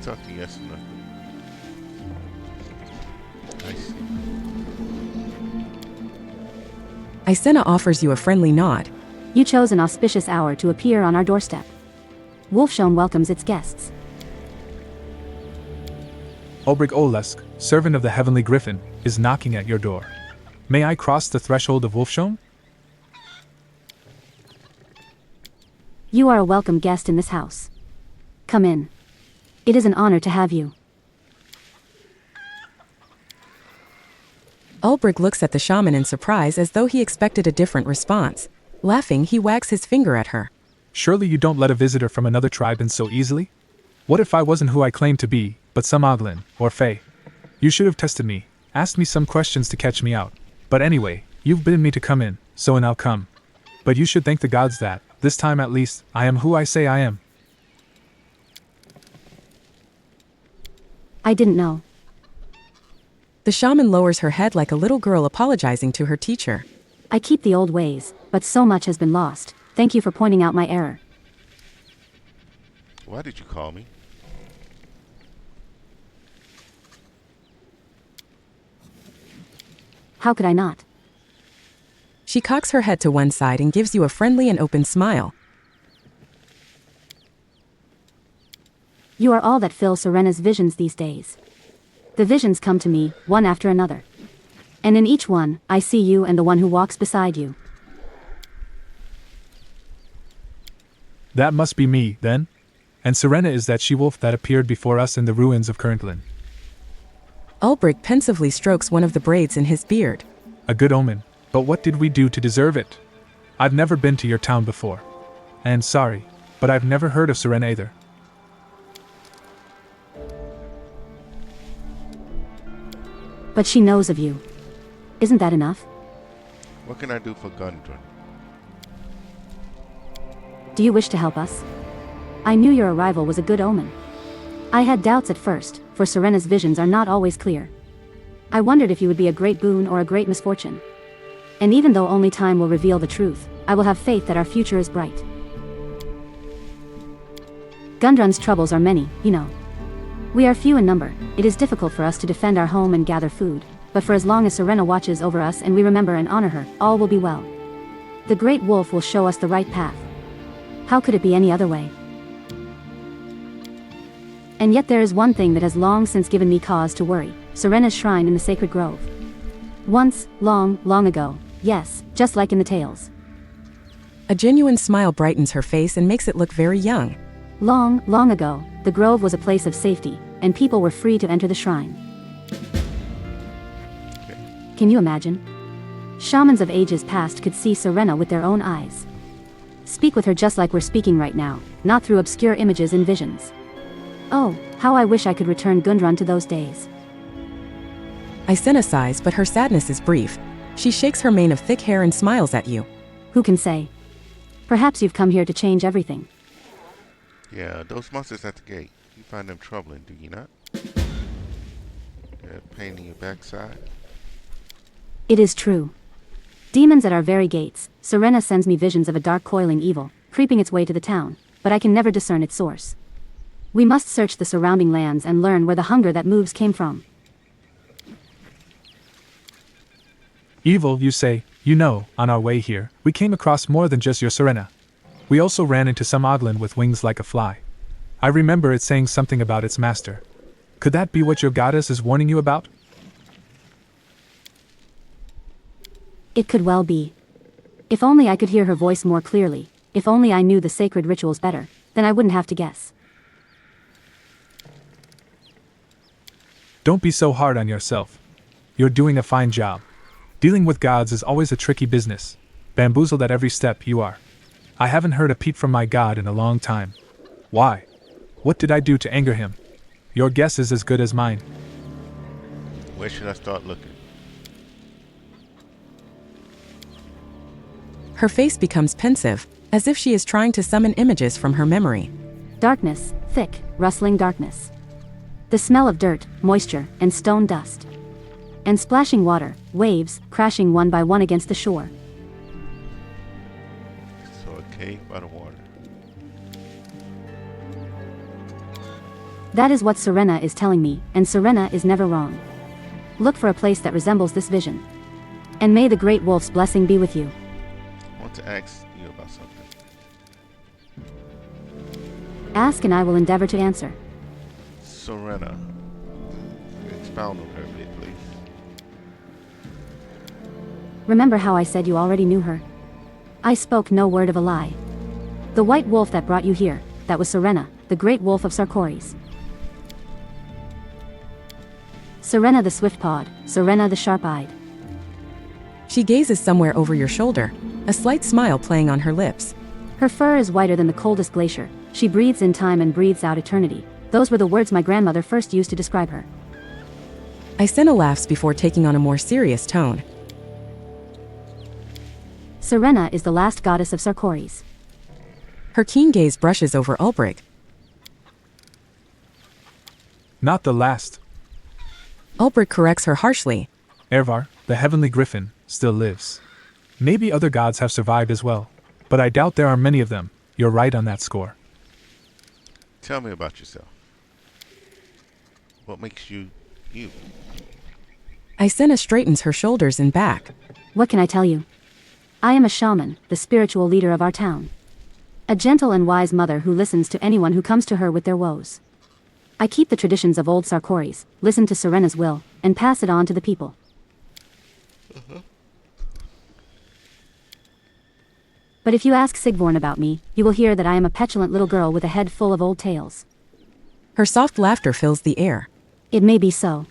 Talk to yes or no. I see. Icena offers you a friendly nod. You chose an auspicious hour to appear on our doorstep. Wolfshone welcomes its guests. Ulbrich Olesk, servant of the Heavenly Griffin, is knocking at your door. May I cross the threshold of Wolfshone? You are a welcome guest in this house. Come in. It is an honor to have you. Ulbrich looks at the shaman in surprise as though he expected a different response. Laughing, he wags his finger at her. Surely you don't let a visitor from another tribe in so easily? What if I wasn't who I claimed to be, but some Oglin, or Fae? You should have tested me, asked me some questions to catch me out. But anyway, you've bidden me to come in, so and I'll come. But you should thank the gods that, this time at least, I am who I say I am. I didn't know. The shaman lowers her head like a little girl apologizing to her teacher. I keep the old ways, but so much has been lost. Thank you for pointing out my error. Why did you call me? How could I not? She cocks her head to one side and gives you a friendly and open smile. You are all that fill Serena's visions these days. The visions come to me, one after another. And in each one, I see you and the one who walks beside you. That must be me, then? And Serena is that she-wolf that appeared before us in the ruins of Kerntlin. Ulbrich pensively strokes one of the braids in his beard. A good omen, but what did we do to deserve it? I've never been to your town before. And sorry, but I've never heard of Serena either. But she knows of you. Isn't that enough? What can I do for Gundrun? Do you wish to help us? I knew your arrival was a good omen. I had doubts at first, for Serena's visions are not always clear. I wondered if you would be a great boon or a great misfortune. And even though only time will reveal the truth, I will have faith that our future is bright. Gundrun's troubles are many, you know. We are few in number. It is difficult for us to defend our home and gather food, but for as long as Serena watches over us and we remember and honor her, all will be well. The Great Wolf will show us the right path. How could it be any other way? And yet there is one thing that has long since given me cause to worry, Serena's shrine in the sacred grove. Once, long, long ago, yes, just like in the tales. A genuine smile brightens her face and makes it look very young. Long, long ago, the grove was a place of safety, and people were free to enter the shrine. Can you imagine? Shamans of ages past could see Serena with their own eyes. Speak with her just like we're speaking right now, not through obscure images and visions. Oh, how I wish I could return Gundrun to those days. Icena sighs, but her sadness is brief. She shakes her mane of thick hair and smiles at you. Who can say? Perhaps you've come here to change everything. Yeah, those monsters at the gate. You find them troubling, do you not? They're a pain in your backside. It is true. Demons at our very gates. Serena sends me visions of a dark coiling evil, creeping its way to the town, but I can never discern its source. We must search the surrounding lands and learn where the hunger that moves came from. Evil, you say? You know, on our way here, we came across more than just your Serena. We also ran into some Oglin with wings like a fly. I remember it saying something about its master. Could that be what your goddess is warning you about? It could well be. If only I could hear her voice more clearly, if only I knew the sacred rituals better, then I wouldn't have to guess. Don't be so hard on yourself. You're doing a fine job. Dealing with gods is always a tricky business. Bamboozled at every step you are. I haven't heard a peep from my god in a long time. Why? What did I do to anger him? Your guess is as good as mine. Where should I start looking? Her face becomes pensive, as if she is trying to summon images from her memory. Darkness, thick, rustling darkness. The smell of dirt, moisture, and stone dust. And splashing water, waves, crashing one by one against the shore. So a cave by the water. That is what Serena is telling me, and Serena is never wrong. Look for a place that resembles this vision. And may the Great Wolf's blessing be with you. I want to ask you about something. Ask and I will endeavor to answer. Serena. Expound on her a bit, please. Remember how I said you already knew her? I spoke no word of a lie. The white wolf that brought you here, that was Serena, the great wolf of Sarkoris. Serena the swift-pawed, Serena the sharp-eyed. She gazes somewhere over your shoulder, a slight smile playing on her lips. Her fur is whiter than the coldest glacier. She breathes in time and breathes out eternity. Those were the words my grandmother first used to describe her. Icena laughs before taking on a more serious tone. Serena is the last goddess of Sarkoris. Her keen gaze brushes over Ulbrich. Not the last. Ulbrich corrects her harshly. Ervar, the heavenly griffin, still lives. Maybe other gods have survived as well, but I doubt there are many of them. You're right on that score. Tell me about yourself. What makes you, you? Icena straightens her shoulders and back. What can I tell you? I am a shaman, the spiritual leader of our town. A gentle and wise mother who listens to anyone who comes to her with their woes. I keep the traditions of old Sarkoris, listen to Serena's will, and pass it on to the people. But if you ask Sigvorn about me, you will hear that I am a petulant little girl with a head full of old tales. Her soft laughter fills the air. It may be so.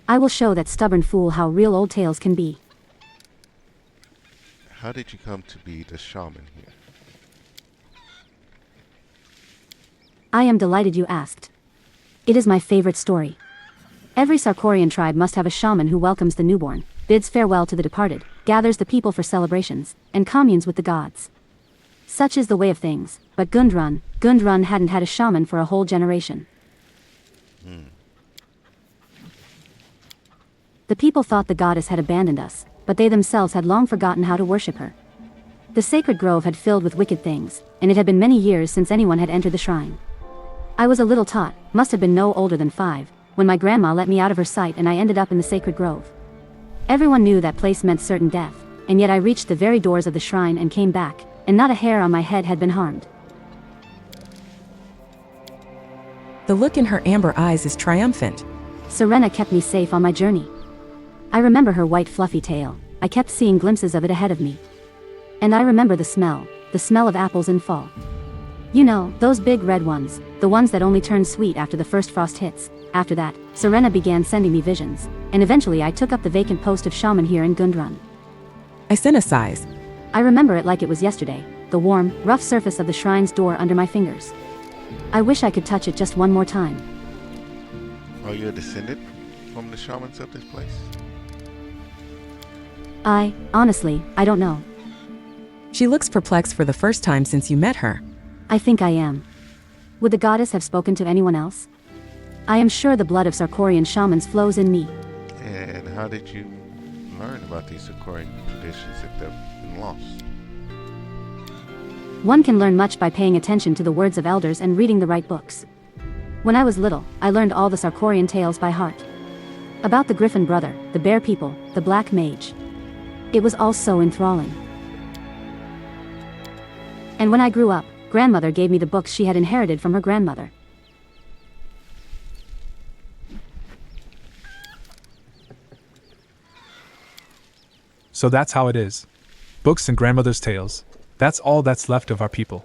I will show that stubborn fool how real old tales can be. How did you come to be the shaman here? I am delighted you asked. It is my favorite story. Every Sarkorian tribe must have a shaman who welcomes the newborn, bids farewell to the departed, gathers the people for celebrations, and communes with the gods. Such is the way of things, but Gundrun hadn't had a shaman for a whole generation. The people thought the goddess had abandoned us, but they themselves had long forgotten how to worship her. The sacred grove had filled with wicked things, and it had been many years since anyone had entered the shrine. I was a little tot, must have been no older than 5, when my grandma let me out of her sight and I ended up in the sacred grove. Everyone knew that place meant certain death, and yet I reached the very doors of the shrine and came back, and not a hair on my head had been harmed. The look in her amber eyes is triumphant. Serena kept me safe on my journey. I remember her white fluffy tail. I kept seeing glimpses of it ahead of me. And I remember the smell of apples in fall. You know, those big red ones, the ones that only turn sweet after the first frost hits. After that, Serena began sending me visions, and eventually I took up the vacant post of shaman here in Gundrun. I synthesize. I remember it like it was yesterday, the warm, rough surface of the shrine's door under my fingers. I wish I could touch it just one more time. Are you a descendant from the shamans of this place? Honestly, I don't know. She looks perplexed for the first time since you met her. I think I am. Would the goddess have spoken to anyone else? I am sure the blood of Sarkorian shamans flows in me. And how did you learn about these Sarkorian traditions if they've been lost? One can learn much by paying attention to the words of elders and reading the right books. When I was little, I learned all the Sarkorian tales by heart. About the Griffin brother, the Bear people, the Black Mage. It was all so enthralling. And when I grew up, grandmother gave me the books she had inherited from her grandmother. So that's how it is. Books and grandmother's tales. That's all that's left of our people.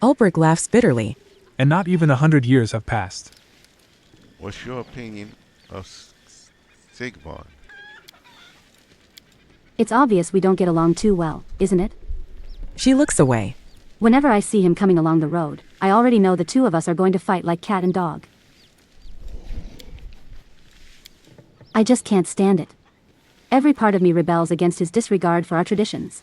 Ulbrich laughs bitterly. And not even 100 years have passed. What's your opinion of Sigvard? It's obvious we don't get along too well, isn't it? She looks away. Whenever I see him coming along the road, I already know the two of us are going to fight like cat and dog. I just can't stand it. Every part of me rebels against his disregard for our traditions.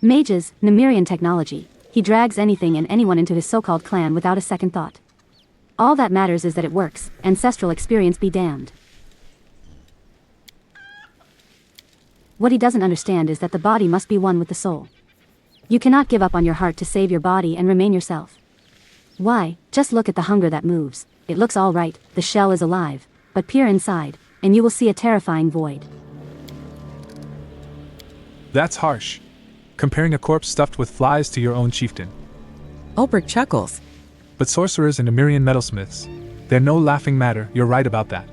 Mages, Nemirian technology, he drags anything and anyone into his so-called clan without a second thought. All that matters is that it works, ancestral experience be damned. What he doesn't understand is that the body must be one with the soul. You cannot give up on your heart to save your body and remain yourself. Why, just look at the hunger that moves. It looks all right, the shell is alive, but peer inside, and you will see a terrifying void. That's harsh. Comparing a corpse stuffed with flies to your own chieftain. Ulbrich chuckles. But sorcerers and Nemirian metalsmiths, they're no laughing matter, you're right about that.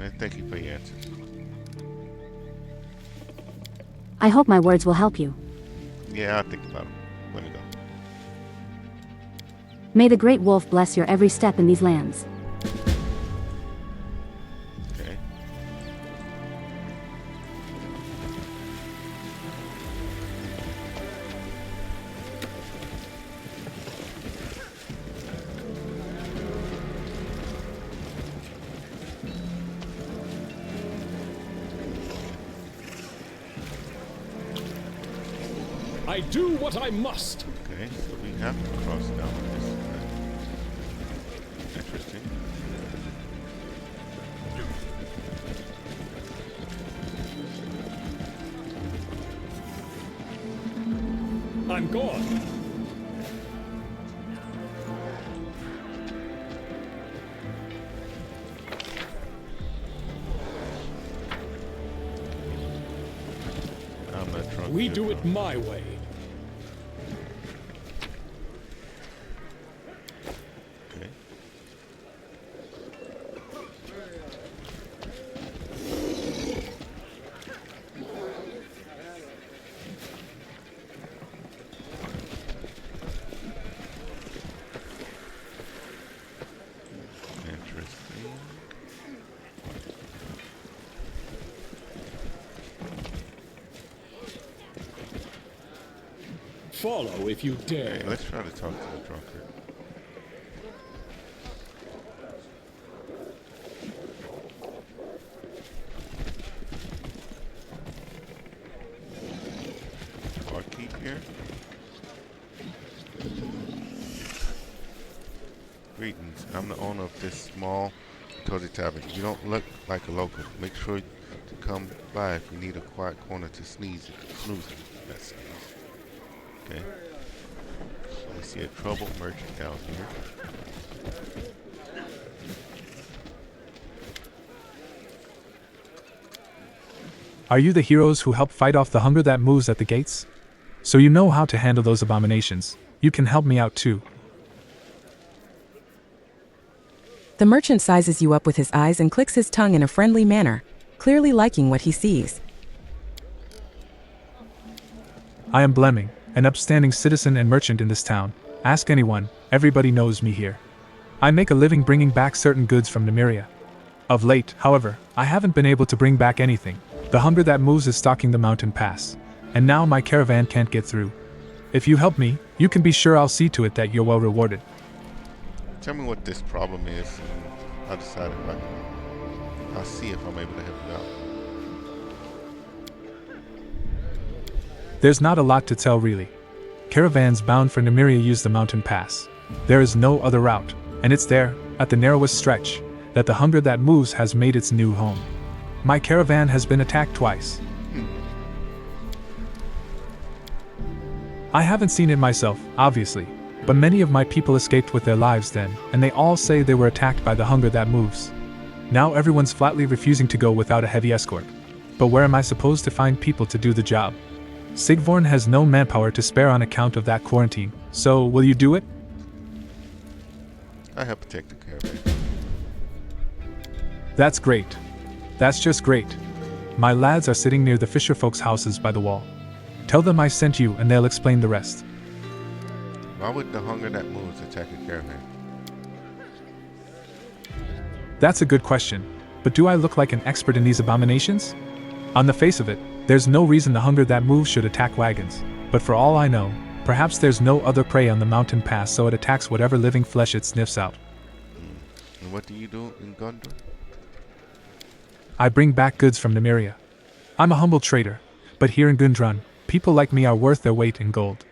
And thank you for your answers. I hope my words will help you. Yeah, I'll think about it. Let me go. May the great wolf bless your every step in these lands. Okay. I do what I must. Okay, so we have to cross down this way. Interesting. I'm gone. I'm not drunk. We do it my way. Okay. Interesting. follow if you dare. Okay, let's try to talk to the drunkard. Barkeep here. Greetings. I'm the owner of this small cozy tavern. You don't look like a local. Make sure to come by if you need a quiet corner to snooze in. That's sneeze. Okay. I see a troubled merchant down here. Are you the heroes who help fight off the hunger that moves at the gates? So you know how to handle those abominations. You can help me out too. The merchant sizes you up with his eyes and clicks his tongue in a friendly manner, clearly liking what he sees. I am Blemming, an upstanding citizen and merchant in this town. Ask anyone, everybody knows me here. I make a living bringing back certain goods from Nymeria. Of late, however, I haven't been able to bring back anything. The hunger that moves is stalking the mountain pass, and now my caravan can't get through. If you help me, you can be sure I'll see to it that you're well rewarded. Tell me what this problem is, and I'll decide if I can. I'll see if I'm able to help you out. There's not a lot to tell really. Caravans bound for Nymeria use the mountain pass. There is no other route, and it's there, at the narrowest stretch, that the hunger that moves has made its new home. My caravan has been attacked twice. I haven't seen it myself, obviously, but many of my people escaped with their lives then, and they all say they were attacked by the hunger that moves. Now everyone's flatly refusing to go without a heavy escort. But where am I supposed to find people to do the job? Sigvorn has no manpower to spare on account of that quarantine, so will you do it? I help protect the caravan. That's great. That's just great. My lads are sitting near the fisherfolk's houses by the wall. Tell them I sent you and they'll explain the rest. Why would the hunger that moves attack a caravan? That's a good question, but do I look like an expert in these abominations? On the face of it, there's no reason the hunger that moves should attack wagons, but for all I know, perhaps there's no other prey on the mountain pass, so it attacks whatever living flesh it sniffs out. And what do you do in Gundrun? I bring back goods from Nymeria. I'm a humble trader, but here in Gundrun, people like me are worth their weight in gold.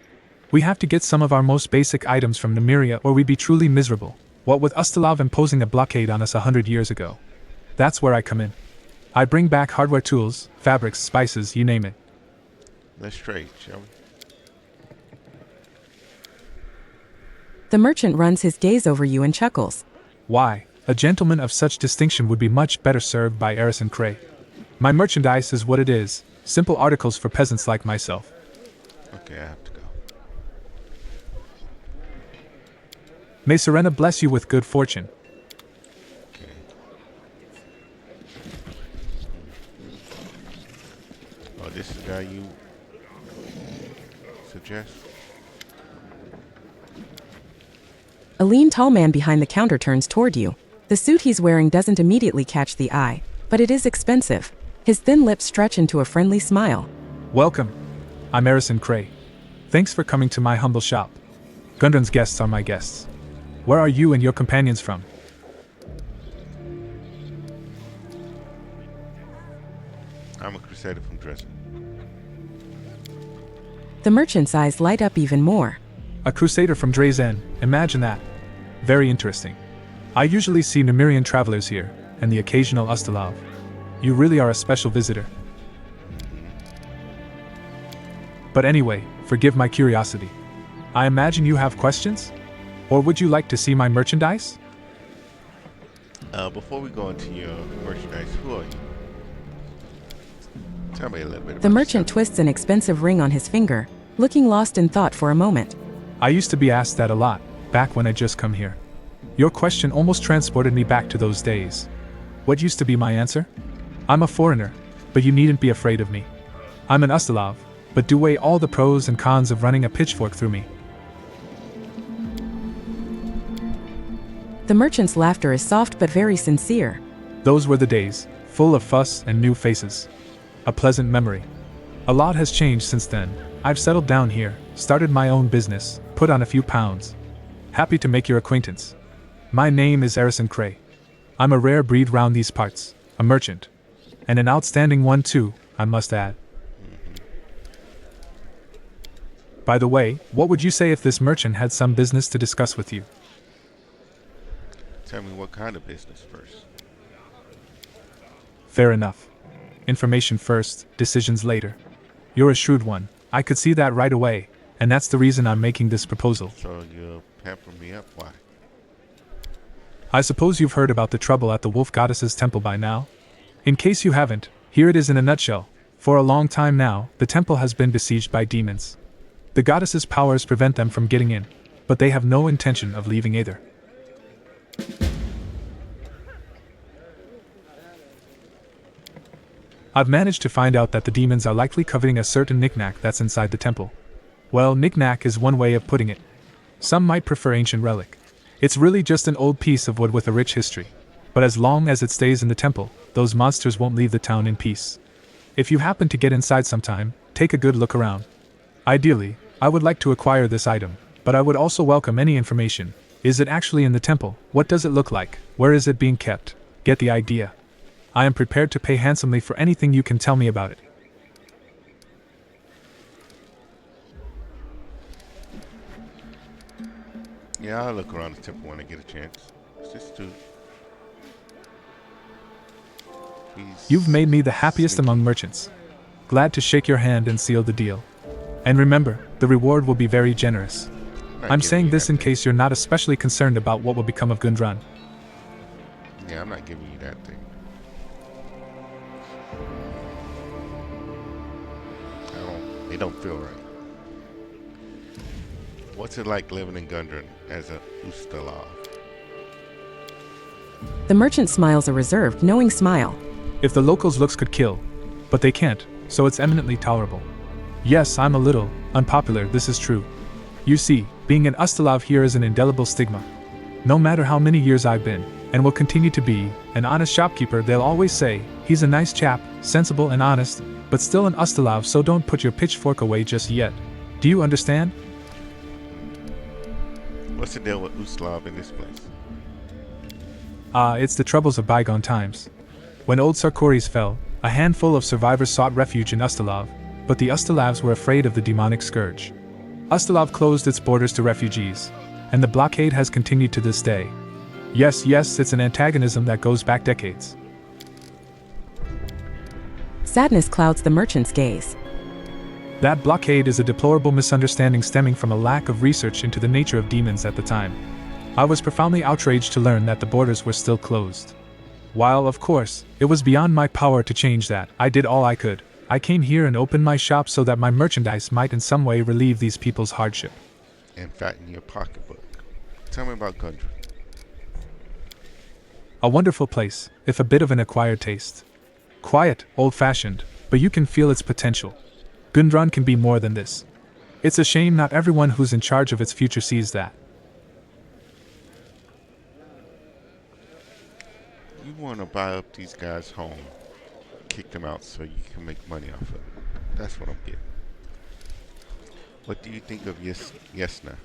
We have to get some of our most basic items from Nymeria or we'd be truly miserable, what with Ustalav imposing a blockade on us 100 years ago. That's where I come in. I bring back hardware tools, fabrics, spices, you name it. Let's trade, shall we? The merchant runs his gaze over you and chuckles. Why, a gentleman of such distinction would be much better served by Eris and Cray. My merchandise is what it is, simple articles for peasants like myself. Okay, I have to go. May Serena bless you with good fortune. Okay. Oh, this is the guy you suggest? A lean tall man behind the counter turns toward you. The suit he's wearing doesn't immediately catch the eye, but it is expensive. His thin lips stretch into a friendly smile. Welcome. I'm Eris and Cray. Thanks for coming to my humble shop. Gundrun's guests are my guests. Where are you and your companions from? I'm a crusader from Dresden. The merchant's eyes light up even more. A crusader from Dresden, imagine that. Very interesting. I usually see Nymerian travelers here, and the occasional Ustalav. You really are a special visitor. But anyway, forgive my curiosity. I imagine you have questions? Or would you like to see my merchandise? Before we go into your merchandise, who are you? Tell me a little bit about The merchant yourself. twists an expensive ring on his finger, looking lost in thought for a moment. I used to be asked that a lot, back when I just come here. Your question almost transported me back to those days. What used to be my answer? I'm a foreigner, but you needn't be afraid of me. I'm an Ustalav, but do weigh all the pros and cons of running a pitchfork through me. The merchant's laughter is soft but very sincere. Those were the days, full of fuss and new faces. A pleasant memory. A lot has changed since then. I've settled down here, started my own business, put on a few pounds. Happy to make your acquaintance. My name is Erison Cray. I'm a rare breed round these parts, a merchant. And an outstanding one too, I must add. By the way, what would you say if this merchant had some business to discuss with you? Tell me what kind of business first. Fair enough. Information first, decisions later. You're a shrewd one, I could see that right away, and that's the reason I'm making this proposal. So you'll pamper me up, why? I suppose you've heard about the trouble at the Wolf Goddess's temple by now? In case you haven't, here it is in a nutshell. For a long time now, the temple has been besieged by demons. The goddess's powers prevent them from getting in, but they have no intention of leaving either. I've managed to find out that the demons are likely coveting a certain knickknack that's inside the temple. Well, knickknack is one way of putting it. Some might prefer ancient relic. It's really just an old piece of wood with a rich history. But as long as it stays in the temple, those monsters won't leave the town in peace. If you happen to get inside sometime, take a good look around. Ideally, I would like to acquire this item, but I would also welcome any information. Is it actually in the temple? What does it look like? Where is it being kept? Get the idea. I am prepared to pay handsomely for anything you can tell me about it. Yeah, I'll look around the temple when I get a chance. It's just to... You've made me the happiest among merchants. Glad to shake your hand and seal the deal. And remember, the reward will be very generous. I'm saying this in case you're not especially concerned about what will become of Gundrun. Yeah, I'm not giving you that thing. They don't feel right. What's it like living in Gundrun as a Ustalav? The merchant smiles a reserved, knowing smile. If the locals' looks could kill, but they can't, so it's eminently tolerable. Yes, I'm a little unpopular, this is true. You see, being an Ustalav here is an indelible stigma. No matter how many years I've been, and will continue to be, an honest shopkeeper, they'll always say, he's a nice chap, sensible and honest, but still an Ustalav, so don't put your pitchfork away just yet. Do you understand? What's the deal with Ustalav in this place? It's the troubles of bygone times. When old Sarkoris fell, a handful of survivors sought refuge in Ustalav, but the Ustalavs were afraid of the demonic scourge. Ustalav closed its borders to refugees, and the blockade has continued to this day. Yes, it's an antagonism that goes back decades. Sadness clouds the merchant's gaze. That blockade is a deplorable misunderstanding stemming from a lack of research into the nature of demons at the time. I was profoundly outraged to learn that the borders were still closed. While, of course, it was beyond my power to change that, I did all I could. I came here and opened my shop so that my merchandise might in some way relieve these people's hardship. And fatten your pocketbook. Tell me about Gundrun. A wonderful place, if a bit of an acquired taste. Quiet, old-fashioned, but you can feel its potential. Gundrun can be more than this. It's a shame not everyone who's in charge of its future sees that. You want to buy up these guys' home, kick them out so you can make money off of it. That's what I'm getting. What do you think of Yesina?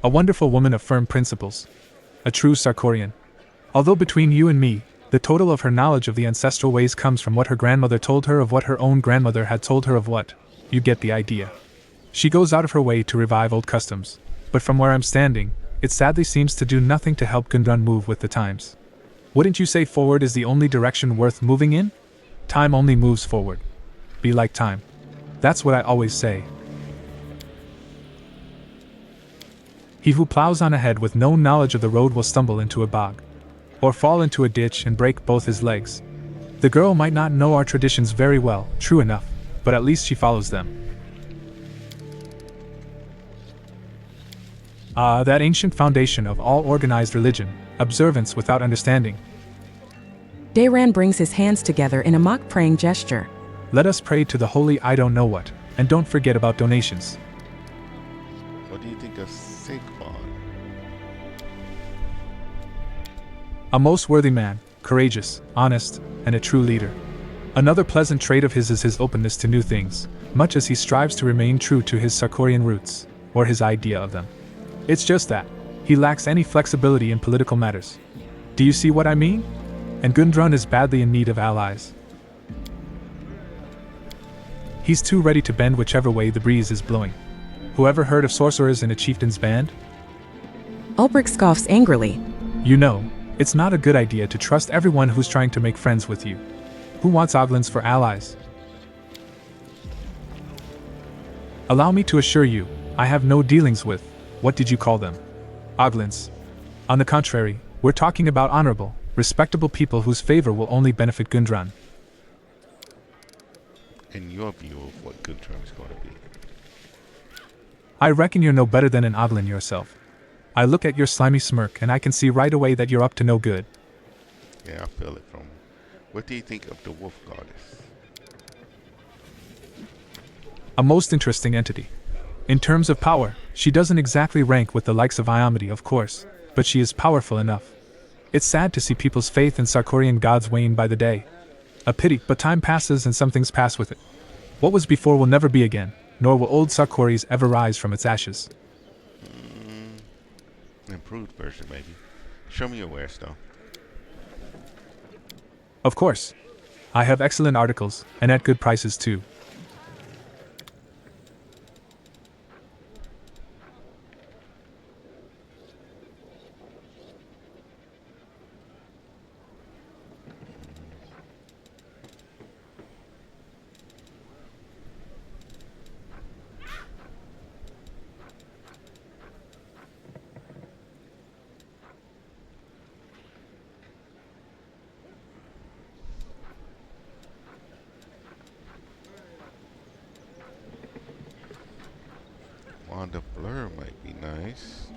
A wonderful woman of firm principles. A true Sarkorian. Although between you and me, the total of her knowledge of the ancestral ways comes from what her grandmother told her of what her own grandmother had told her of what. You get the idea. She goes out of her way to revive old customs, but from where I'm standing, it sadly seems to do nothing to help Gundrun move with the times. Wouldn't you say forward is the only direction worth moving in? Time only moves forward. Be like time. That's what I always say. He who plows on ahead with no knowledge of the road will stumble into a bog, or fall into a ditch and break both his legs. The girl might not know our traditions very well, true enough, but at least she follows them. That ancient foundation of all organized religion, observance without understanding. Dayran brings his hands together in a mock praying gesture. Let us pray to the holy I don't know what, and don't forget about donations. What do you think of Saquon? A most worthy man, courageous, honest, and a true leader. Another pleasant trait of his is his openness to new things. much as he strives to remain true to his Sarkorian roots, or his idea of them. It's just that he lacks any flexibility in political matters. Do you see what I mean? And Gundrun is badly in need of allies. He's too ready to bend whichever way the breeze is blowing. Whoever heard of sorcerers in a chieftain's band? Ulbrich scoffs angrily. You know, it's not a good idea to trust everyone who's trying to make friends with you. Who wants Oglins for allies? Allow me to assure you, I have no dealings with, what did you call them? Oglins. On the contrary, we're talking about honorable, respectable people whose favor will only benefit Gundrun. In your view of what Gundrun is going to be. I reckon you're no better than an Oglin yourself. I look at your slimy smirk and I can see right away that you're up to no good. Yeah, I feel it from. What do you think of the Wolf Goddess? A most interesting entity. In terms of power, she doesn't exactly rank with the likes of Iomity, of course, but she is powerful enough. It's sad to see people's faith in Sarkorian gods wane by the day. A pity, but time passes and some things pass with it. What was before will never be again, nor will old Sarkoris ever rise from its ashes. Improved version, maybe. Show me your wares, though. Of course. I have excellent articles, and at good prices too. Wand of Blur might be nice.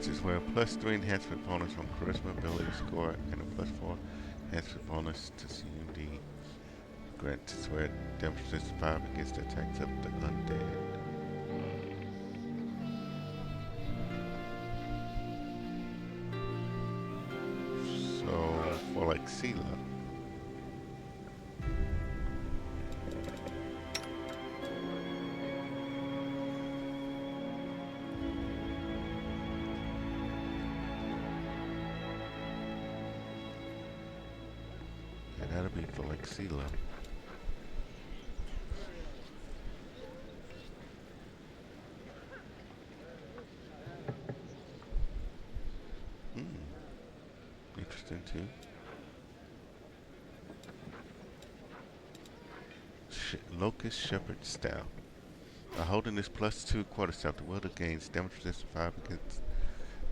Is where a +3 enhancement bonus on charisma ability score and a +4 enhancement bonus to CMD. Grants where demonstrates 5 against the attacks of the undead. So for like Sela. That'll be for like Sela. Interesting too. Locust Shepherd Staff. By holding this +2 quarterstaff, the wielder gains damage resistance 5 against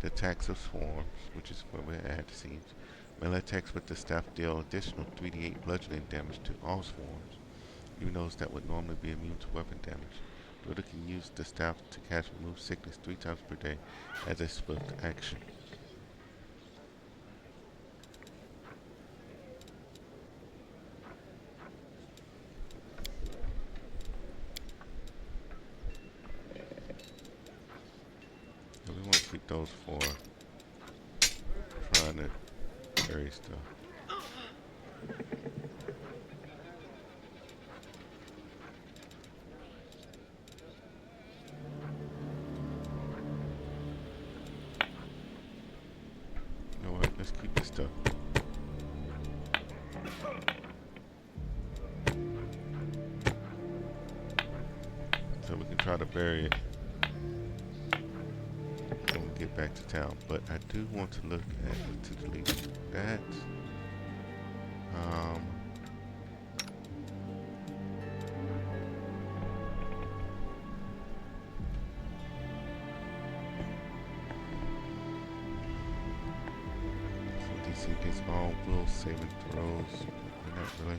the attacks of swarms, which is where we're at, it seems. Melee attacks with the staff deal additional 3d8 bludgeoning damage to all swarms, even those that would normally be immune to weapon damage. The wielder can use the staff to cast Remove Sickness 3 times per day as a swift action. So we want to keep those for trying to carry stuff. You know what? Let's keep this stuff. try to bury it when we get back to town. But I do want to look at to delete that. So DC gets all will saving throws. Not really.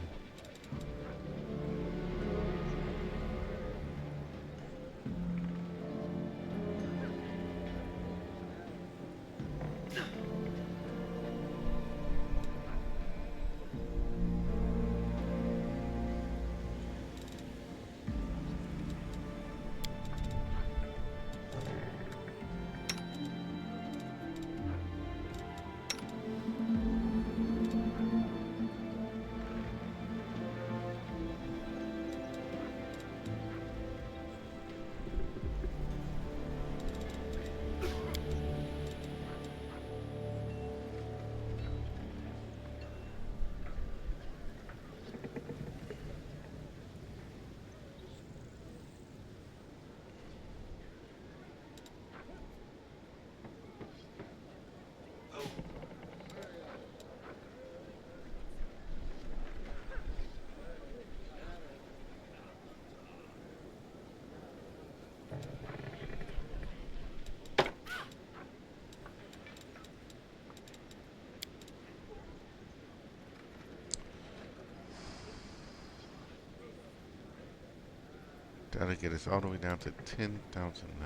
That'll get us all the way down to 10,000 now.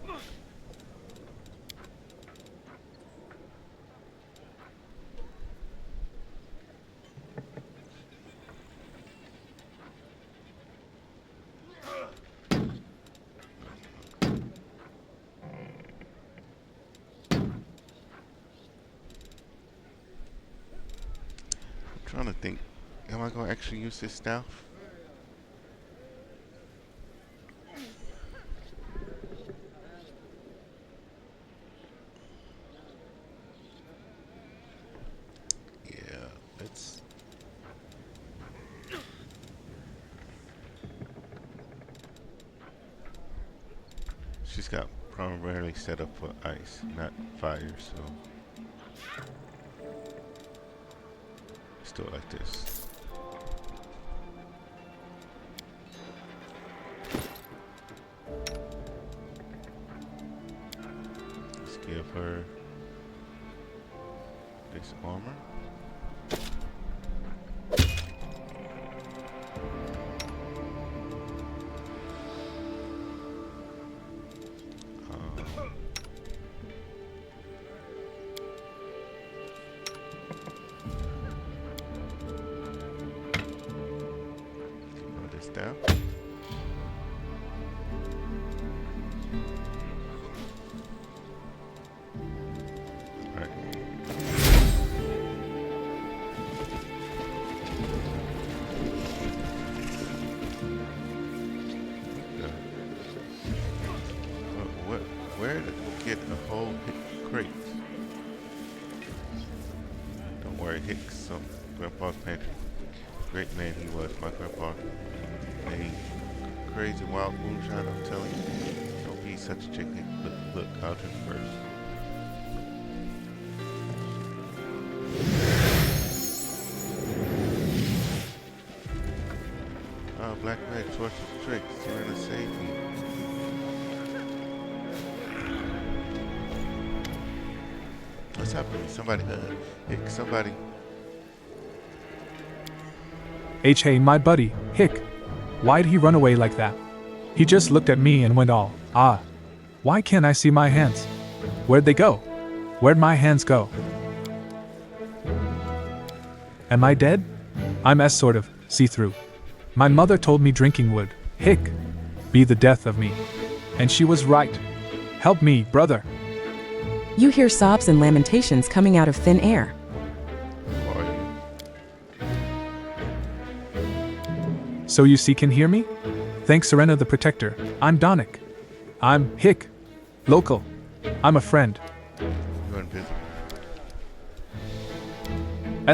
I'm trying to think. Am I going to actually use this staff? Yeah, let's... She's got primarily set up for ice, not fire, so... Let's do it like this. Give her this armor. Put this down. Where to get a whole crate? Don't worry, Hicks, some Grandpa's pantry. Great man he was, my grandpa. A crazy wild moonshine, I'm telling you. Don't be such a chicken. Look, I'll drink first. Black Red, torches, tricks, Serena saved me. What's happening? Somebody, Hick, somebody. Hey, my buddy, Hick. Why'd he run away like that? He just looked at me and went all, ah. Why can't I see my hands? Where'd they go? Where'd my hands go? Am I dead? I'm sort of see-through. My mother told me drinking would, Hick, be the death of me. And she was right. Help me, brother. You hear sobs and lamentations coming out of thin air. So you see can hear me? Thanks Serena the Protector. I'm Donick. I'm Hick. Local. I'm a friend. You're invisible.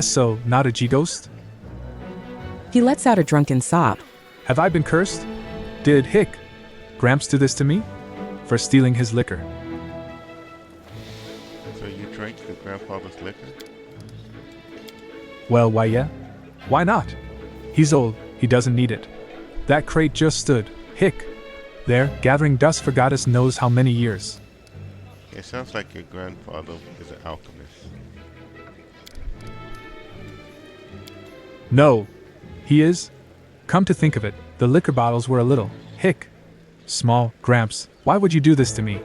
So, not a G-ghost? He lets out a drunken sob. Have I been cursed? Did Gramps do this to me? For stealing his liquor. So you drank your grandfather's liquor? Well, why yeah? Why not? He's old, he doesn't need it. That crate just stood, there, gathering dust for goddess knows how many years. It sounds like your grandfather is an alchemist. No, he is. Come to think of it, the liquor bottles were a little, small. Gramps, why would you do this to me?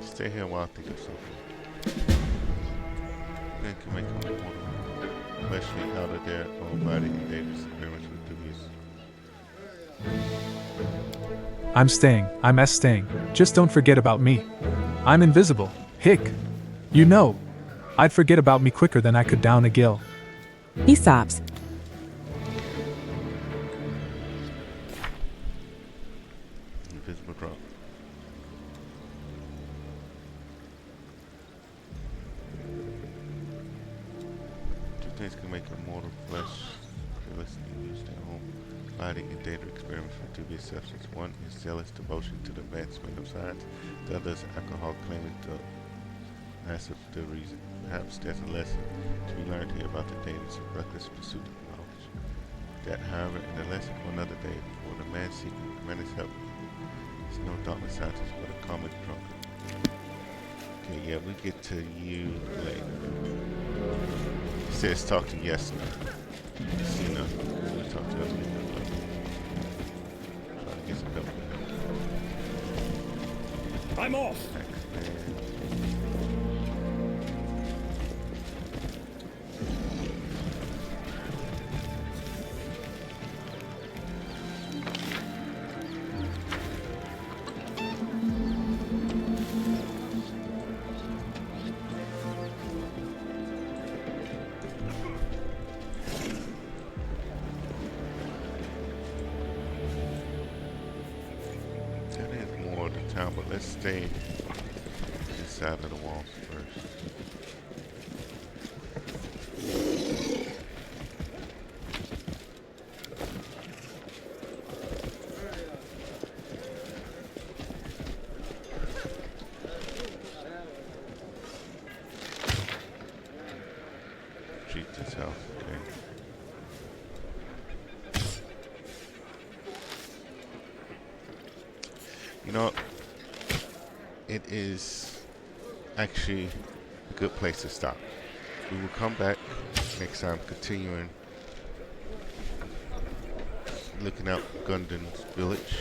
Stay here while I think of something. You can make a mortal, especially out of their own body and dangerous experiments with dubious. I'm staying. Just don't forget about me. I'm invisible. You know. I'd forget about me quicker than I could down a gill. He sobs. Invisible drop. Two things can make a mortal flesh fearlessly used at home, body in dangerous experiments with dubious substance. One is zealous devotion to the advancement of science. The other is alcohol, claiming the mass of the reason. Perhaps there's a lesson to be learned here about the dangers of reckless pursuit of knowledge. That, however, in a lesson for another day, for the man seeking tremendous help is no dauntless scientist but a common drunkard. Okay, yeah, we get to you later. He says talk to Yesna. Sina. We'll talk to us later. Try to get some help with him. I'm off! But let's stay inside of the walls first. Treat this house, okay. You know, it is actually a good place to stop. We will come back next time, continuing looking out Gundrun's village.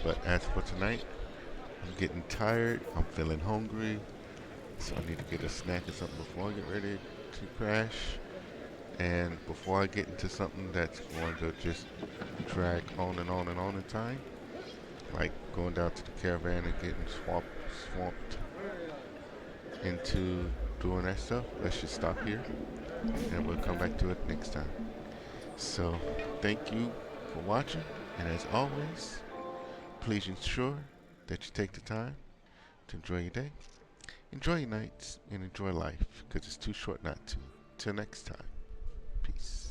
But as for tonight, I'm getting tired, I'm feeling hungry, so I need to get a snack or something before I get ready to crash. And before I get into something that's going to just drag on and on and on in time, like going down to the caravan and getting swamped into doing that stuff, let's just stop here and we'll come back to it next time. So thank you for watching, and as always, please ensure that you take the time to enjoy your day, enjoy your nights, and enjoy life, because it's too short not to. Till next time, peace.